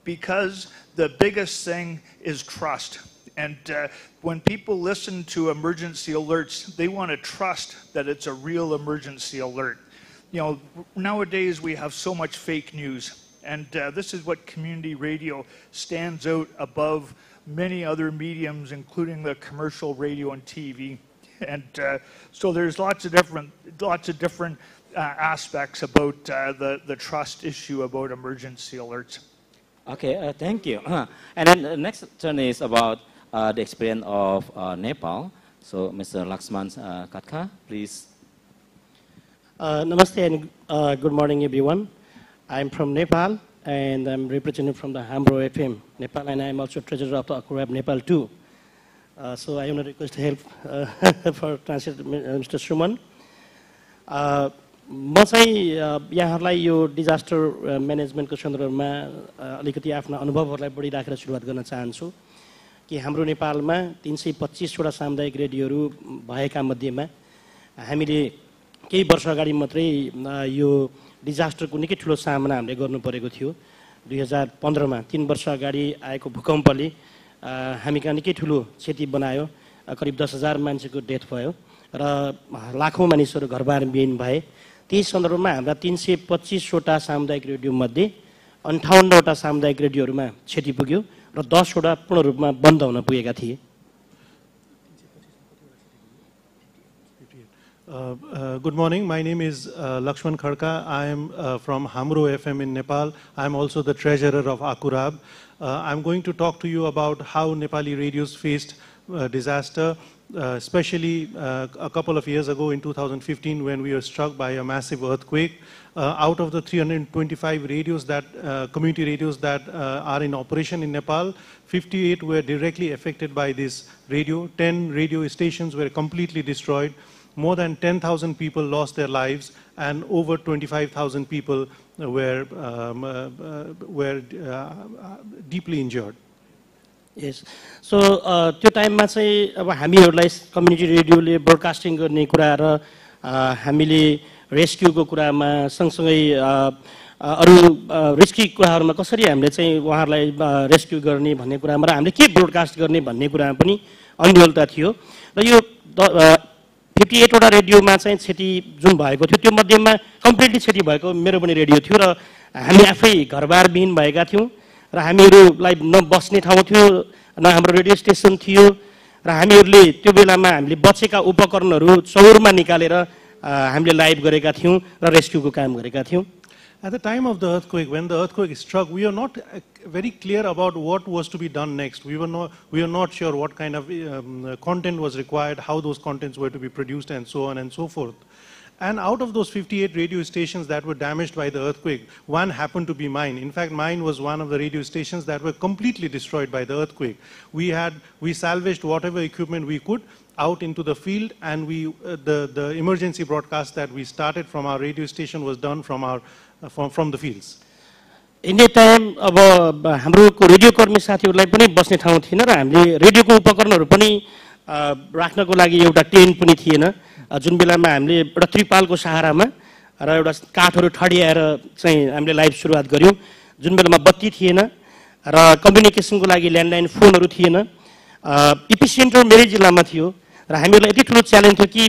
because the biggest thing is trust. And when people listen to emergency alerts, they want to trust that it's a real emergency alert. Nowadays we have so much fake news, and this is what community radio stands out above many other mediums, including the commercial radio and TV. And so there's lots of different aspects about the trust issue about emergency alerts. Okay, thank you. And then the next turn is about the experience of Nepal. So, Mr. Laxman Katka, please. Namaste and good morning, everyone. I'm from Nepal, and I'm representing from the Hamro FM, Nepal, and I'm also treasurer of the Akurab Nepal too. So I want to request help for translate Mr. Suman. म चाहिँ यहाँहरूलाई यो disaster म्यानेजमेन्टको सन्दर्भमा अलिकति आफ्ना अनुभवहरूलाई बढी राखेर सुरुवात गर्न चाहन्छु कि हाम्रो नेपालमा 325वटा सामुदायिक रेडियोहरू भएका मध्येमा हामीले केही वर्ष अगाडि मात्रै यो डिजास्टरको निकै ठुलो सामना हामीले गर्नु परेको थियो 2015 मा 3 वर्ष अगाडि आएको भूकम्पले हामी कहाँ निकै ठुलो क्षति बनायो करिब 10,000 मान्छेको डेथ भयो र लाखौं मानिसहरू घरबार विहीन भए त्यही सन्दर्भमा हाम्रा 325वटा सामुदायिक रेडियो मध्ये 58वटा सामुदायिक रेडियोहरुमा क्षति पुग्यो र 10वटा पूर्ण रूपमा बन्द हुन पुगेका थिए। Good morning. My name is Lakshman Khadka. I am from Hamro FM in Nepal. I am also the treasurer of Akurab. I'm going to talk to you about how Nepali radios faced disaster, especially a couple of years ago in 2015 when we were struck by a massive earthquake. Out of the 325 radios that community radios that are in operation in Nepal, 58 were directly affected by this radio. 10 radio stations were completely destroyed. More than 10,000 people lost their lives, and over 25,000 people were deeply injured. Yes. So त्यो टाइममा चाहिँ अब हामीहरूलाई community रेडियोले broadcasting गर्ने कुरा र हामीले रेस्क्युको कुरामा सँगसँगै अरु रिस्की कुराहरुमा कसरी हामीले चाहिँ उहाँहरूलाई रेस्क्यु गर्ने भन्ने कुरामा र हामीले के ब्रोडकास्ट गर्ने भन्ने कुरामा पनि अन्यलता थियो र यो 58 वटा रेडियोमा चाहिँ क्षति जुन भएको थियो त्यो मध्येमा कम्प्लिटली क्षति भएको मेरो पनि रेडियो थियो र हामी आफै घरबार विहीन भएका थियौं र हामीहरुलाई न बस्ने ठाउँ थियो न हाम्रो रेडियो स्टेसन थियो र हामीहरुले त्यो बेलामा हामीले बचेका उपकरणहरु चौरमा निकालेर हामीले लाइभ गरेका थियौं र रेस्क्युको काम गरेका थियौं। At the time of the earthquake, when the earthquake struck, we are not very clear about what was to be done next. We are not sure what kind of content was required, how those contents were to be produced, and so on and so forth. And out of those 58 radio stations that were damaged by the earthquake, one happened to be mine. In fact, mine was one of the radio stations that were completely destroyed by the earthquake. We salvaged whatever equipment we could out into the field, and the emergency broadcast that we started from our radio station was done from the fields. Any time अब हाम्रो radio कर्मी साथीहरुलाई पनि बस्ने ठाउँ थिएन र हामीले रेडियोको उपकरणहरु पनि राख्नको लागि एउटा टेन्ट पनि थिएन जुन बेलामा हामीले एउटा त्रिपालको सहारामा र एउटा काठहरु ठडियाएर चाहिँ हामीले लाइभ सुरुवात गर्यौं जुन बेलामा बत्ती थिएन र कम्युनिकेसनको लागि ल्यान्डलाइन फोनहरु थिएन एपिसेन्टर मेरै जिल्लामा थियो र हामीलाई यति ठूलो च्यालेन्ज थियो कि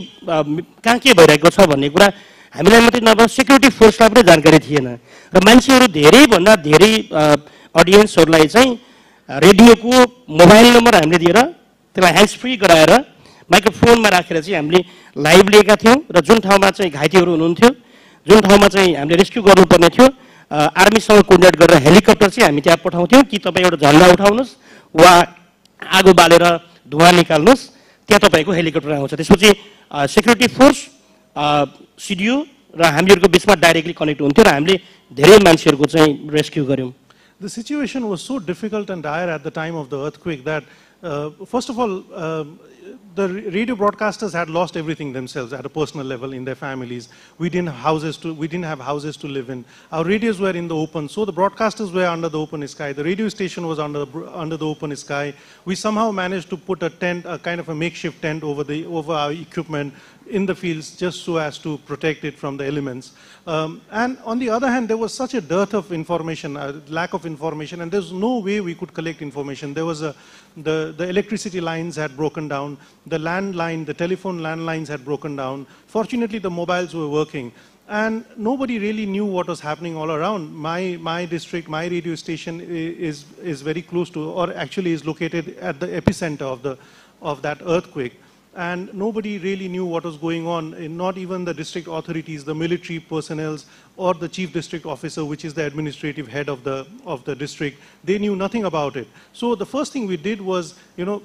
कहाँ के भइरहेको छ भन्ने कुरा हामीलाई मात्रै नभए सेक्युरिटी फोर्सलाई पनि जानकारी थिएन र मान्छेहरु धेरै भन्दा धेरै ऑडियन्सहरुलाई चाहिँ रेडियोको मोबाइल नम्बर हामीले दिएर त्यसलाई ह्यान्ड्स फ्री गराएर माइक्रोफोनमा राखेर चाहिँ हामीले लाइभ लिएका थियौं र जुन ठाउँमा चाहिँ घाइतेहरु हुनुहुन्थ्यो जुन ठाउँमा चाहिँ हामीले रेस्क्यु गर्नुपर्ने थियो आर्मीसँग कोर्डिनेट गरेर हेलिकप्टर चाहिँ हामी त्यहाँ पठाउँथ्यौं कि तपाई एउटा झण्डा उठाउनुस् वा आगो बालेर धुवा निकाल्नुस् त्यहाँ तपाईको हेलिकप्टर आउँछ त्यसपछि सेक्युरिटी फोर्स सिडिओ र हामीहरुको बीचमा डाइरेक्टली कनेक्ट हुन्थ्यो र हामीले धेरै मान्छेहरुको चाहिँ रेस्क्यु गर्यौं। The situation was so difficult and dire at the time of the earthquake that first of all the radio broadcasters had lost everything themselves at a personal level in their families. We didn't have houses to live in. Our radios were in the open, so the broadcasters were under the open sky. The radio station was under the open sky. We somehow managed to put a tent, a kind of a makeshift tent over our equipment in the fields just so as to protect it from the elements. And on the other hand, there was such a dearth of information, a lack of information, and there's no way we could collect information. There was the electricity lines had broken down, the telephone landlines had broken down. Fortunately, the mobiles were working. And nobody really knew what was happening all around. My district, my radio station is very close to, or actually is located at the epicenter of that earthquake. and nobody really knew what was going on, not even the district authorities, the military personnel, or the chief district officer, which is the administrative head of the district. They knew nothing about it. So the first thing we did was,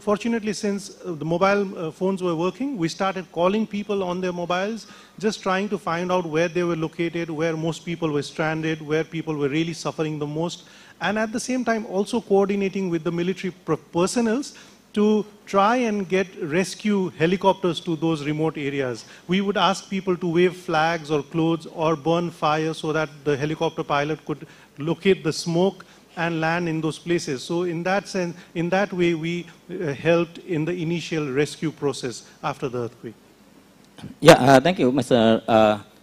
fortunately, since the mobile phones were working, we started calling people on their mobiles, just trying to find out where they were located, where most people were stranded, where people were really suffering the most, and at the same time also coordinating with the military personnel to try and get rescue helicopters to those remote areas. We would ask people to wave flags or clothes or burn fire so that the helicopter pilot could locate the smoke and land in those places. So in that sense, in that way, we helped in the initial rescue process after the earthquake. Yeah, thank you, Mr.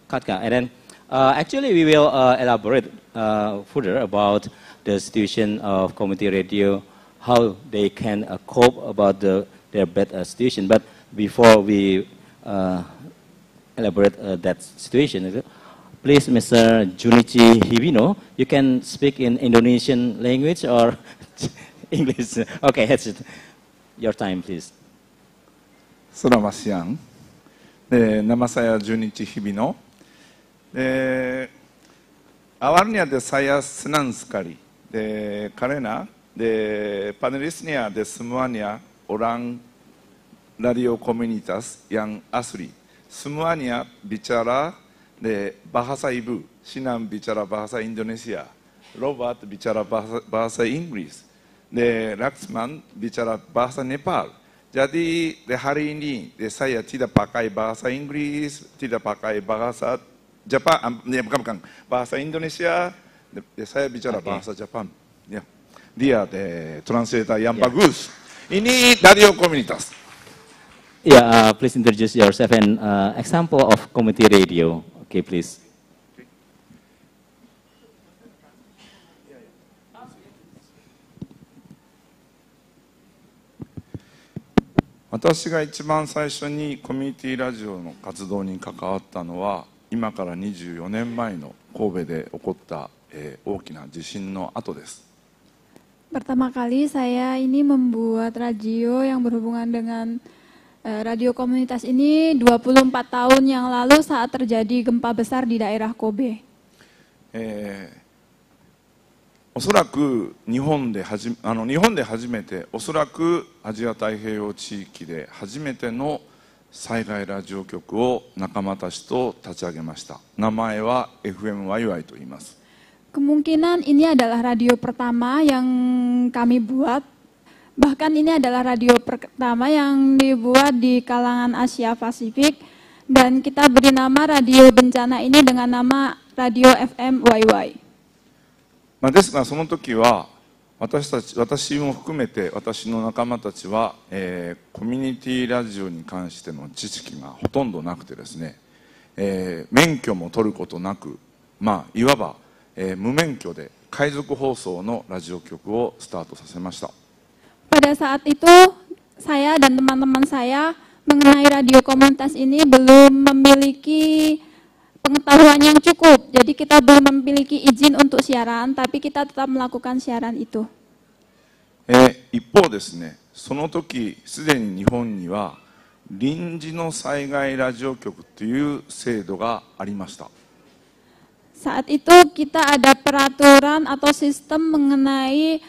Katka. And then actually we will elaborate further about the situation of community radio, how they can cope about their bad situation. But before we elaborate that situation, please, Mr. Junichi Hibino, you can speak in Indonesian language or English. Okay, that's it. Your time, please. Selamat siang. Nama saya Junichi Hibino. Awalnya saya senang sekali karena panelisnya semuanya orang radio komunitas yang asli. Semuanya bicara bahasa ibu. Sinan bicara bahasa Indonesia. Robert bicara bahasa Inggris. Laksman bicara bahasa Nepal. Jadi hari ini saya tidak pakai bahasa Inggris, tidak pakai bahasa Jepang, bukan bahasa Indonesia. Saya bicara bahasa Jepang. Ya. Dia translator yang bagus. Ini radio komunitas. Yeah, please introduce yourself and example of community radio. Okay, please.私が一番最初にコミュニティラジオの活動に関わったのは今から24年前の神戸で起こった、大きな地震の後です。Pertama kali saya ini membuat radio yang berhubungan dengan radio komunitas ini 24 tahun yang lalu saat terjadi gempa besar di daerah Kobe. おそらく日本で初めて、おそらくアジア太平洋地域で初めての災害ラジオ局を仲間たちと立ち上げました。名前は FM ワイワイと言います。Kemungkinan ini adalah radio pertama yang kami buat. Bahkan ini adalah radio pertama yang dibuat di kalangan Asia Pasifik dan kita beri nama radio bencana ini dengan nama Radio FM YY. ですがその時は私も含めて私の仲間たちは、コミュニティラジオに関しての知識がほとんどなくてですね、免許も取ることなく、いわば、無免許で海賊放送のラジオ局をスタートさせました。Pada saat itu saya dan teman-teman saya mengenai radio komunitas ini belum memiliki pengetahuan yang cukup, jadi kita belum memiliki izin untuk siaran, tapi kita tetap melakukan siaran itu. 一方ですね、その時すでに日本には臨時の災害ラジオ局という制度がありました。Saat itu kita ada peraturan atau sistem mengenai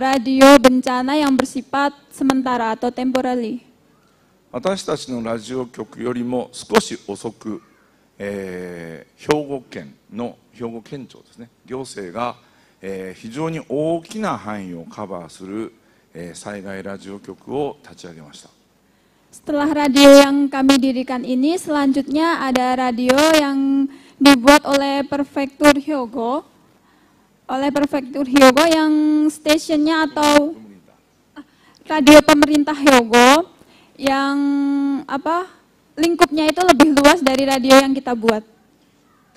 radio bencana yang bersifat sementara atau temporary. 私たちのラジオ局よりも少し遅く兵庫県庁ですね、行政が、非常に大きな範囲をカバーする、災害ラジオ局を立ち上げました。Setelah radio yang kami dirikan ini, selanjutnya ada radio yang dibuat oleh Prefektur Hyogo, yang stasiunnya atau radio pemerintah Hyogo yang lingkupnya itu lebih luas dari radio yang kita buat.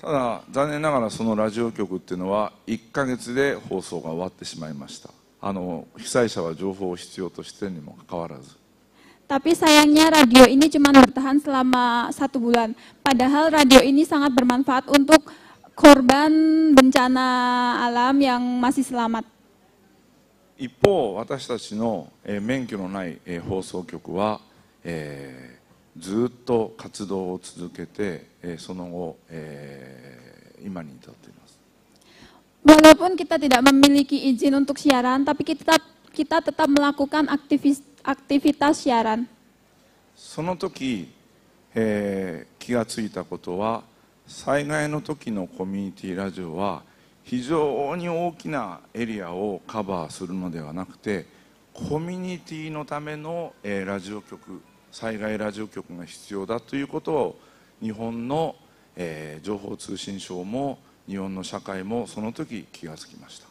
ただ残念ながらそのラジオ局っていうのは1ヶ月で放送が終わってしまいました。被災者は情報を必要としているにもかかわらず。Tapi sayangnya radio ini cuma bertahan selama 1 bulan. Padahal radio ini sangat bermanfaat untuk korban bencana alam yang masih selamat. 一方、私たちの免許のない放送局はずっと活動を続けて、その後、今に至っています。Walaupun kita tidak memiliki izin untuk siaran, tapi kita tetap melakukan aktivitas siaran. その時、気がついたことは、災害の時のコミュニティラジオは非常に大きなエリアをカバーするのではなくて、コミュニティのための、ラジオ局、災害ラジオ局が必要だということを日本の、情報通信省も日本の社会もその時気がつきました。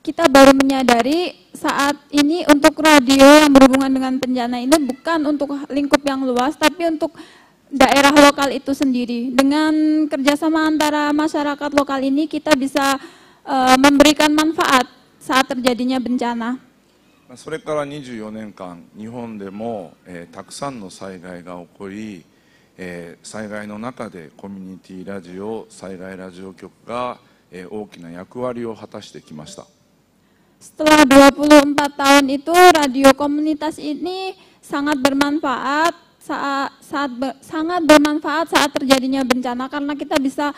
Kita baru menyadari saat ini untuk radio yang berhubungan dengan bencana ini bukan untuk lingkup yang luas, tapi untuk daerah lokal itu sendiri. Dengan kerjasama antara masyarakat lokal ini kita bisa memberikan manfaat saat terjadinya bencana. それから24年間、日本でも、たくさんの災害が起こり、災害の中でコミュニティラジオ、災害ラジオ局が、大きな役割を果たしてきました。Setelah 24 tahun itu radio komunitas ini sangat bermanfaat saat terjadinya bencana karena kita bisa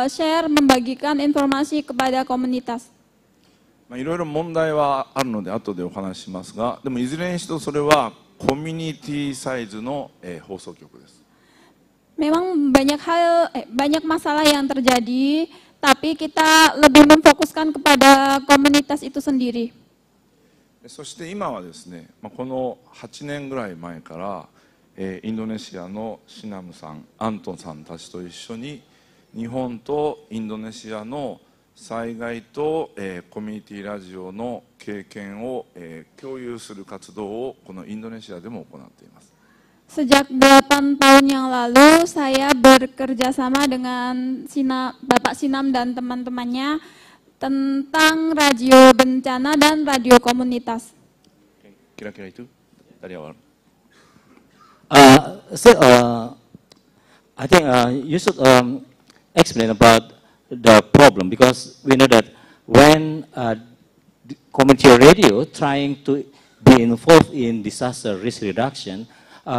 share, membagikan informasi kepada komunitas. いろいろ問題はあるので後でお話ししますが、でもいずれにしろそれはコミュニティサイズの、放送局です。 Memang banyak masalah yang terjadi, tapi kita lebih memfokuskan kepada komunitas itu sendiri. そして今はですね、この8年ぐらい前から、インドネシアのシナムさん、アントンさんたちと一緒に日本とインドネシアの災害と、コミュニティラジオの経験を、共有する活動をこのインドネシアでも行っています。 Sejak 8 tahun yang lalu, saya bekerja sama dengan Bapak Sinam dan teman-temannya tentang radio bencana dan radio komunitas. Kira-kira itu dari awal. I think you should explain about the problem, because we know that when community radio trying to be involved in disaster risk reduction,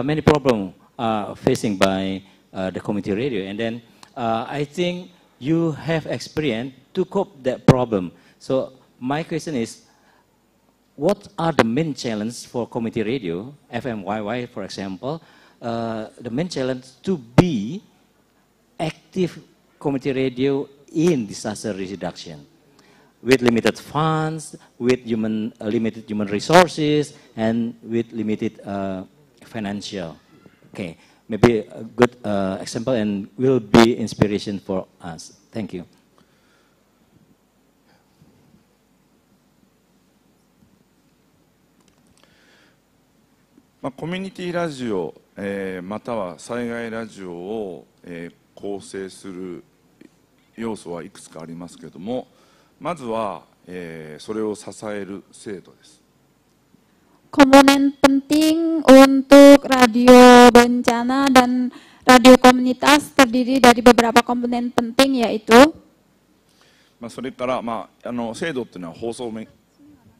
many problems are facing by the community radio, and then I think you have experience to cope that problem. So my question is, what are the main challenges for community radio, FMYY for example, the main challenge to be active community radio in disaster risk reduction with limited funds, with limited human resources, and with limited financial? Okay, maybe a good example and will be inspiration for us. Thank you. コミュニティラジオ、または災害ラジオを、構成する要素はいくつかありますけれども、まずは、それを支える制度です。 Komponen penting untuk radio bencana dan radio komunitas terdiri dari beberapa komponen penting, yaitu それから、制度っていうの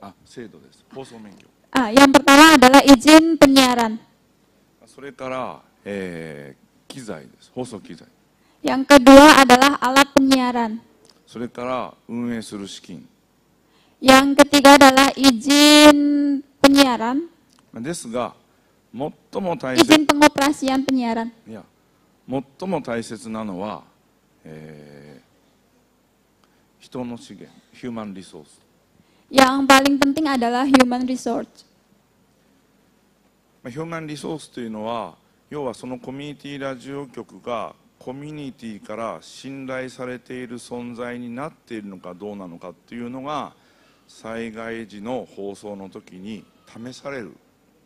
は制度です。放送免許。 yang pertama adalah izin penyiaran. それから、機材です。放送機材。 Yang kedua adalah alat penyiaran. それから運営する資金。 Yang ketiga adalah izin penyiaran. ですが、izin pengoperasian penyiaran. 最も大切なのは、人の資源、human resource。 Yang paling penting adalah human resource. human resource というのは、要はそのコミュニティラジオ局がコミュニティから信頼されている存在になっているのかどうなのかというのが、災害時の放送の時に試される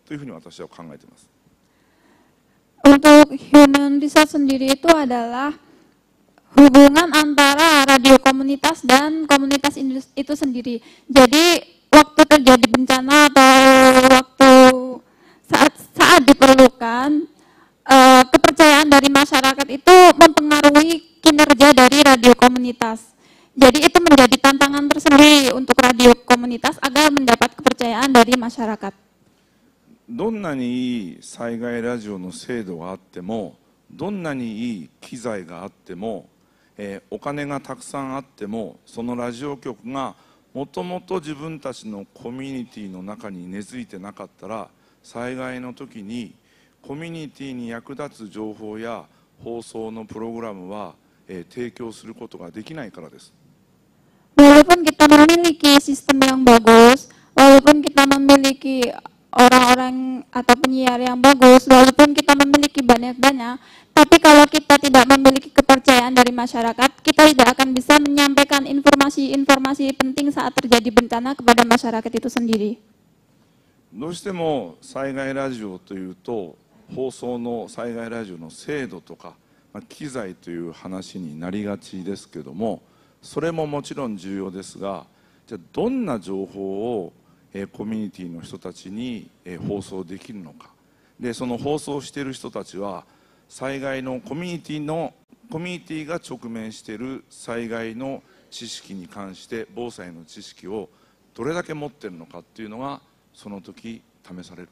というふうに私は考えています。 Untuk human resource sendiri itu adalah hubungan antara radio komunitas dan komunitas itu sendiri. Jadi waktu terjadi bencana atau waktu saat diperlukan, kepercayaan dari masyarakat itu mempengaruhi kinerja dari radio komunitas. Jadi itu menjadi tantangan tersendiri untuk radio komunitas agar mendapat kepercayaan dari masyarakat. どんなにいい災害ラジオの制度があっても、どんなにいい機材があっても、お金がたくさんあっても、そのラジオ局がもともと自分たちのコミュニティの中に根付いてなかったら、災害の時にコミュニティに役立つ情報や放送のプログラムは、提供することができないからです。Walaupun kita memiliki sistem yang bagus, walaupun kita memiliki orang-orang atau penyiar yang bagus, walaupun kita memiliki banyak-banyak, tapi kalau kita tidak memiliki kepercayaan dari masyarakat, kita tidak akan bisa menyampaikan informasi-informasi penting saat terjadi bencana kepada masyarakat itu sendiri. どうしても災害ラジオというと、放送の災害ラジオの精度とか、機材という話になりがちですけども、それももちろん重要ですが、じゃあどんな情報をコミュニティの人たちに放送できるのか。で、その放送している人たちは、災害のコミュニティが直面している災害の知識に関して、防災の知識をどれだけ持っているのかっていうのが、その時試される。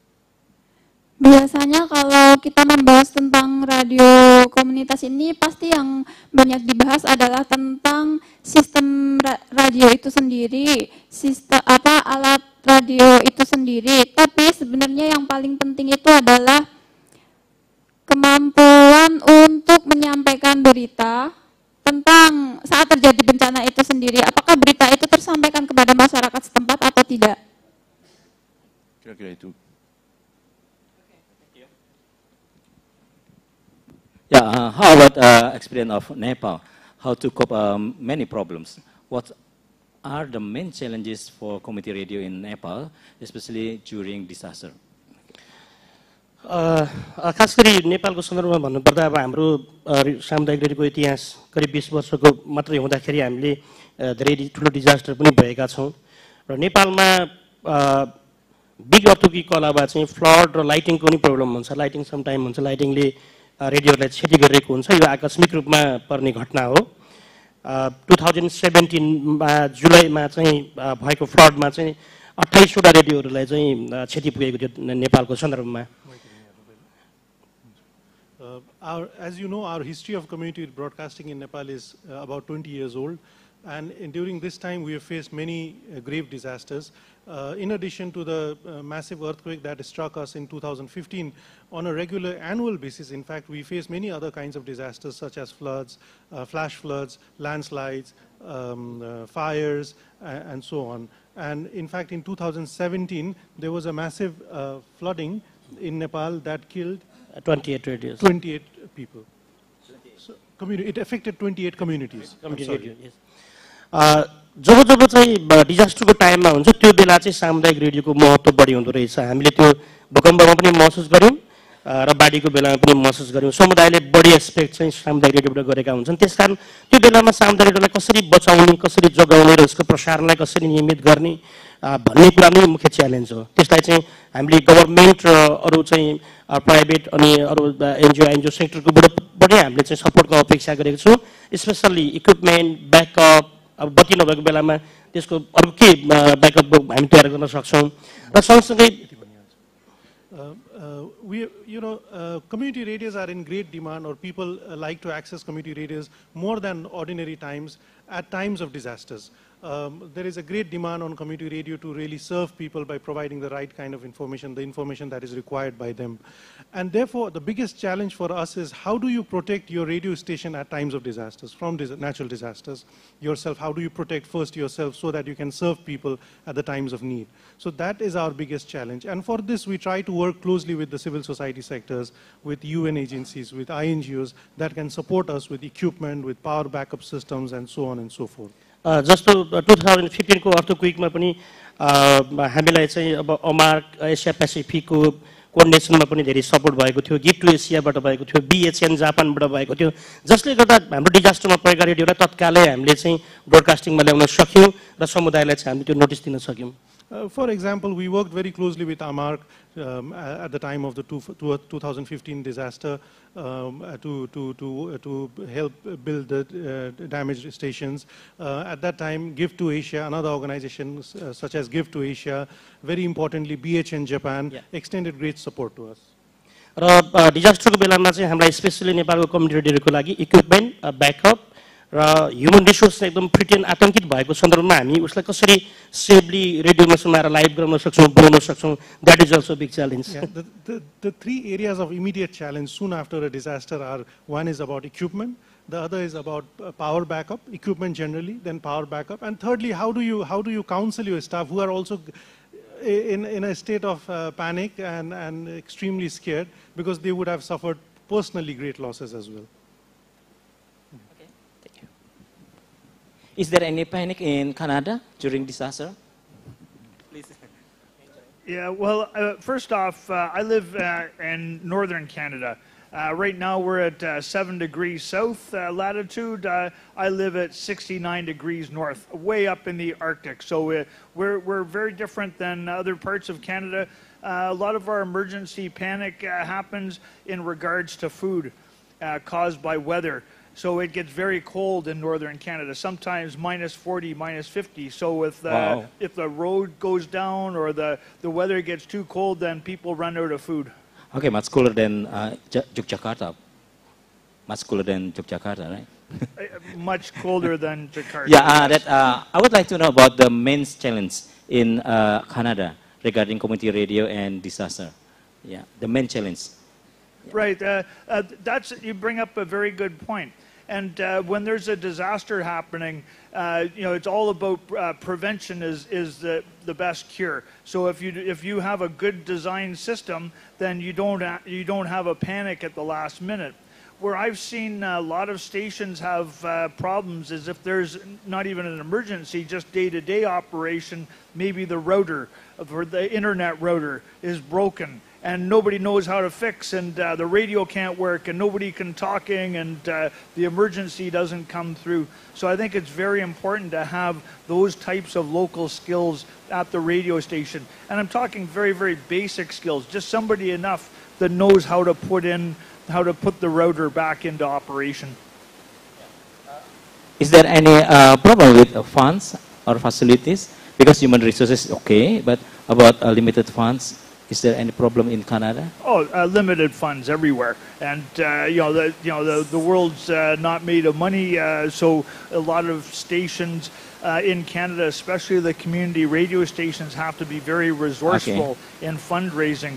Biasanya kalau kita membahas tentang radio komunitas ini, pasti yang banyak dibahas adalah tentang sistem radio itu sendiri, sistem alat radio itu sendiri. Tapi sebenarnya yang paling penting itu adalah kemampuan untuk menyampaikan berita tentang saat terjadi bencana itu sendiri. Apakah berita itu tersampaikan kepada masyarakat setempat atau tidak? Kira-kira itu. Yeah, how about experience of Nepal? How to cope many problems? What are the main challenges for community radio in Nepal, especially during disaster? खास गरी नेपालको सन्दर्भमा भन्नुपर्दा अब हाम्रो सामुदायिक रेडियोको इतिहास करिब 20 वर्षको मात्रै हुँदाखेरि हामीले धेरै ठुलो डिजास्टर पनि भएका छौँ र नेपालमा बिग अर्थक्वेक कलामा चाहिँ फ्लड र लाइटिङको पनि प्रब्लम हुन्छ। लाइटिङ सम टाइम हुन्छ, लाइटिङले रेडियोलाई क्षति गरिरहेको हुन्छ। यो आकस्मिक रूपमा पर्ने घटना हो। 2017मा जुलाईमा चाहिँ भएको फ्लडमा चाहिँ 28वटा रेडियोहरूलाई चाहिँ क्षति पुगेको थियो नेपालको सन्दर्भमा। As you know, our history of community broadcasting in Nepal is about 20 years old, and during this time we have faced many grave disasters. In addition to the massive earthquake that struck us in 2015, on a regular annual basis, in fact, we face many other kinds of disasters such as floods, flash floods, landslides, fires, and so on. And in fact, in 2017, there was a massive flooding in Nepal that killed 28 radios. 28 people. So, it affected 28 communities. जब जब चाहिँ डिजास्टरको टाइममा हुन्छ त्यो बेला चाहिँ सामुदायिक रेडियोको महत्त्व बढी हुँदो रहेछ। हामीले त्यो भूकम्पमा पनि महसुस गर्यौँ र बाढीको बेलामा पनि महसुस गर्यौँ। समुदायले बढी एस्पेक्ट चाहिँ सामुदायिक रेडियोबाट गरेका हुन्छन्। त्यसकारण त्यो बेलामा सामुदायिक रेडियोलाई कसरी बचाउने, कसरी जोगाउने र यसको प्रसारणलाई कसरी नियमित गर्ने भन्ने कुरा नै मुख्य च्यालेन्ज हो। त्यसलाई चाहिँ हामीले गभर्नमेन्ट र अरू चाहिँ प्राइभेट अनि अरू एनजिओ सेक्टरकोबाट पनि हामीले चाहिँ सपोर्टको अपेक्षा गरेको छौँ। स्पेसल्ली इक्विपमेन्ट, ब्याकअप, अब बत्ती नभएको बेलामा त्यसको अरू के ब्याकअप हामी तयार गर्न सक्छौँ र सँगसँगै community radios are in great demand, or people like to access community radios more than ordinary times at times of disasters. There is a great demand on community radio to really serve people by providing the right kind of information, the information that is required by them. And therefore, the biggest challenge for us is how do you protect your radio station at times of disasters, from natural disasters yourself? How do you protect first yourself so that you can serve people at the times of need? So that is our biggest challenge. And for this, we try to work closely with the civil society sectors, with UN agencies, with INGOs that can support us with equipment, with power backup systems, and so on and so forth. जस्तो 2015 को अर्थक्वेकमा पनि हामीलाई चाहिँ अब AMARC एसिया पेसिफिकको कोअर्डिनेसनमा पनि धेरै support भएको थियो। गिफ्ट टु एसियाबाट भएको थियो, BHN जापानबाट भएको थियो, जसले गर्दा हाम्रो डिजास्टरमा परेका रेडियोलाई तत्कालै हामीले चाहिँ ब्रोडकास्टिङमा ल्याउन सक्यौँ र समुदायलाई चाहिँ हामीले त्यो नोटिस दिन सक्यौँ। For example, we worked very closely with AMARC at the time of the 2015 disaster to help build the damaged stations. At that time, Give to Asia, another organization such as Give to Asia, very importantly, BH in Japan, extended great support to us. र डिजास्टरको बेलामा चाहिँ हामीलाई specially नेपालको community रेडियोको लागि equipment backup र human resource एकदम फ्रिटेन आतंकित भएको सन्दर्भमा हामी उसलाई कसरी सेफली रेडियोमा सुनाएर लाइभ गर्न सक्छौँ बोलाउन सक्छौँ that is also big challenge The three areas of immediate challenge soon after a disaster are, one is about equipment, the other is about power backup, equipment generally, then power backup, and thirdly, how do you counsel your staff who are also in a state of panic and extremely scared because they would have suffered personally great losses as well. Okay, thank you. Is there any panic in Canada during disaster? Please. Yeah, well, first off, I live in northern Canada. Right now we're at 7 degrees south latitude. I live at 69 degrees north, way up in the Arctic. So we're very different than other parts of Canada. A lot of our emergency panic happens in regards to food caused by weather. So it gets very cold in northern Canada, sometimes minus 40, minus 50. So if the road goes down or the weather gets too cold, then people run out of food. Okay, much cooler than Yogyakarta. Much cooler than Yogyakarta, right? Much colder than Jakarta. Yeah, I would like to know about the main challenge in Canada regarding community radio and disaster. Yeah, the main challenge. Right, you bring up a very good point. And when there's a disaster happening, it's all about prevention is the best cure. So if you have a good design system, then you don't have a panic at the last minute. Where I've seen a lot of stations have problems is if there's not even an emergency, just day-to-day operation, maybe the router, or the internet router is broken and nobody knows how to fix, and the radio can't work and nobody can talking, and the emergency doesn't come through. So I think it's very important to have those types of local skills at the radio station. And I'm talking very, very basic skills, just somebody enough that knows how to put the router back into operation. Is there any problem with funds or facilities? Because human resources is okay, but about limited funds, is there any problem in Canada? Oh, limited funds everywhere, and the world's not made of money, so a lot of stations in Canada, especially the community radio stations, have to be very resourceful in fundraising.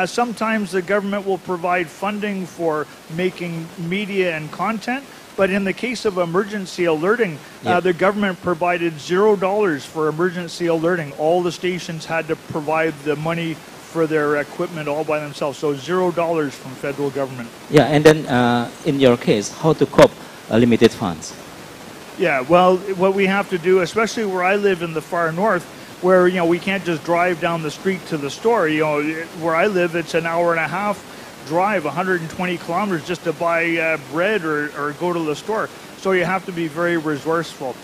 Sometimes the government will provide funding for making media and content, but in the case of emergency alerting, the government provided $0 for emergency alerting. All the stations had to provide the money for their equipment all by themselves, so $0 from federal government. Yeah, and then in your case, how to cope limited funds? Yeah, well, what we have to do, especially where I live in the far north, where we can't just drive down the street to the store. Where I live, it's an hour and a half drive, 120 kilometers just to buy bread or go to the store. So you have to be very resourceful.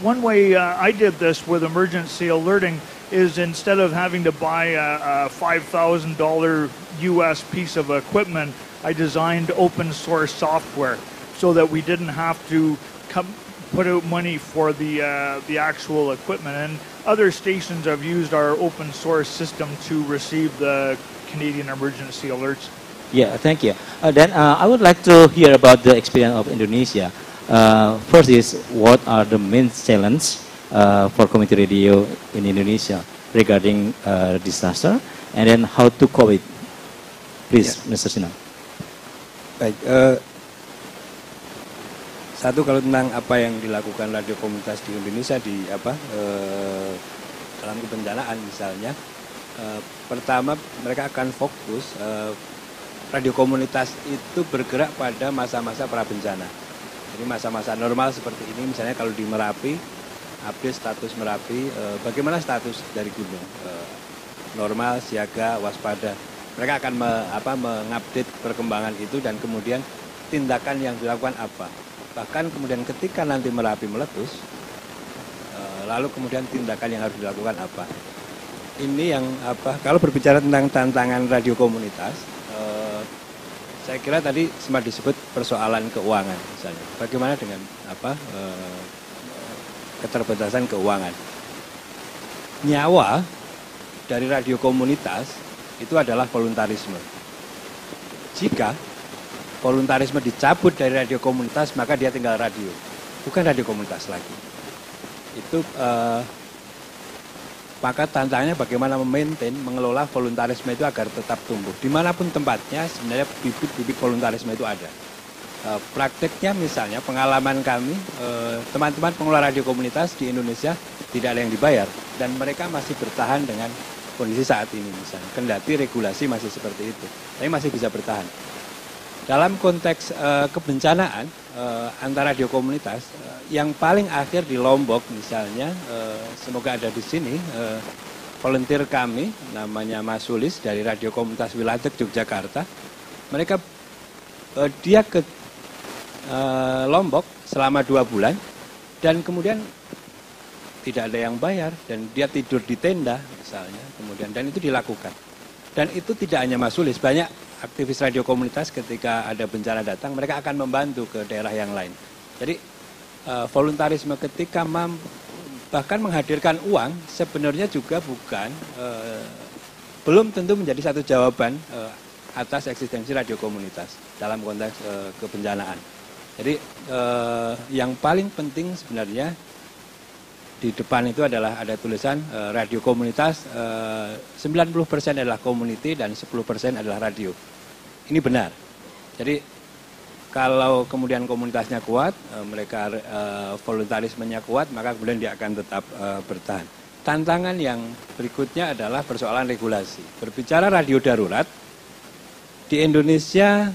One way I did this with emergency alerting is instead of having to buy a $5,000 US piece of equipment, I designed open source software so that we didn't have to put out money for the actual equipment. And other stations have used our open source system to receive the Canadian emergency alerts. Yeah, thank you. Then I would like to hear about the experience of Indonesia. First is, what are the main challenges for community radio in Indonesia regarding disaster, and then how to cope it? Please, Mr. Sinan. Baik, satu kalau tentang apa yang dilakukan radio komunitas di Indonesia dalam kebencanaan misalnya, pertama mereka akan fokus radio komunitas itu bergerak pada masa-masa prabencana. Jadi masa-masa normal seperti ini, misalnya kalau di Merapi, update status Merapi, bagaimana status dari gunung, normal, siaga, waspada. Mereka akan mengupdate perkembangan itu dan kemudian tindakan yang dilakukan apa. Bahkan kemudian ketika nanti Merapi meletus, lalu kemudian tindakan yang harus dilakukan apa. ini yang kalau berbicara tentang tantangan radio komunitas, saya kira tadi sempat disebut persoalan keuangan misalnya. Bagaimana dengan keterbatasan keuangan? Nyawa dari radio komunitas itu adalah voluntarisme. Jika voluntarisme dicabut dari radio komunitas, maka dia tinggal radio, bukan radio komunitas lagi. Itu maka tantangannya bagaimana memaintain, mengelola voluntarisme itu agar tetap tumbuh. Dimanapun tempatnya, sebenarnya bibit-bibit voluntarisme itu ada. Prakteknya misalnya, pengalaman kami, teman-teman pengelola radio komunitas di Indonesia tidak ada yang dibayar. Dan mereka masih bertahan dengan kondisi saat ini misalnya. Kendati regulasi masih seperti itu, tapi masih bisa bertahan. Dalam konteks kebencanaan antara radio komunitas, yang paling akhir di Lombok misalnya, semoga ada di sini, volunteer kami, namanya Mas Sulis dari radio komunitas Wiladeg Yogyakarta, mereka dia ke Lombok selama 2 bulan, dan kemudian tidak ada yang bayar, dan dia tidur di tenda misalnya, kemudian, dan itu dilakukan. Dan itu tidak hanya Mas Sulis, banyak aktivis radio komunitas ketika ada bencana datang, mereka akan membantu ke daerah yang lain. Jadi voluntarisme ketika bahkan menghadirkan uang sebenarnya juga bukan, belum tentu menjadi satu jawaban atas eksistensi radio komunitas dalam konteks kebencanaan. Jadi yang paling penting sebenarnya di depan itu adalah ada tulisan radio komunitas 90% adalah community dan 10% adalah radio. Ini benar. Jadi kalau kemudian komunitasnya kuat, mereka voluntarismenya kuat, maka kemudian dia akan tetap bertahan. Tantangan yang berikutnya adalah persoalan regulasi. Berbicara radio darurat, di Indonesia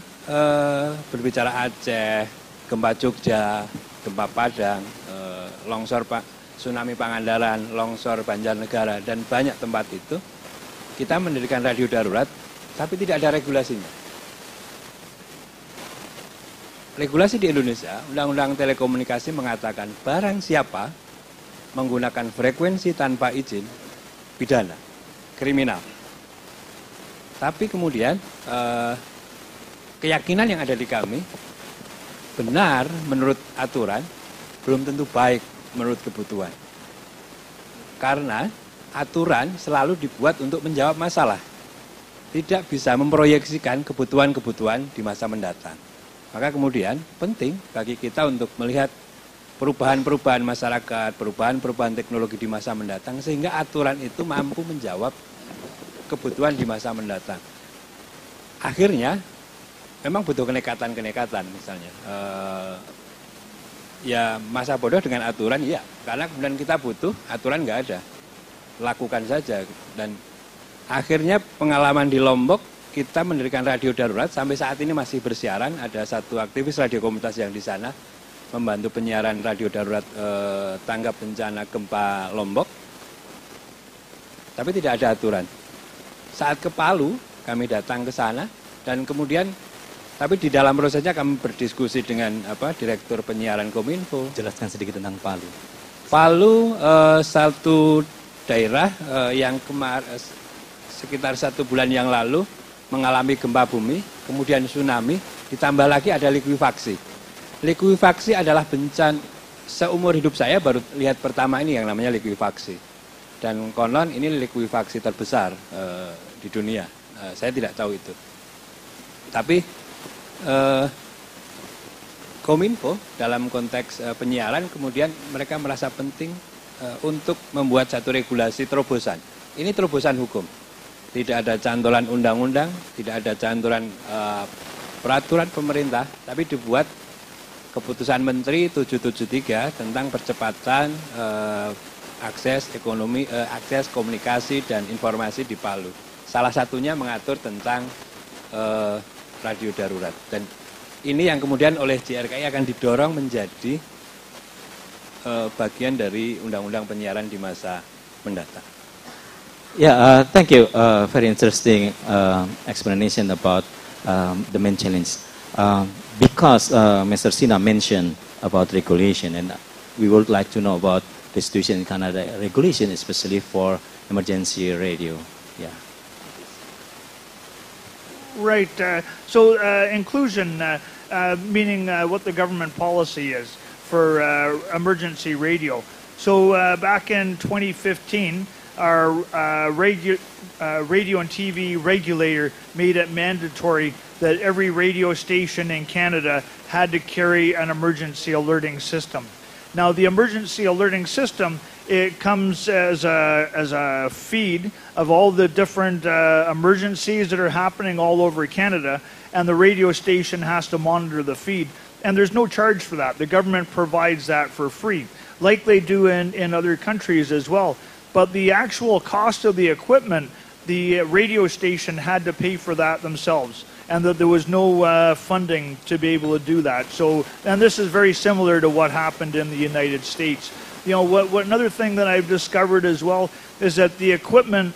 berbicara Aceh, gempa Jogja, gempa Padang, longsor tsunami Pangandaran, longsor Banjarnegara, dan banyak tempat itu, kita mendirikan radio darurat, tapi tidak ada regulasinya. Regulasi di Indonesia, Undang-Undang Telekomunikasi mengatakan barang siapa menggunakan frekuensi tanpa izin, pidana, kriminal. Tapi kemudian keyakinan yang ada di kami, benar menurut aturan, belum tentu baik menurut kebutuhan. Karena aturan selalu dibuat untuk menjawab masalah. Tidak bisa memproyeksikan kebutuhan-kebutuhan di masa mendatang. Maka kemudian penting bagi kita untuk melihat perubahan-perubahan masyarakat, perubahan-perubahan teknologi di masa mendatang, sehingga aturan itu mampu menjawab kebutuhan di masa mendatang. Akhirnya memang butuh kenekatan-kenekatan misalnya. Ya masa bodoh dengan aturan, ya, karena kemudian kita butuh, aturan nggak ada, lakukan saja. Dan akhirnya pengalaman di Lombok, kita mendirikan radio darurat, sampai saat ini masih bersiaran, ada satu aktivis radio komunitas yang di sana, membantu penyiaran radio darurat tanggap bencana gempa Lombok, tapi tidak ada aturan. Saat ke Palu, kami datang ke sana, dan kemudian tapi di dalam prosesnya kami berdiskusi dengan Direktur Penyiaran Kominfo. Jelaskan sedikit tentang Palu. Palu satu daerah yang sekitar 1 bulan yang lalu mengalami gempa bumi, kemudian tsunami, ditambah lagi ada likuifaksi. Likuifaksi adalah bencana, seumur hidup saya baru lihat pertama ini yang namanya likuifaksi. Dan konon ini likuifaksi terbesar di dunia. Saya tidak tahu itu. Tapi Kominfo dalam konteks penyiaran kemudian mereka merasa penting untuk membuat satu regulasi terobosan. Ini terobosan hukum. Tidak ada cantolan undang-undang, tidak ada cantolan peraturan pemerintah, tapi dibuat keputusan Menteri 773 tentang percepatan akses ekonomi, akses komunikasi dan informasi di Palu. Salah satunya mengatur tentang radio darurat, dan ini yang kemudian oleh JRKI akan didorong menjadi bagian dari undang-undang penyiaran di masa mendatang. Yeah, thank you. Very interesting explanation about the main challenge. Because Mr. Sina mentioned about regulation, and we would like to know about the situation in Canada, regulation especially for emergency radio. Yeah. Right. So inclusion, meaning what the government policy is for emergency radio. So back in 2015, our radio and TV regulator made it mandatory that every radio station in Canada had to carry an emergency alerting system. Now, the emergency alerting system, it comes as a feed of all the different emergencies that are happening all over Canada, and the radio station has to monitor the feed. And there's no charge for that. The government provides that for free, like they do in other countries as well. But the actual cost of the equipment, the radio station had to pay for that themselves, and that there was no funding to be able to do that. So, and this is very similar to what happened in the United States. You know, what another thing that I've discovered as well is that the equipment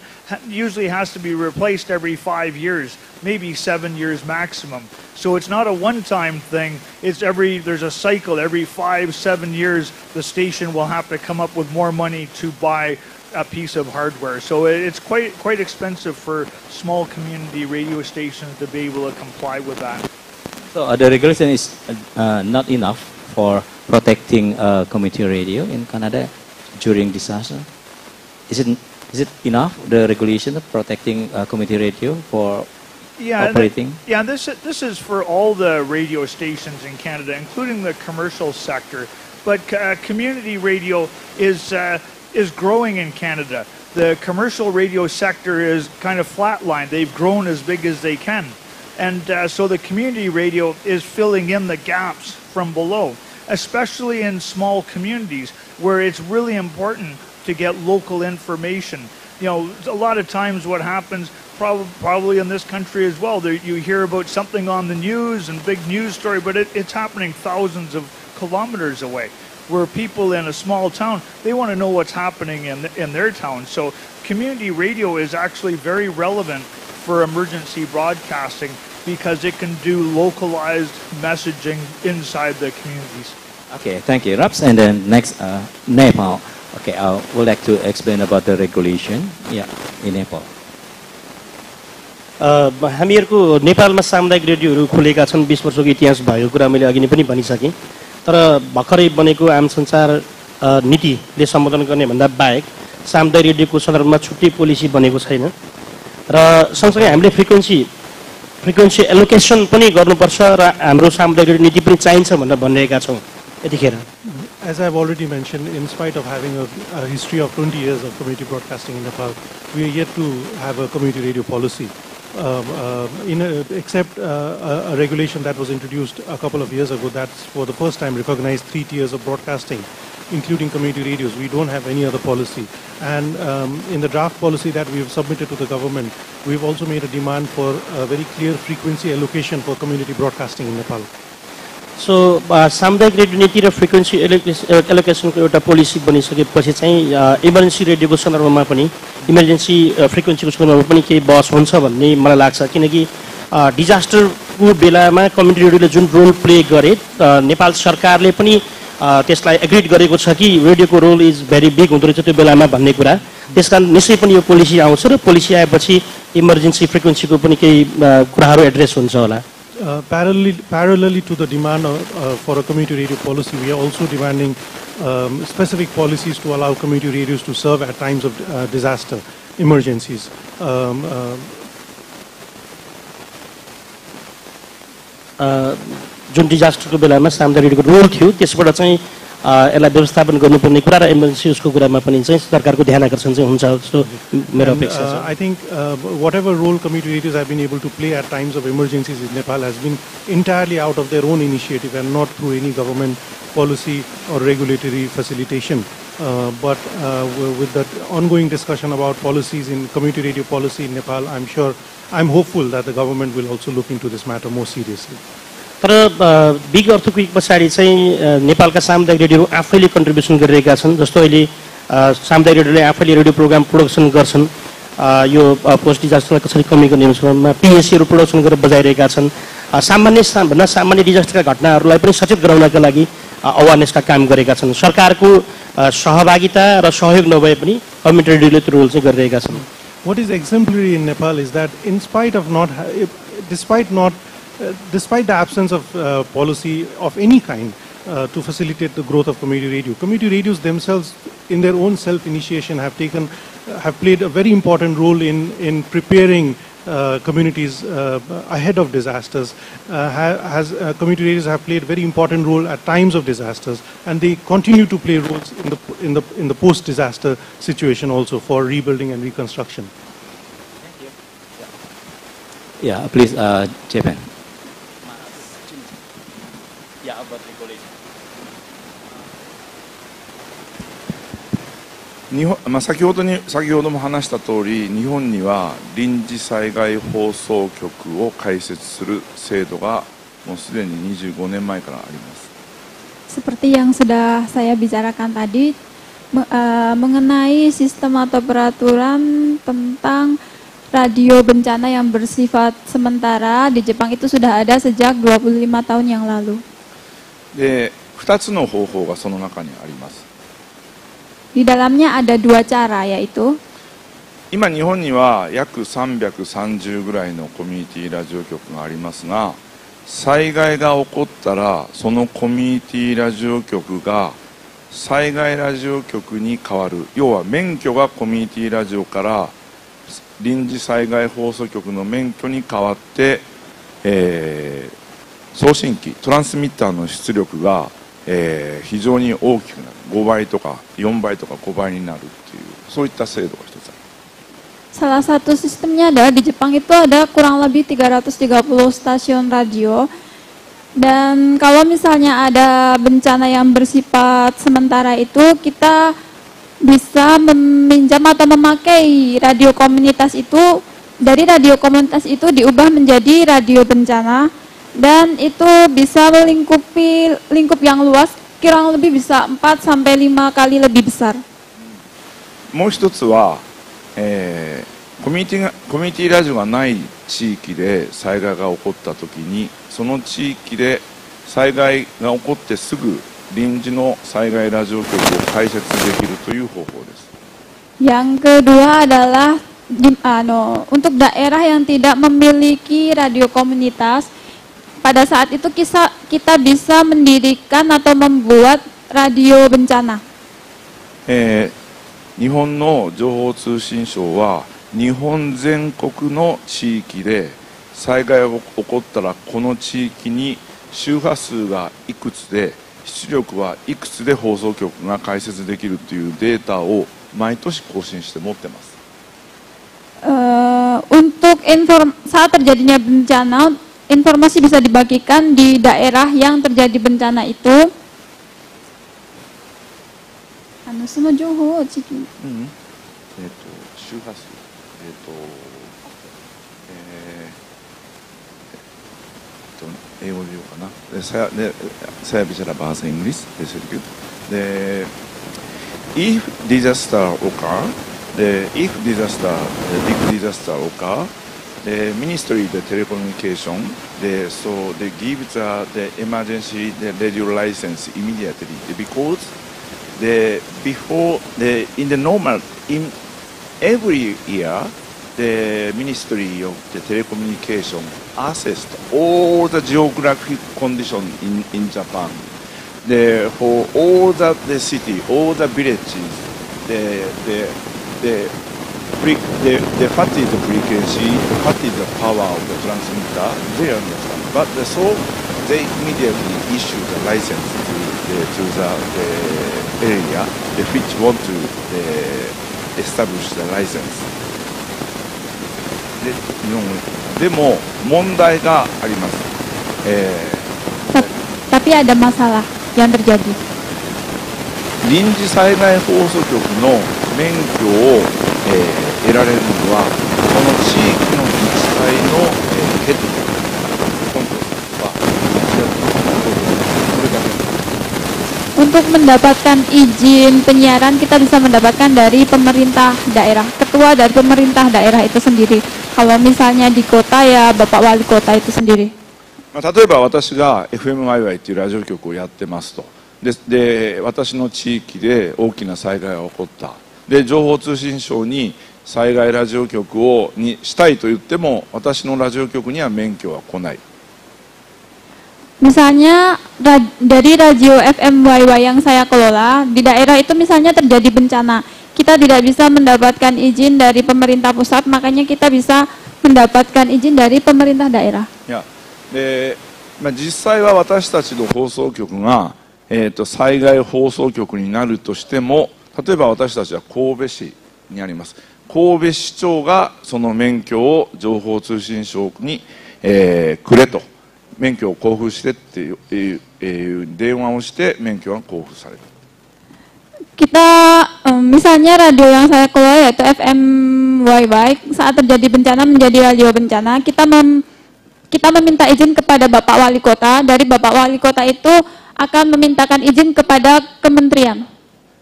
usually has to be replaced every 5 years, maybe 7 years maximum. So it's not a one-time thing. It's there's a cycle. Every 5-7 years, the station will have to come up with more money to buy a piece of hardware. So it's quite expensive for small community radio stations to be able to comply with that. So the regulation is not enough for protecting community radio in Canada during disaster. Is it enough, the regulation of protecting community radio for operating? This is for all the radio stations in Canada, including the commercial sector. But community radio is growing in Canada. The commercial radio sector is kind of flatlined. They've grown as big as they can. And so the community radio is filling in the gaps from below, especially in small communities where it's really important to get local information. You know, a lot of times what happens, probably in this country as well, you hear about something on the news and big news story, but it's happening thousands of kilometers away. Where people in a small town, they want to know what's happening in their town. So community radio is actually very relevant for emergency broadcasting because it can do localized messaging inside the communities. Okay, thank you, Raps. And then next, Nepal. Okay, I would like to explain about the regulation. Yeah, in Nepal. हामीहरूको नेपालमा सामुदायिक रेडियोहरू खुलेका छन् 20 वर्षको इतिहास भएको कुरा मैले अघि नै पनि भनिसकेँ तर भर्खरै बनेको आम संचार नीतिले सम्बोधन गर्ने भन्दा बाहेक सामुदायिक रेडियोको सन्दर्भमा छुट्टै पोलिसी बनेको छैन र सँगसँगै हामीले फ्रिक्वेन्सी एलोकेसन पनि गर्नुपर्छ र हाम्रो सामुदायिक रेडियो नीति पनि चाहिन्छ भनेर भनिरहेका छौँ यतिखेर. As I've already mentioned, in spite of having a history of 20 years of community broadcasting in Nepal, we are yet to have a community radio policy. Except a regulation that was introduced a couple of years ago, that's for the first time recognized 3 tiers of broadcasting, including community radios. We don't have any other policy. And in the draft policy that we have submitted to the government, we've also made a demand for a very clear frequency allocation for community broadcasting in Nepal. सो सामुदायिक radio नीति र frequency एलोकेसनको एउटा policy बनिसकेपछि चाहिँ emergency रेडियोको सन्दर्भमा पनि emergency फ्रिक्वेन्सीको सन्दर्भमा पनि केही बहस हुन्छ भन्ने मलाई लाग्छ किनकि डिजास्टरको बेलामा कम्युनिटी रेडियोले जुन रोल प्ले गरे नेपाल सरकारले पनि त्यसलाई एग्रिड गरेको छ कि रेडियोको रोल इज भेरी बिग हुँदो रहेछ त्यो बेलामा भन्ने कुरा त्यसकारण निश्चय पनि यो पोलिसी आउँछ र पोलिसी आएपछि इमर्जेन्सी फ्रिक्वेन्सीको पनि केही कुराहरू एड्रेस हुन्छ होला. Parallelly to the demand for a community radio policy, we are also demanding specific policies to allow community radios to serve at times of disaster, emergencies. जुन डिजास्टरको बेलामा सामुदायिक रेडियोको रोल थियो त्यसबाट चाहिँ यसलाई व्यवस्थापन गर्नुपर्ने कुरा र इमर्जेन्सी उसको कुरामा पनि चाहिँ सरकारको ध्यान आकर्षण चाहिँ हुन्छ जस्तो मेरो अपेक्षा छ. I think whatever role community radios have been able to play at times of emergencies in Nepal has been entirely out of their own initiative and not through any government policy or regulatory facilitation. But with the ongoing discussion about policies in community radio policy in Nepal, I'm hopeful that the government will also look into this matter more seriously. तर big earthquake पछाडि चाहिँ नेपालका सामुदायिक रेडियोहरू आफैले contribution गरिरहेका छन् जस्तो अहिले सामुदायिक रेडियोले आफैले रेडियो प्रोग्राम प्रोडक्सन गर्छन् यो पोस्ट डिजास्टरलाई कसरी कमी गर्ने विषयमा पिएससीहरू प्रोडक्सन गरेर बजाइरहेका छन् सामान्य डिजास्टरका घटनाहरूलाई पनि सचेत गराउनका लागि अवेरनेसका काम गरेका छन्. सरकारको सहभागिता र सहयोग नभए पनि कम्युनिटी रेडियोले त्यो रोल चाहिँ गरिरहेका छन्. What is exemplary in Nepal is that in spite of despite the absence of policy of any kind to facilitate the growth of community radios themselves in their own self-initiation have played a very important role in preparing communities ahead of disasters. Community radios have played a very important role at times of disasters, and they continue to play roles in the post-disaster situation also for rebuilding and reconstruction. Thank you. Yeah, please, Japan. Yeah, about regulation. 先ほども話した通り、日本には臨時災害放送局を開設する制度がもうすでに25年前からあります。Seperti yang sudah saya bicarakan tadi mengenai sistem atau peraturan tentang radio bencana yang bersifat sementara di Jepang itu sudah ada sejak 25 tahun yang lalu. で、2つの方法がその中にあります。Di dalamnya ada dua cara, yaitu 今日本には約330ぐらいのコミュニティラジオ局がありますが、災害が起こったらそのコミュニティラジオ局が災害ラジオ局に変わる。要は免許がコミュニティラジオから臨時災害放送局の免許に変わって、送信機トランスミッターの出力が非常に大きくなる。5倍とか4倍とか5倍になるっていうそういった制度が一つある。Salah satu sistemnya adalah di Jepang itu ada kurang lebih 330 stasiun radio, dan kalau misalnya ada bencana yang bersifat sementara itu kita bisa meminjam atau memakai radio komunitas itu. Dari radio komunitas itu diubah menjadi radio bencana, dan itu bisa melingkupi lingkup yang luas, kurang lebih bisa 4 sampai 5 kali lebih besar. もう一つは、コミュニティラジオがない地域で災害が起こったときに、その地域で災害が起こってすぐ臨時の災害ラジオ局を開設できるという方法です。Yang kedua adalah untuk daerah yang tidak memiliki radio komunitas. Pada saat itu kita bisa mendirikan atau membuat radio bencana. 日本の情報通信省は日本全国の地域で災害が起こったらこの地域に周波数がいくつで出力はいくつで放送局が開設できるというデータを毎年更新して持ってます。Untuk saat terjadinya bencana, informasi bisa dibagikan di daerah yang terjadi bencana itu. その情報を周波数英語で言おうかな。saya bicara bahasa Inggris, sedikit. If disaster occur, if big disaster occur, the Ministry of Telecommunication, so they give the emergency radio license immediately because in every year the Ministry of the Telecommunication assessed all the geographic conditions in Japan. For all the city, all the villages, what is the frequency, what is the power of the transmitter, they understand. But so they immediately issue the license to the area which want to establish the license. でも問題があります。Tapi ada masalah yang terjadi. 臨時災害放送局の免許を得られるのはこの地域の自治体のヘッドコントロールはこれだけ。Untuk mendapatkan izin penyiaran kita bisa mendapatkan dari pemerintah daerah, ketua dari pemerintah daerah itu sendiri. Kalau misalnya di kota ya Bapak Wali Kota itu sendiri. 例えば私が FM ワイワイというラジオ局をやってますと。で、私の地域で大きな災害が起こった。で、情報通信省に災害ラジオ局にしたいと言っても、私のラジオ局には免許は来ない。Misalnya dari radio FM YY yang saya kelola, di daerah itu misalnya terjadi bencana, kita tidak bisa mendapatkan izin dari pemerintah pusat, makanya kita bisa mendapatkan izin dari pemerintah daerah. いや、で、実際は私たちの放送局が、災害放送局になるとしても、例えば私たちは神戸市にあります。神戸市長がその免許を情報通信省に、くれと。免許を交付してっていう電話をして免許が交付される。Kita misalnya radio yang saya kelola yaitu FM YY, saat terjadi bencana menjadi radio bencana, kita meminta izin kepada Bapak Wali Kota, dari Bapak Wali Kota itu akan memintakan izin kepada Kementerian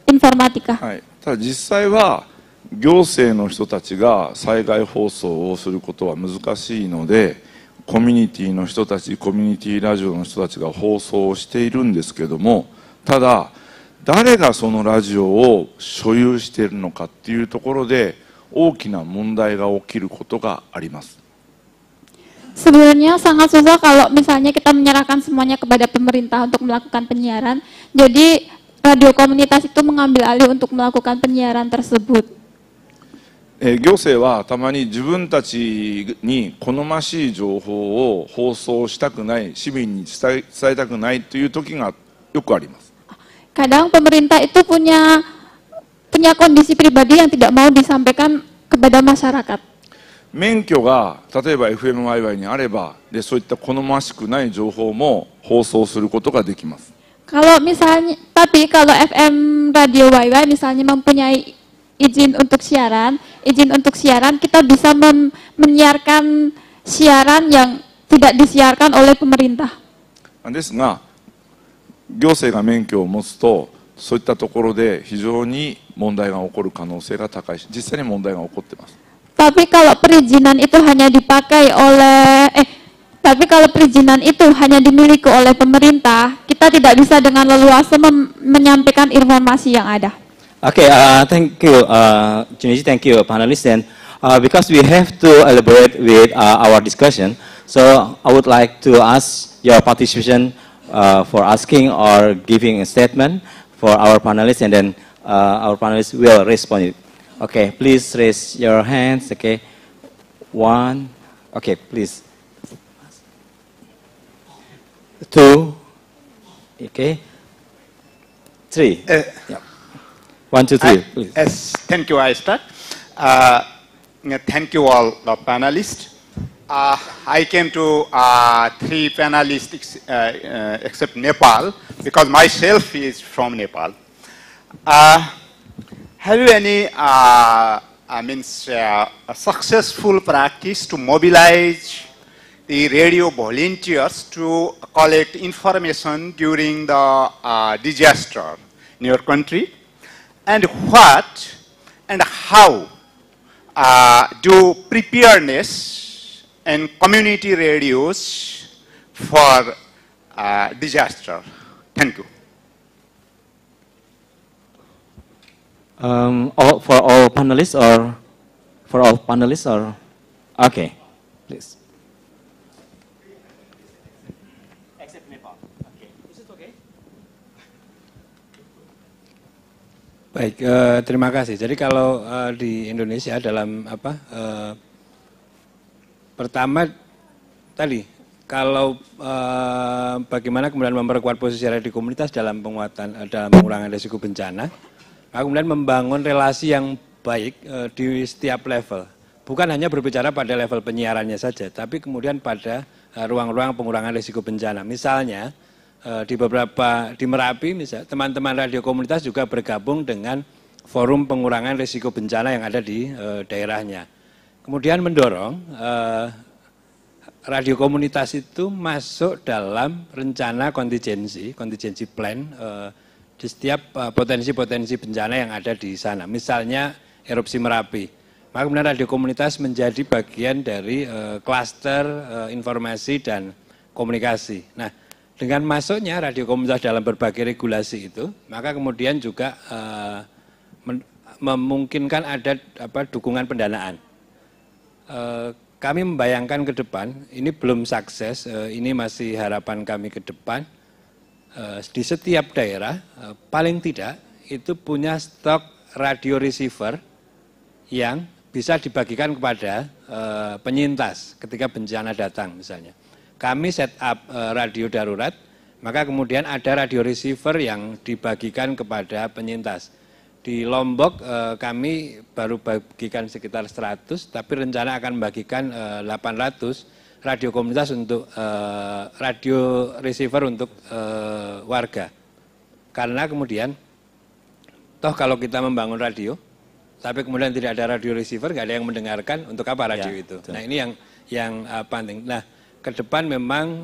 Informatika. はい、ただ実際は行政の人たちが災害放送をすることは難しいので、コミュニティの人たち、コミュニティラジオの人たちが放送をしているんですけども、ただ誰がそのラジオを所有しているのかっていうところで大きな問題が起きることがあります。Sebenarnya sangat susah kalau misalnya kita menyerahkan semuanya kepada pemerintah untuk melakukan penyiaran. Jadi radio komunitas itu mengambil alih untuk melakukan penyiaran tersebut. 行政はたまに自分たちに好ましい情報を放送したくない、市民に伝えたくないという時がよくあります。Kadang pemerintah itu punya kondisi pribadi yang tidak mau disampaikan kepada masyarakat. 免許が例えば FMYY にあれば、でそういった好ましくない情報も放送することができます。Kalau misalnya, tapi kalau FM Radio YY misalnya mempunyai izin untuk siaran, kita bisa menyiarkan siaran yang tidak disiarkan oleh pemerintah. ですが、行政が免許を持つと、そういったところで非常に問題が起こる可能性が高いし、実際に問題が起こっています。Tapi kalau perizinan itu hanya dimiliki oleh pemerintah, kita tidak bisa dengan leluasa menyampaikan informasi yang ada. Okay, thank you, Juniji, thank you, panelists. And because we have to elaborate with our discussion, so I would like to ask your participation for asking or giving a statement for our panelists, and then our panelists will respond. Okay, please raise your hands. Okay, one. Okay, please. Two. Okay. Three. Yeah. 1, 2, 3, please. Yes, thank you, I start. Thank you all the panelists. I came to 3 panelists except Nepal, because myself is from Nepal. Have you any a successful practice to mobilize the radio volunteers to collect information during the disaster in your country? And what and how do preparedness and community radios for disaster? Thank you. For all panelists or for all panelists or okay, please. Except Nepal. Okay. Is it okay? Baik, terima kasih. Jadi kalau di Indonesia dalam pertama tadi, kalau bagaimana kemudian memperkuat posisi radio komunitas dalam pengurangan risiko bencana, kemudian membangun relasi yang baik di setiap level. Bukan hanya berbicara pada level penyiarannya saja, tapi kemudian pada ruang-ruang pengurangan risiko bencana. Misalnya di Merapi, misalnya teman-teman radio komunitas juga bergabung dengan forum pengurangan risiko bencana yang ada di daerahnya. Kemudian mendorong radio komunitas itu masuk dalam rencana kontingensi plan di setiap potensi-potensi bencana yang ada di sana. Misalnya erupsi Merapi, maka kemudian radio komunitas menjadi bagian dari klaster informasi dan komunikasi. Nah, dengan masuknya radio komunitas dalam berbagai regulasi itu, maka kemudian juga memungkinkan ada dukungan pendanaan. Kami membayangkan ke depan, ini belum sukses, ini masih harapan kami ke depan, di setiap daerah paling tidak itu punya stok radio receiver yang bisa dibagikan kepada penyintas ketika bencana datang misalnya. Kami set up radio darurat, maka kemudian ada radio receiver yang dibagikan kepada penyintas. Di Lombok kami baru bagikan sekitar 100, tapi rencana akan membagikan 800 radio komunitas untuk radio receiver untuk warga. Karena kemudian, toh kalau kita membangun radio, tapi kemudian tidak ada radio receiver, nggak ada yang mendengarkan, untuk apa radio itu? Betul. Nah ini yang penting. Nah ke depan memang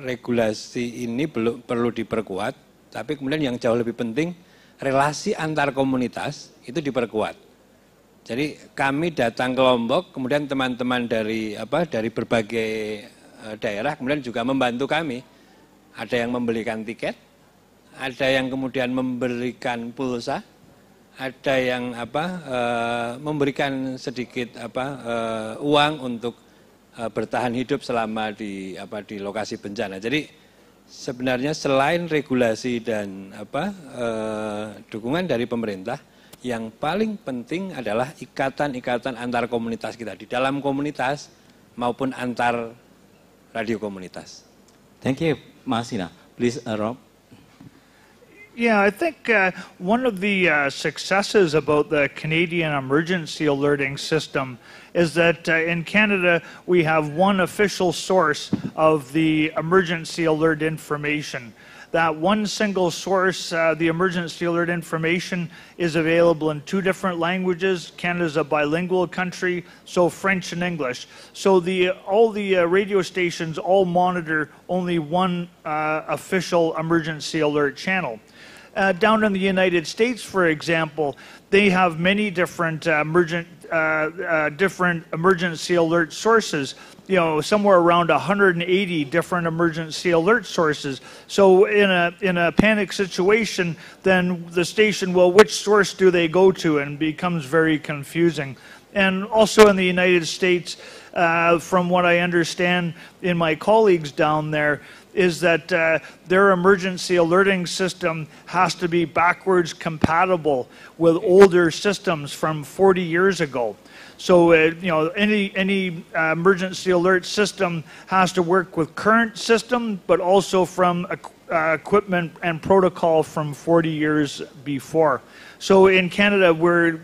regulasi ini perlu diperkuat, tapi kemudian yang jauh lebih penting, relasi antar komunitas itu diperkuat. Jadi kami datang ke Lombok, kemudian teman-teman dari berbagai daerah kemudian juga membantu kami. Ada yang membelikan tiket, ada yang kemudian memberikan pulsa, ada yang memberikan sedikit uang untuk bertahan hidup selama di lokasi bencana. Jadi sebenarnya selain regulasi dan dukungan dari pemerintah, yang paling penting adalah ikatan-ikatan antar komunitas kita di dalam komunitas maupun antar radio komunitas. Thank you, Masina. Please, Rob. Yeah, I think one of the successes about the Canadian emergency alerting system is that in Canada we have one official source of the emergency alert information. That one single source, the emergency alert information, is available in 2 different languages. Canada's a bilingual country, so French and English. So all the radio stations all monitor only one official emergency alert channel. Down in the United States, for example, they have many different different emergency alert sources. You know, somewhere around 180 different emergency alert sources. So in a panic situation, then the station, well, which source do they go to? And it becomes very confusing. And also in the United States, from what I understand in my colleagues down there, is that their emergency alerting system has to be backwards compatible with older systems from 40 years ago. So any emergency alert system has to work with current system, but also from equipment and protocol from 40 years before. So in Canada,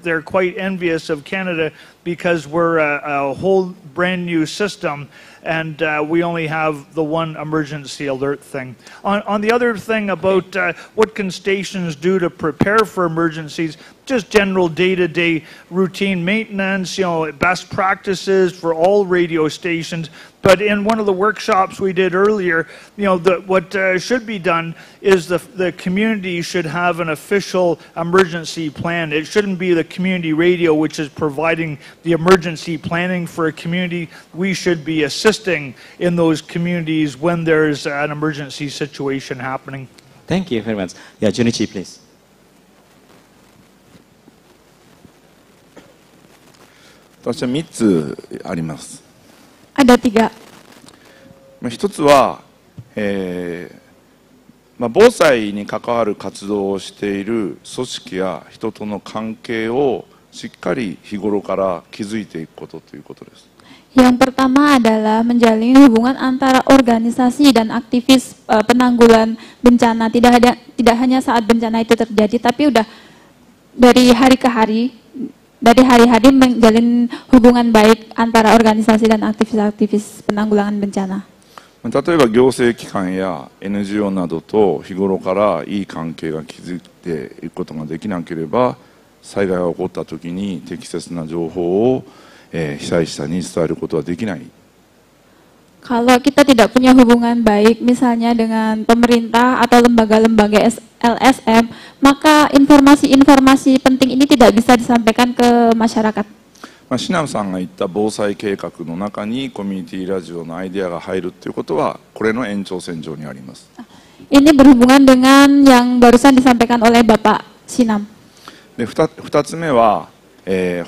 they're quite envious of Canada because we're a whole brand new system, and we only have the one emergency alert thing. On the other thing about what can stations do to prepare for emergencies, just general day-to-day routine maintenance, best practices for all radio stations. But in one of the workshops we did earlier, what should be done is the community should have an official emergency plan. It shouldn't be the community radio which is providing the emergency planning for a community. We should be assisting in those communities when there's an emergency situation happening. Thank you very much. Yeah, Junichi, please. 私は3つあります。Ada 3. 一つは、防災に関わる活動をしている組織や人との関係をしっかり日頃から築いていくことということです。Yang pertama adalah menjalin hubungan antara organisasi dan aktivis penanggulan bencana. Tidak hanya saat bencana itu terjadi, tapi udah dari hari ke hari. Dari hari-hari menjalin hubungan baik antara organisasi dan aktivis-aktivis penanggulangan bencana. 例えば行政機関や NGO などと日頃からいい関係が築いていくことができなければ、災害が起こった時に適切な情報を被災者に伝えることはできない。 Kalau kita tidak punya hubungan baik misalnya dengan pemerintah atau lembaga-lembaga LSM, maka informasi-informasi penting ini tidak bisa disampaikan ke masyarakat. シナムさんが言った防災計画の中にコミュニティラジオのアイデアが入るということはこれの延長線上にあります。Ini berhubungan dengan yang barusan disampaikan oleh Bapak Sinam. で2つ目は、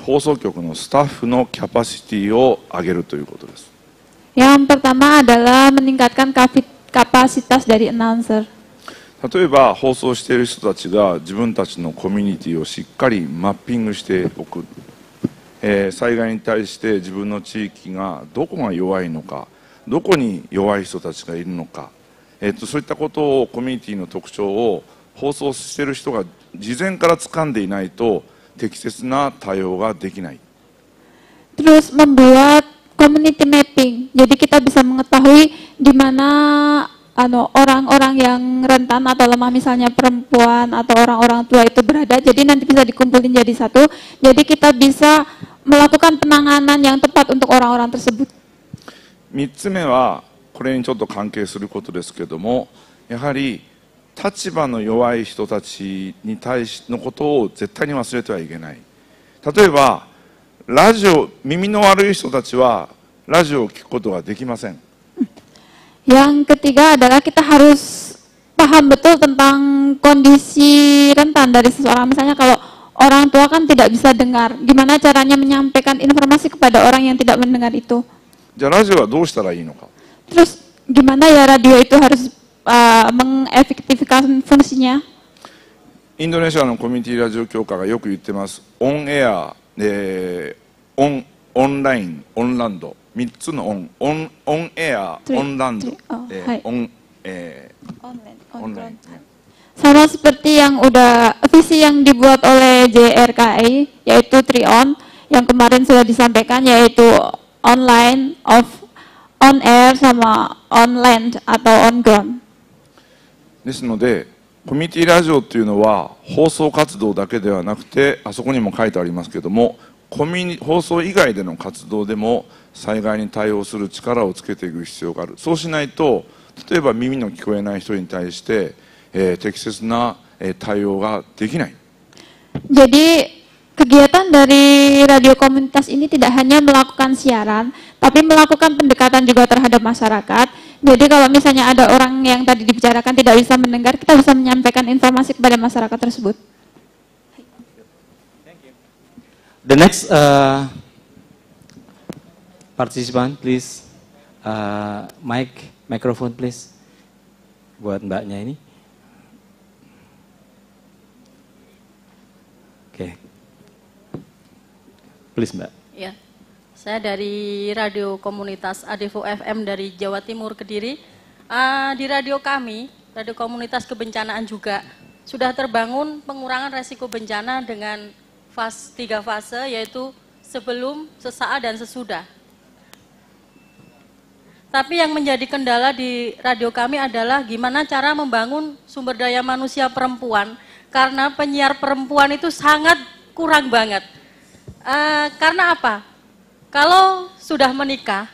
放送局のスタッフのキャパシティを上げるということです。Yang pertama adalah meningkatkan kapasitas dari announcer. 例えば放送している人たちが自分たちのコミュニティをしっかりマッピングしておく、災害に対して自分の地域がどこが弱いのか、どこに弱い人たちがいるのか、そういったことをコミュニティの特徴を放送している人が事前から掴んでいないと適切な対応ができない。 Terus membuat community mapping. Jadi kita bisa mengetahui di mana orang-orang yang rentan atau lemah, misalnya perempuan atau orang-orang tua itu berada. Jadi nanti bisa dikumpulin jadi satu. Jadi kita bisa melakukan penanganan yang tepat untuk orang-orang tersebut. 3つ目はこれにちょっと関係することですけども、やはり立場の弱い人たちに対してのことを絶対に忘れてはいけない。例えばラジオ、耳の悪い人たちはラジオを聞くことができません。 Yang ketiga adalah kita harus paham betul tentang kondisi rentan dari seseorang. Misalnya kalau orang tua kan tidak bisa dengar, gimana caranya menyampaikan informasi kepada orang yang tidak mendengar itu. じゃあラジオはどうしたらいいのか。 Terus gimana ya radio itu harus mengefektifkan fungsinya? インドネシアのコミュニティラジオ協会がよく言ってます。オンエア、オンライン、オンランド。3つのオンエア、オンランド、オンライン。 Sama seperti yang udah visi yang dibuat oleh JRKI, yaitu Trion, yang kemarin sudah disampaikan, yaitu online, on air sama on land atau on ground. ですのでコミュニティラジオっていうのは放送活動だけではなくて、あそこにも書いてありますけども、放送以外での活動でも災害に対応する力をつけていく必要がある。そうしないと、例えば耳の聞こえない人に対して、適切な、対応ができない。 Jadi kegiatan dari radio komunitas ini tidak hanya melakukan siaran, tapi melakukan pendekatan juga terhadap masyarakat. Jadi kalau misalnya ada orang yang tadi dibicarakan tidak bisa mendengar, kita bisa menyampaikan informasi kepada masyarakat tersebut. The next participant, please. Microphone, please. Buat mbaknya ini. Oke. Please, mbak. Ya, saya dari radio komunitas Adevo FM dari Jawa Timur, Kediri. Di radio kami, radio komunitas kebencanaan juga, sudah terbangun pengurangan resiko bencana dengan 3 fase, yaitu sebelum, sesaat, dan sesudah. Tapi yang menjadi kendala di radio kami adalah gimana cara membangun sumber daya manusia perempuan, karena penyiar perempuan itu sangat kurang banget. Karena apa? Kalau sudah menikah,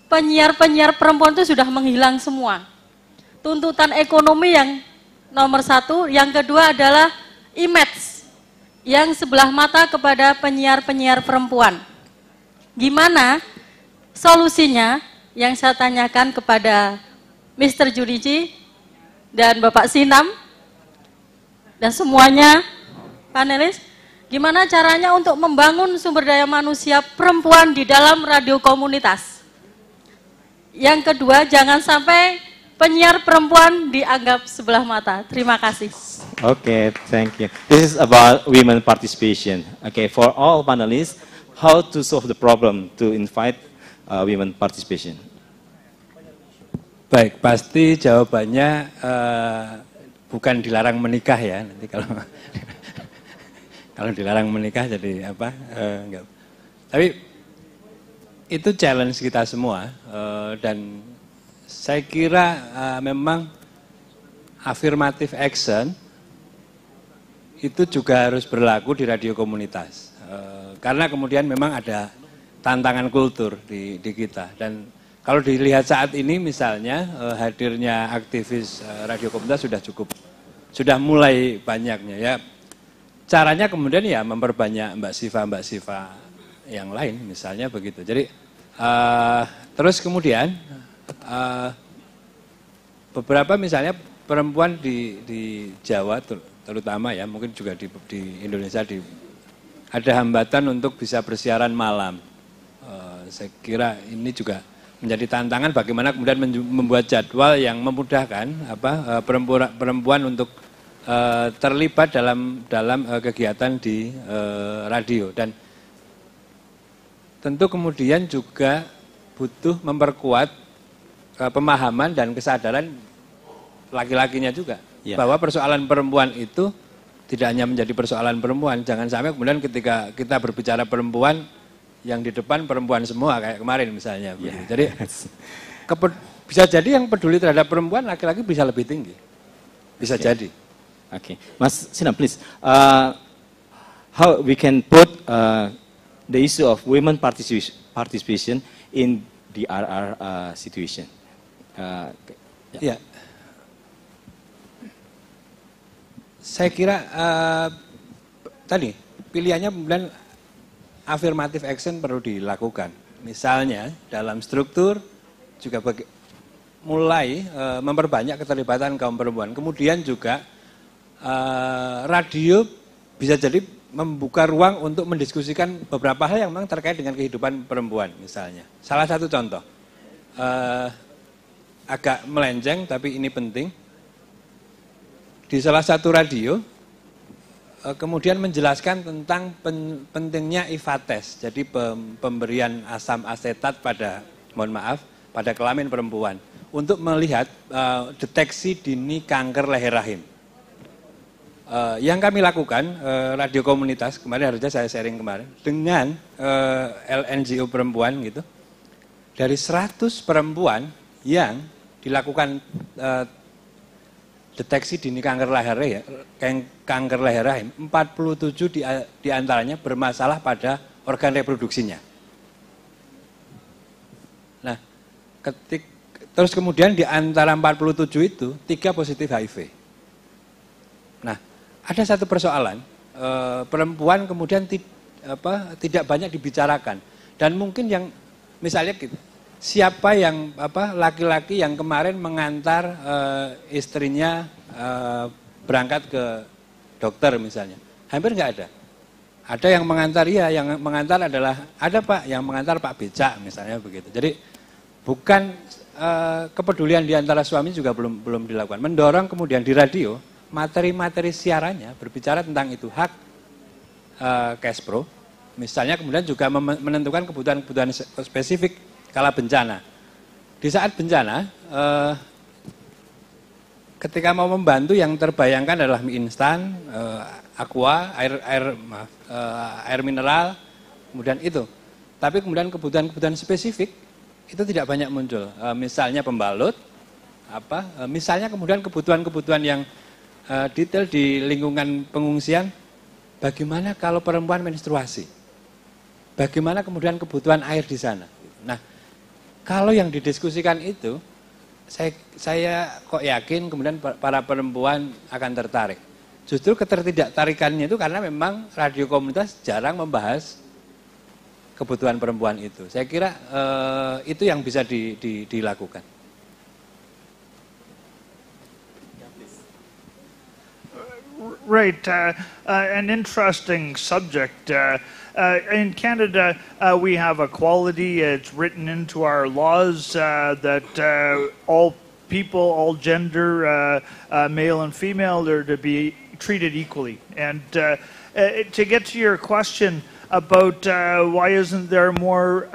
penyiar-penyiar perempuan itu sudah menghilang semua. Tuntutan ekonomi yang nomor 1, yang kedua adalah image yang sebelah mata kepada penyiar-penyiar perempuan. Gimana solusinya? Yang saya tanyakan kepada Mr. Juriji dan Bapak Sinam dan semuanya panelis, gimana caranya untuk membangun sumber daya manusia perempuan di dalam radio komunitas? Yang kedua, jangan sampai penyiar perempuan dianggap sebelah mata. Terima kasih. Okay, thank you. This is about women participation. Okay, for all panelists, how to solve the problem to invite women participation? Baik, pasti jawabannya bukan dilarang menikah ya. Nanti kalau dilarang menikah jadi apa? Enggak. Tapi itu challenge kita semua dan saya kira memang affirmative action itu juga harus berlaku di radio komunitas. Karena kemudian memang ada tantangan kultur di kita. Dan kalau dilihat saat ini misalnya hadirnya aktivis radio komunitas sudah mulai banyaknya ya. Caranya kemudian ya memperbanyak Mbak Siva yang lain, misalnya begitu. Jadi terus kemudian beberapa misalnya perempuan di Jawa terutama ya, mungkin juga di Indonesia ada hambatan untuk bisa bersiaran malam. Saya kira ini juga menjadi tantangan bagaimana kemudian membuat jadwal yang memudahkan perempuan untuk terlibat dalam kegiatan di radio. Dan tentu kemudian juga butuh memperkuat pemahaman dan kesadaran laki-lakinya juga, bahwa persoalan perempuan itu tidak hanya menjadi persoalan perempuan. Jangan sampai kemudian ketika kita berbicara perempuan, yang di depan perempuan semua kayak kemarin misalnya. Jadi bisa jadi yang peduli terhadap perempuan laki-laki bisa lebih tinggi. Bisa jadi. Oke, Mas Sinam, please. How we can put the issue of women participation in the RR situation? Ya. Saya kira tadi pilihannya kemudian affirmative action perlu dilakukan. Misalnya dalam struktur juga mulai memperbanyak keterlibatan kaum perempuan. Kemudian juga radio bisa jadi membuka ruang untuk mendiskusikan beberapa hal yang memang terkait dengan kehidupan perempuan misalnya. Salah satu contoh, agak melenceng tapi ini penting. Di salah satu radio, kemudian menjelaskan tentang pentingnya IFA-tes, jadi pemberian asam asetat pada kelamin perempuan untuk melihat deteksi dini kanker leher rahim. Yang kami lakukan, radio komunitas, kemarin harusnya saya sharing kemarin, dengan LNGO perempuan gitu, dari 100 perempuan yang dilakukan deteksi dini kanker leher rahim, 47 diantaranya bermasalah pada organ reproduksinya. Nah, terus kemudian di antara 47 itu 3 positif HIV. Nah, ada satu persoalan, perempuan kemudian tidak banyak dibicarakan, dan mungkin yang misalnya gitu, siapa yang laki-laki yang kemarin mengantar istrinya berangkat ke dokter misalnya, hampir nggak ada. Ada yang mengantar, yang mengantar adalah ada Pak, yang mengantar Pak Becak misalnya begitu. Jadi bukan kepedulian di antara suami juga belum dilakukan. Mendorong kemudian di radio materi-materi siarannya berbicara tentang itu, hak cash pro, misalnya kemudian juga menentukan kebutuhan spesifik kala bencana. Di saat bencana, ketika mau membantu yang terbayangkan adalah mie instan, aqua, air mineral, kemudian itu. Tapi kemudian kebutuhan spesifik itu tidak banyak muncul. Misalnya pembalut, misalnya kemudian kebutuhan yang detail di lingkungan pengungsian, bagaimana kalau perempuan menstruasi? Bagaimana kemudian kebutuhan air di sana? Nah, kalau yang didiskusikan itu, saya kok yakin kemudian para perempuan akan tertarik. Justru ketertidaktarikannya itu karena memang radio komunitas jarang membahas kebutuhan perempuan itu. Saya kira itu yang bisa dilakukan. Right, an interesting subject. In Canada, we have equality. It's written into our laws that all people, all gender, male and female, are to be treated equally. And to get to your question about why isn't there more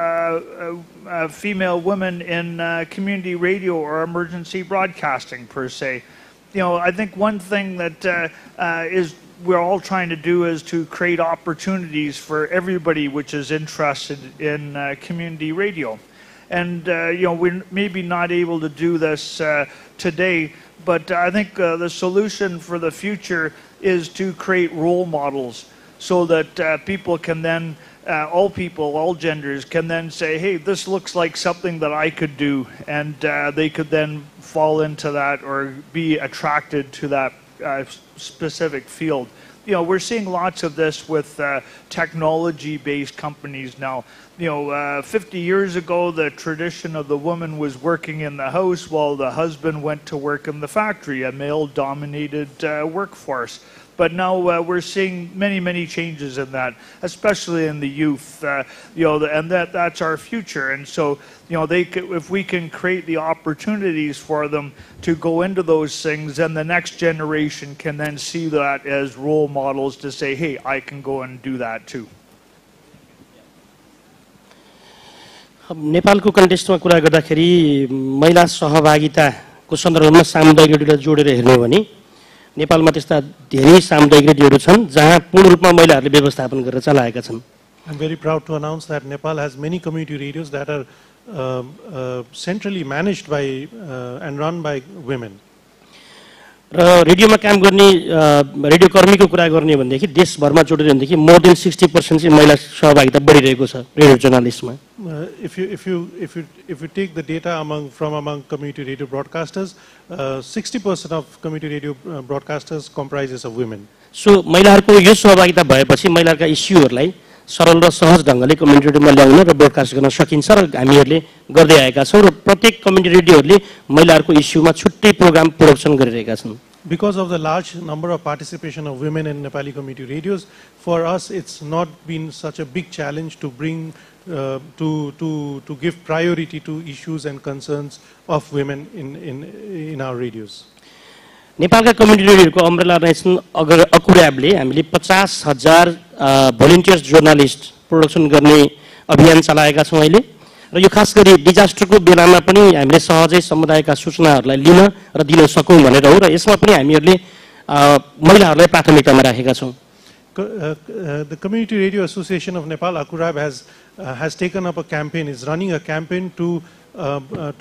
female women in community radio or emergency broadcasting per se, I think one thing that we're all trying to do is to create opportunities for everybody which is interested in community radio. And, we're maybe not able to do this today, but I think the solution for the future is to create role models so that people can then, all genders can then say, hey, this looks like something that I could do, and they could then fall into that or be attracted to that specific field. we're seeing lots of this with technology-based companies now. 50 years ago, the tradition of the woman was working in the house while the husband went to work in the factory, a male-dominated workforce. But now we're seeing many changes in that, especially in the youth, and that's our future. And so, if we can create the opportunities for them to go into those things, then the next generation can then see that as role models to say, hey, I can go and do that too. नेपालको कन्टेक्स्टमा कुरा गर्दाखेरि महिला सहभागिताको सन्दर्भमा सामुदायिक रेडियोलाई जोडेर हेर्ने हो भने नेपालमा त्यस्ता धेरै सामुदायिक रेडियोहरू छन् जहाँ पूर्ण रूपमा महिलाहरूले व्यवस्थापन गरेर चलाएका छन्. I'm very proud to announce that Nepal has many community radios that are centrally managed by and run by women. र रेडियोमा काम गर्ने रेडियो कर्मीको कुरा गर्ने भनेदेखि देशभरमा जोडेर भनेदेखि मोर देन 60% चाहिँ महिला सहभागिता बढिरहेको छ radio जर्नलिस्टमा. If you take the data among community radio broadcasters, 60% of community radio broadcasters comprises of women. So महिलाहरूको यो सहभागिता भएपछि महिलाका इस्युहरूलाई सरल र सहज ढङ्गले कम्युनिटी रेडियोमा ल्याउन र ब्रोडकास्ट गर्न सकिन्छ र हामीहरूले गर्दै आएका छौँ र प्रत्येक कम्युनिटी रेडियोहरूले महिलाहरूको इस्युमा छुट्टै प्रोग्राम प्रोडक्सन गरिरहेका छन्. Because of the large number of participation of women in Nepali community radios, for us it's not been such a big challenge to bring to give priority to issues and concerns of women in our radios. नेपालका community रेडियोको umbrella nation अकुराबले हामीले 50,000 volunteers journalist production गर्ने अभियान चलाएका छौँ अहिले र यो खास गरी डिजास्टरको बेलामा पनि हामीले सहजै समुदायका सूचनाहरूलाई लिन र दिन सकौँ भनेर हो र यसमा पनि हामीहरूले महिलाहरूलाई प्राथमिकतामा राखेका छौँ. The Community Radio Association of Nepal, Akurab, has taken up a campaign, is running a campaign to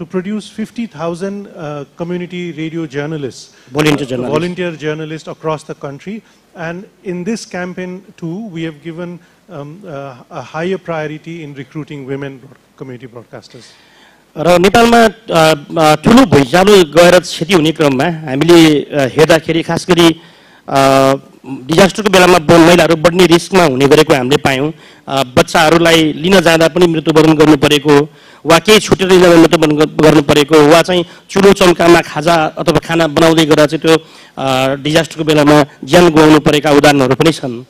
produce 50,000 community radio journalists, volunteer journalists across the country. And in this campaign too, we have given a higher priority in recruiting women community broadcasters. र नेपालमा ठुलो भुइँचालो गएर क्षति हुने क्रममा हामीले हेर्दाखेरि खास गरी डिजास्टरको बेलामा महिलाहरू बढ्ने रिस्कमा हुने गरेको हामीले पायौँ. बच्चाहरूलाई लिन जाँदा पनि मृत्युवरण गर्नु परेको वा केही छुटेर लिन मृत्युवरण गर्नु परेको वा चाहिँ चुलो चम्कामा खाजा अथवा खाना बनाउँदै गर्दा चाहिँ त्यो डिजास्टरको बेलामा ज्यान गुमाउनु परेका उदाहरणहरू पनि छन्.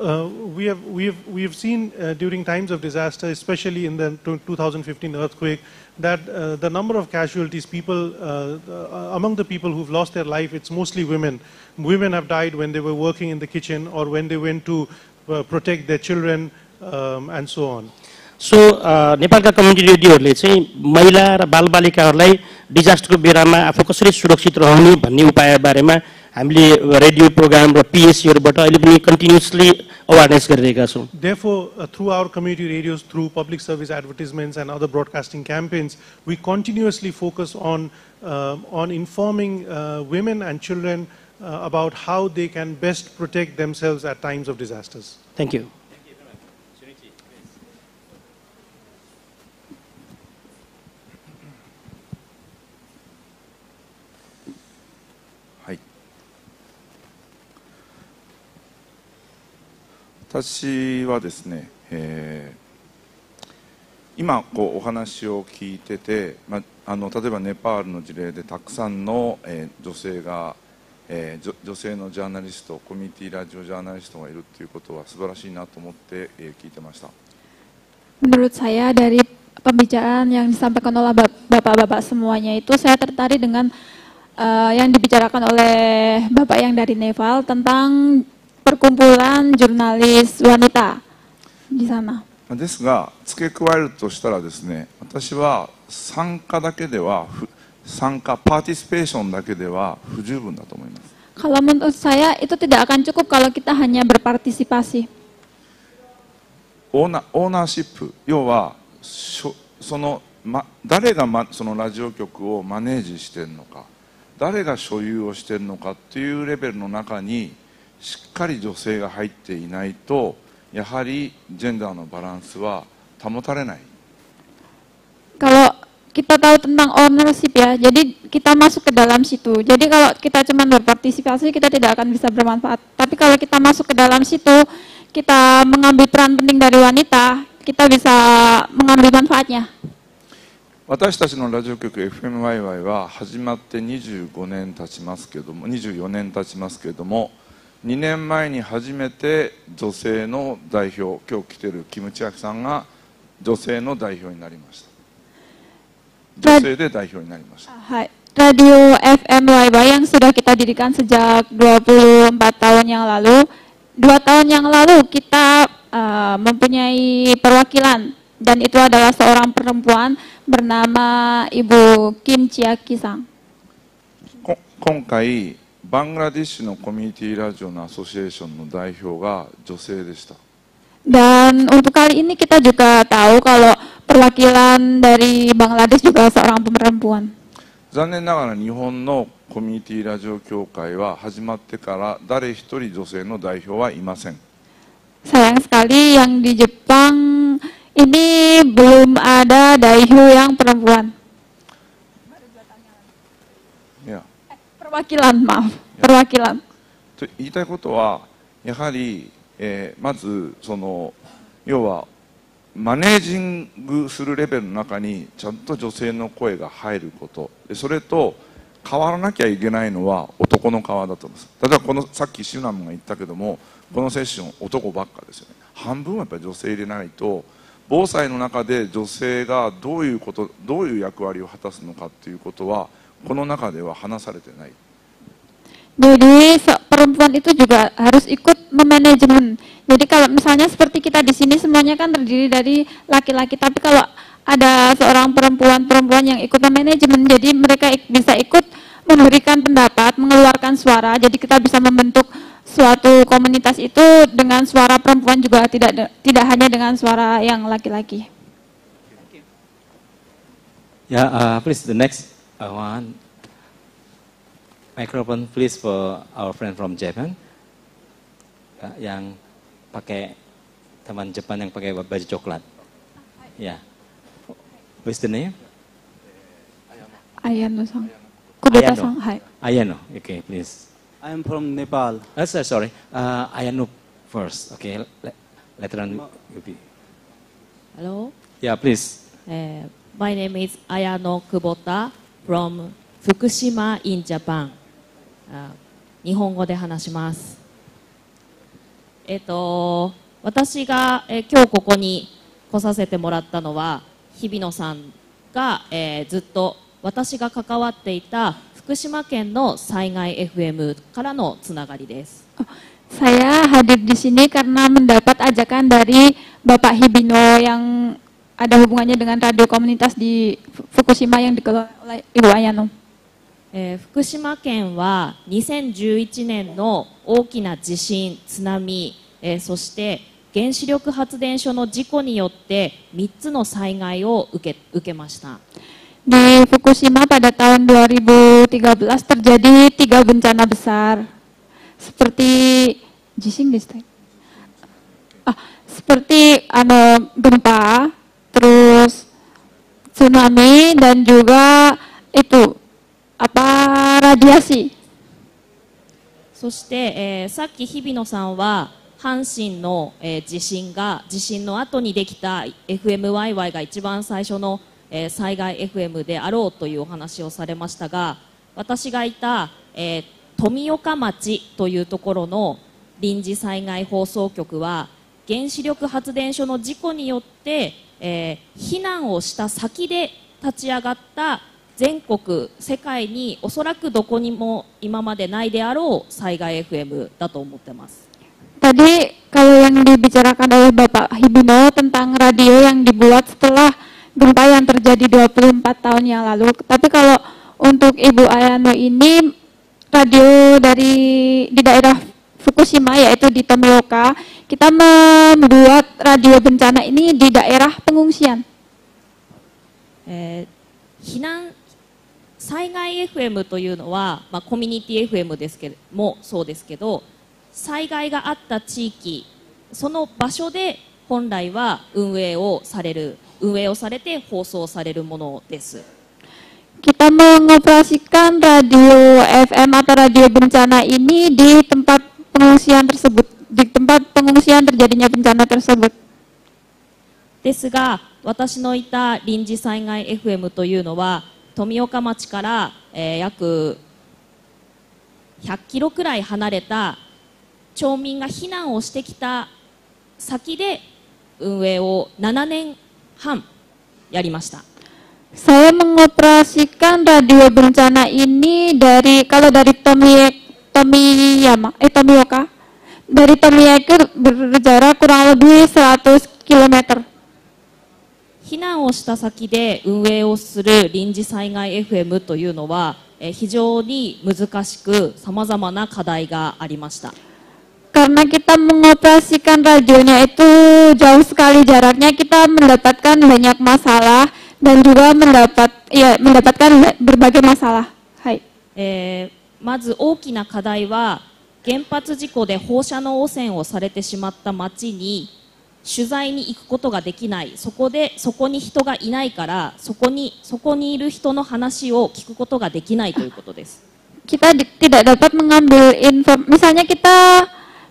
We have seen during times of disaster, especially in the 2015 earthquake, that the number of casualties, among the people who've lost their life, it's mostly women. Women have died when they were working in the kitchen or when they went to protect their children and so on. So नेपालका community रेडियोहरूले चाहिँ महिला र बालबालिकाहरूलाई डिजास्टरको बेलामा आफू कसरी सुरक्षित रहने भन्ने उपाय बारेमा हामीले रेडियो प्रोग्राम र पिएससीहरूबाट अहिले पनि कन्टिन्युअसली अवेयरनेस गरिरहेका छौँ. Therefore, through our community radios, through public service advertisements and other broadcasting campaigns, we continuously focus on informing women and children about how they can best protect themselves at times of disasters. Thank you. Hi. 私はですね、今こうお話を聞いてて、例えばネパールの事例でたくさんの、女性が、女性のジャーナリスト、コミュニティラジオジャーナリストがいるということは素晴らしいなと思って、聞いてました。Menurut saya dari pembicaraan yang disampaikan oleh bapak-bapak semuanya itu saya tertarik dengan yang dibicarakan oleh bapak yang dari Nepal tentang perkumpulan jurnalis wanita di sana. ですが付け加えるとしたらですね、私は参加だけではパーティシペーションだけでは不十分だと思います。Kalau menurut saya itu tidak akan cukup kalau kita hanya berpartisipasi. オーナーシップ、要は誰がそのラジオ局をマネージしているのか、誰が所有をしているのかというレベルの中にしっかり女性が入っていないと、やはりジェンダーのバランスは保たれない。Kalau kita tahu tentang ownership ya, jadi kita masuk ke dalam situ. Jadi kalau kita cuma berpartisipasi, kita tidak akan bisa bermanfaat. Tapi kalau kita masuk ke dalam situ, kita mengambil peran penting dari wanita, kita bisa mengambil manfaatnya. 私たちのラジオ局 FMYY は始まって25年経ちますけども、24年経ちますけれども、2年前に初めて女性の代表、今日来ているキムチアキさんが女性の代表になりました。女性で代表になりました。はい。Radio FMYY yang sudah kita dirikan sejak 24 tahun yang lalu. 2 tahun yang lalu kita mempunyai perwakilan dan itu adalah seorang perempuan bernama Ibu Kim Chiaki-sang. 今回バングラディッシュのコミュニティラジオのアソシエーションの代表が女性でした。Dan untuk kali ini kita juga tahu kalau perwakilan dari Bangladesh juga seorang perempuan. 残念ながら日本のコミュニティラジオ協会は始まってから誰一人女性の代表はいません。 Sayang sekali yang di Jepang ini belum ada daihyo yang perempuan. Ya. Perwakilan, maaf. Perwakilan. と言いたいことはやはり、まずその要はマネージングするレベルの中にちゃんと女性の声が入ること、それと変わらなきゃいけないのは男の側だと思います。例えばこのさっきシュナムが言ったけども、このセッション男ばっかですよね。半分はやっぱり女性入れないと防災の中で女性がどういう役割を果たすのかっていうことはこの中では話されてない。 Jadi perempuan itu juga harus ikut memanajemen. Jadi kalau misalnya seperti kita di sini semuanya kan terdiri dari laki-laki, tapi kalau ada seorang perempuan yang ikut memanajemen, jadi mereka bisa ikut memberikan pendapat, mengeluarkan suara. Jadi kita bisa membentuk suatu komunitas itu dengan suara perempuan juga, tidak hanya dengan suara yang laki-laki. Yeah, please the next one. Microphone please for our friend from Japan. Yang pakai teman Jepang yang pakai baju coklat. Ya. What's the name? Ayano-san. Kudeta-san. Hai. Ayano. Okay, please. I am from Nepal. Sorry. Ayano first. Okay. Later on will be. Hello. Yeah, please. My name is Ayano Kubota from Fukushima in Japan. 日本語で話します。私が、今日ここに来させてもらったのは日比野さんが、ずっと私が関わっていた福島県の災害 FM からのつながりです。Saya hadir di sini karena mendapat ajakan dari Bapak Hibino yang ada hubungannya dengan radio komunitas di Fukushima yang dikelola oleh Ibu Ayano. 福島県は2011年の大きな地震、津波、そして原子力発電所の事故によって3つの災害を受けました。Di Fukushima pada tahun 2013 terjadi 3 bencana besar seperti seperti gempa, terus tsunami dan juga itu radiasi. そして、さっき日比野さんは阪神の、地震の後にできた FMYY が一番最初の、災害 FM であろうというお話をされましたが、私がいた、富岡町というところの臨時災害放送局は原子力発電所の事故によって、避難をした先で立ち上がった全国、世界におそらくどこにも今までないであろう災害 FM だと思ってます。Tadi kalau yang dibicarakan oleh Bapak Hibino tentang radio yang dibuat setelah gempa yang terjadi 24 tahun yang lalu. Tapi kalau untuk Ibu Ayano ini radio di daerah Fukushima yaitu di Tomioka, kita membuat radio bencana ini di daerah pengungsian. 災害 FM というのは、コミュニティ FM ですけどもそうですけど、災害があった地域、その場所で本来は運営をされる運営をされて放送されるものです。Kita mengoperasikan radio FM atau radio bencana ini di tempat pengungsian tersebut, di tempat pengungsian terjadinya bencana tersebut. ですが、私のいた臨時災害 FM というのは富岡町から、約100キロくらい離れた町民が避難をしてきた先で運営を7年半やりました。Saya mengoperasikan radio bencana ini dari Tomioka, dari Tomioka berjarak kurang lebih 100 km. 避難をした先で運営をする臨時災害 FM というのは非常に難しく様々な課題がありました。Karena kita mengoperasikan radionya itu jauh sekali jaraknya, kita mendapatkan banyak masalah dan juga mendapatkan berbagai masalah. はい。まず大きな課題は原発事故で放射能汚染をされてしまった町に取材に行くことができない。そこに人がいないからそこにいる人の話を聞くことができないということです。Kita tidak dapat mengambil misalnya kita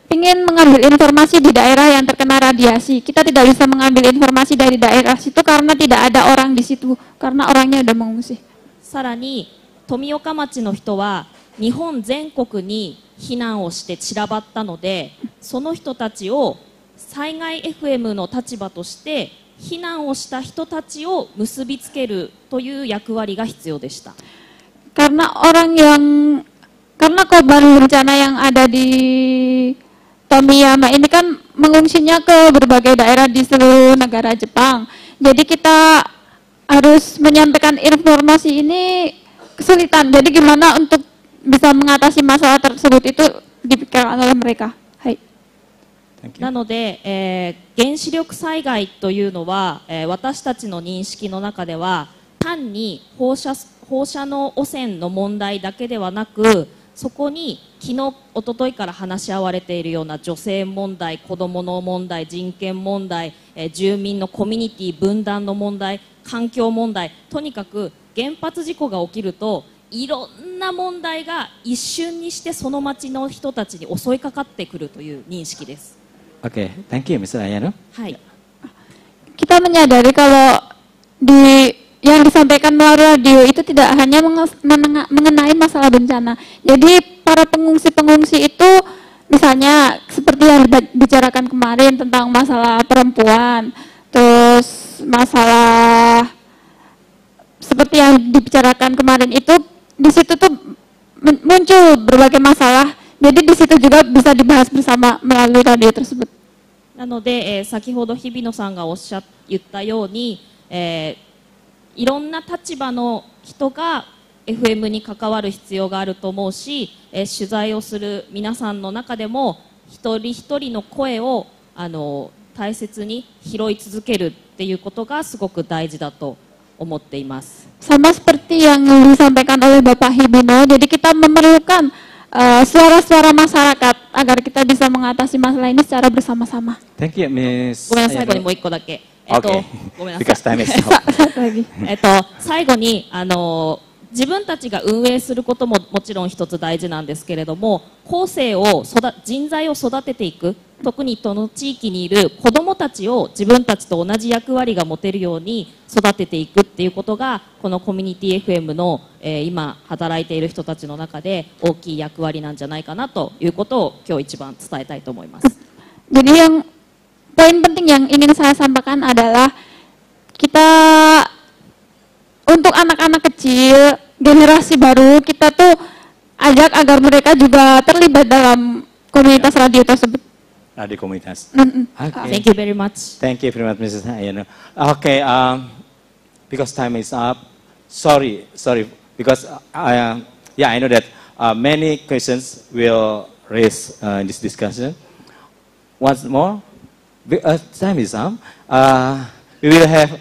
ingin mengambil informasi di daerah yang terkena radiasi, kita tidak bisa mengambil informasi dari daerah situ karena tidak ada orang di situ, karena orangnya udah mengungsi. さらに富岡町の人は日本全国に避難をして散らばったので、その人たちを災害 FM の立場として避難をした人たちを結びつけるという役割が必要でした。Karena korban bencana yang ada di Tomiyama ini kan mengungsinya ke berbagai daerah di seluruh negara Jepang. Jadi kita harus menyampaikan informasi ini kesulitan. Jadi gimana untuk bisa mengatasi masalah tersebut itu dipikirkan oleh mereka. なので、原子力災害というのは、私たちの認識の中では単に放射能汚染の問題だけではなく、そこに昨日、一昨日から話し合われているような女性問題、子どもの問題、人権問題、住民のコミュニティ分断の問題、環境問題、とにかく原発事故が起きるといろんな問題が一瞬にしてその町の人たちに襲いかかってくるという認識です。Okay, thank you, Mr. Ayano. はい。Kita menyadari kalau yang disampaikan melalui radio itu tidak hanya mengenai masalah bencana. Jadi para pengungsi-pengungsi itu misalnya seperti yang dibicarakan kemarin tentang masalah perempuan, terus masalah seperti yang dibicarakan kemarin itu di situ tuh muncul berbagai masalah. Jadi di situ juga bisa dibahas bersama melalui radio tersebut. なので、先ほど日比野さんが言ったように、いろんな立場の人が FM に関わる必要があると思うし、取材をする皆さんの中でも一人一人の声を大切に拾い続けるっていうことがすごく大事だと思っています。Sama seperti yang disampaikan oleh Bapak Hibino, jadi kita memerlukan suara-suara masyarakat agar kita bisa mengatasi masalah ini secara bersama-sama. Thank you, Miss. ごめんなさい、最後にもう一個だけ。ごめんなさい。Because time is up. 最後に自分たちが運営することももちろん一つ大事なんですけれども、後世を人材を育てていく、特にその地域にいる子どもたちを自分たちと同じ役割が持てるように育てていくっていうことが、このコミュニティ FM の、今働いている人たちの中で大きい役割なんじゃないかなということを今日一番伝えたいと思います。Jadi yang poin penting yang ingin saya sampaikan adalah kita untuk anak-anak kecil, generasi baru, kita tuh ajak agar mereka juga terlibat dalam komunitas radio tersebut. Radio komunitas. Okay. Thank you very much. Thank you very much, Mrs. Ayano. Okay, because time is up. Sorry, because I know that many questions will raise in this discussion. Once more, time is up. We will have,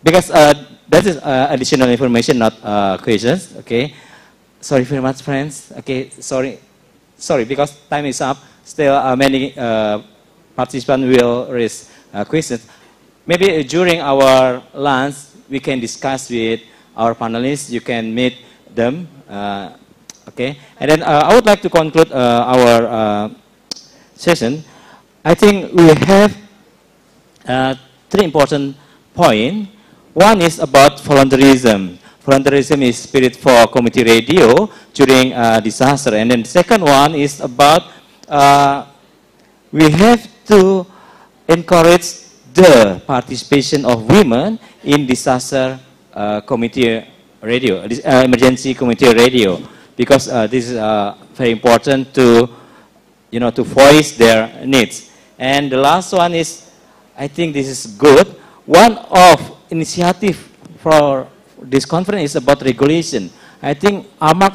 because that is additional information, not questions. Okay, sorry very much, friends. Okay, sorry, because time is up. Still, many participants will raise questions. maybe during our lunch, we can discuss with our panelists. You can meet them. Okay. And then I would like to conclude our session. I think we have 3 important points. One is about volunteerism. Volunteerism is spirit for community radio during disaster. And then the second one is about we have to encourage the participation of women in disaster community radio, emergency community radio, because this is very important to, to voice their needs. And the last one is, I think this is good. One of initiative for this conference is about regulation. I think AMARC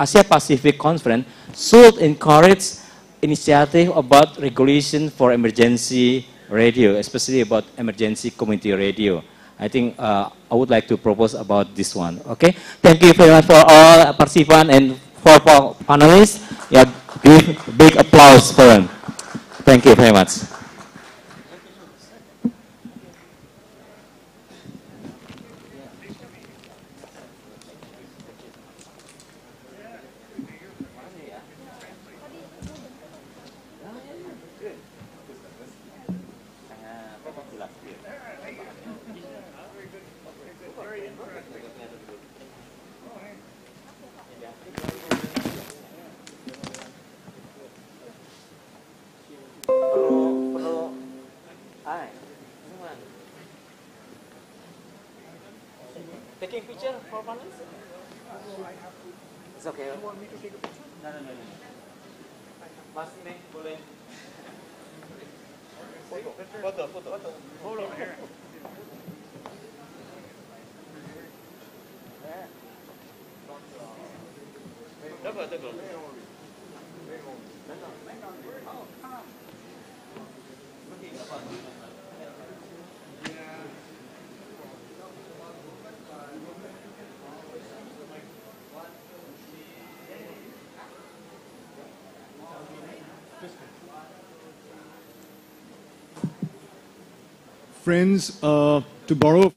Asia Pacific Conference should encourage initiative about regulation for emergency radio, especially about emergency community radio. I think I would like to propose about this one. Okay, thank you very much for all participants and for panelists. Yeah, give big applause for them. Thank you very much. Taking picture for panelists? It's okay. You want me to take a picture? No. Mas ini boleh. Foto. Hold on here. Double. Friends, to borrow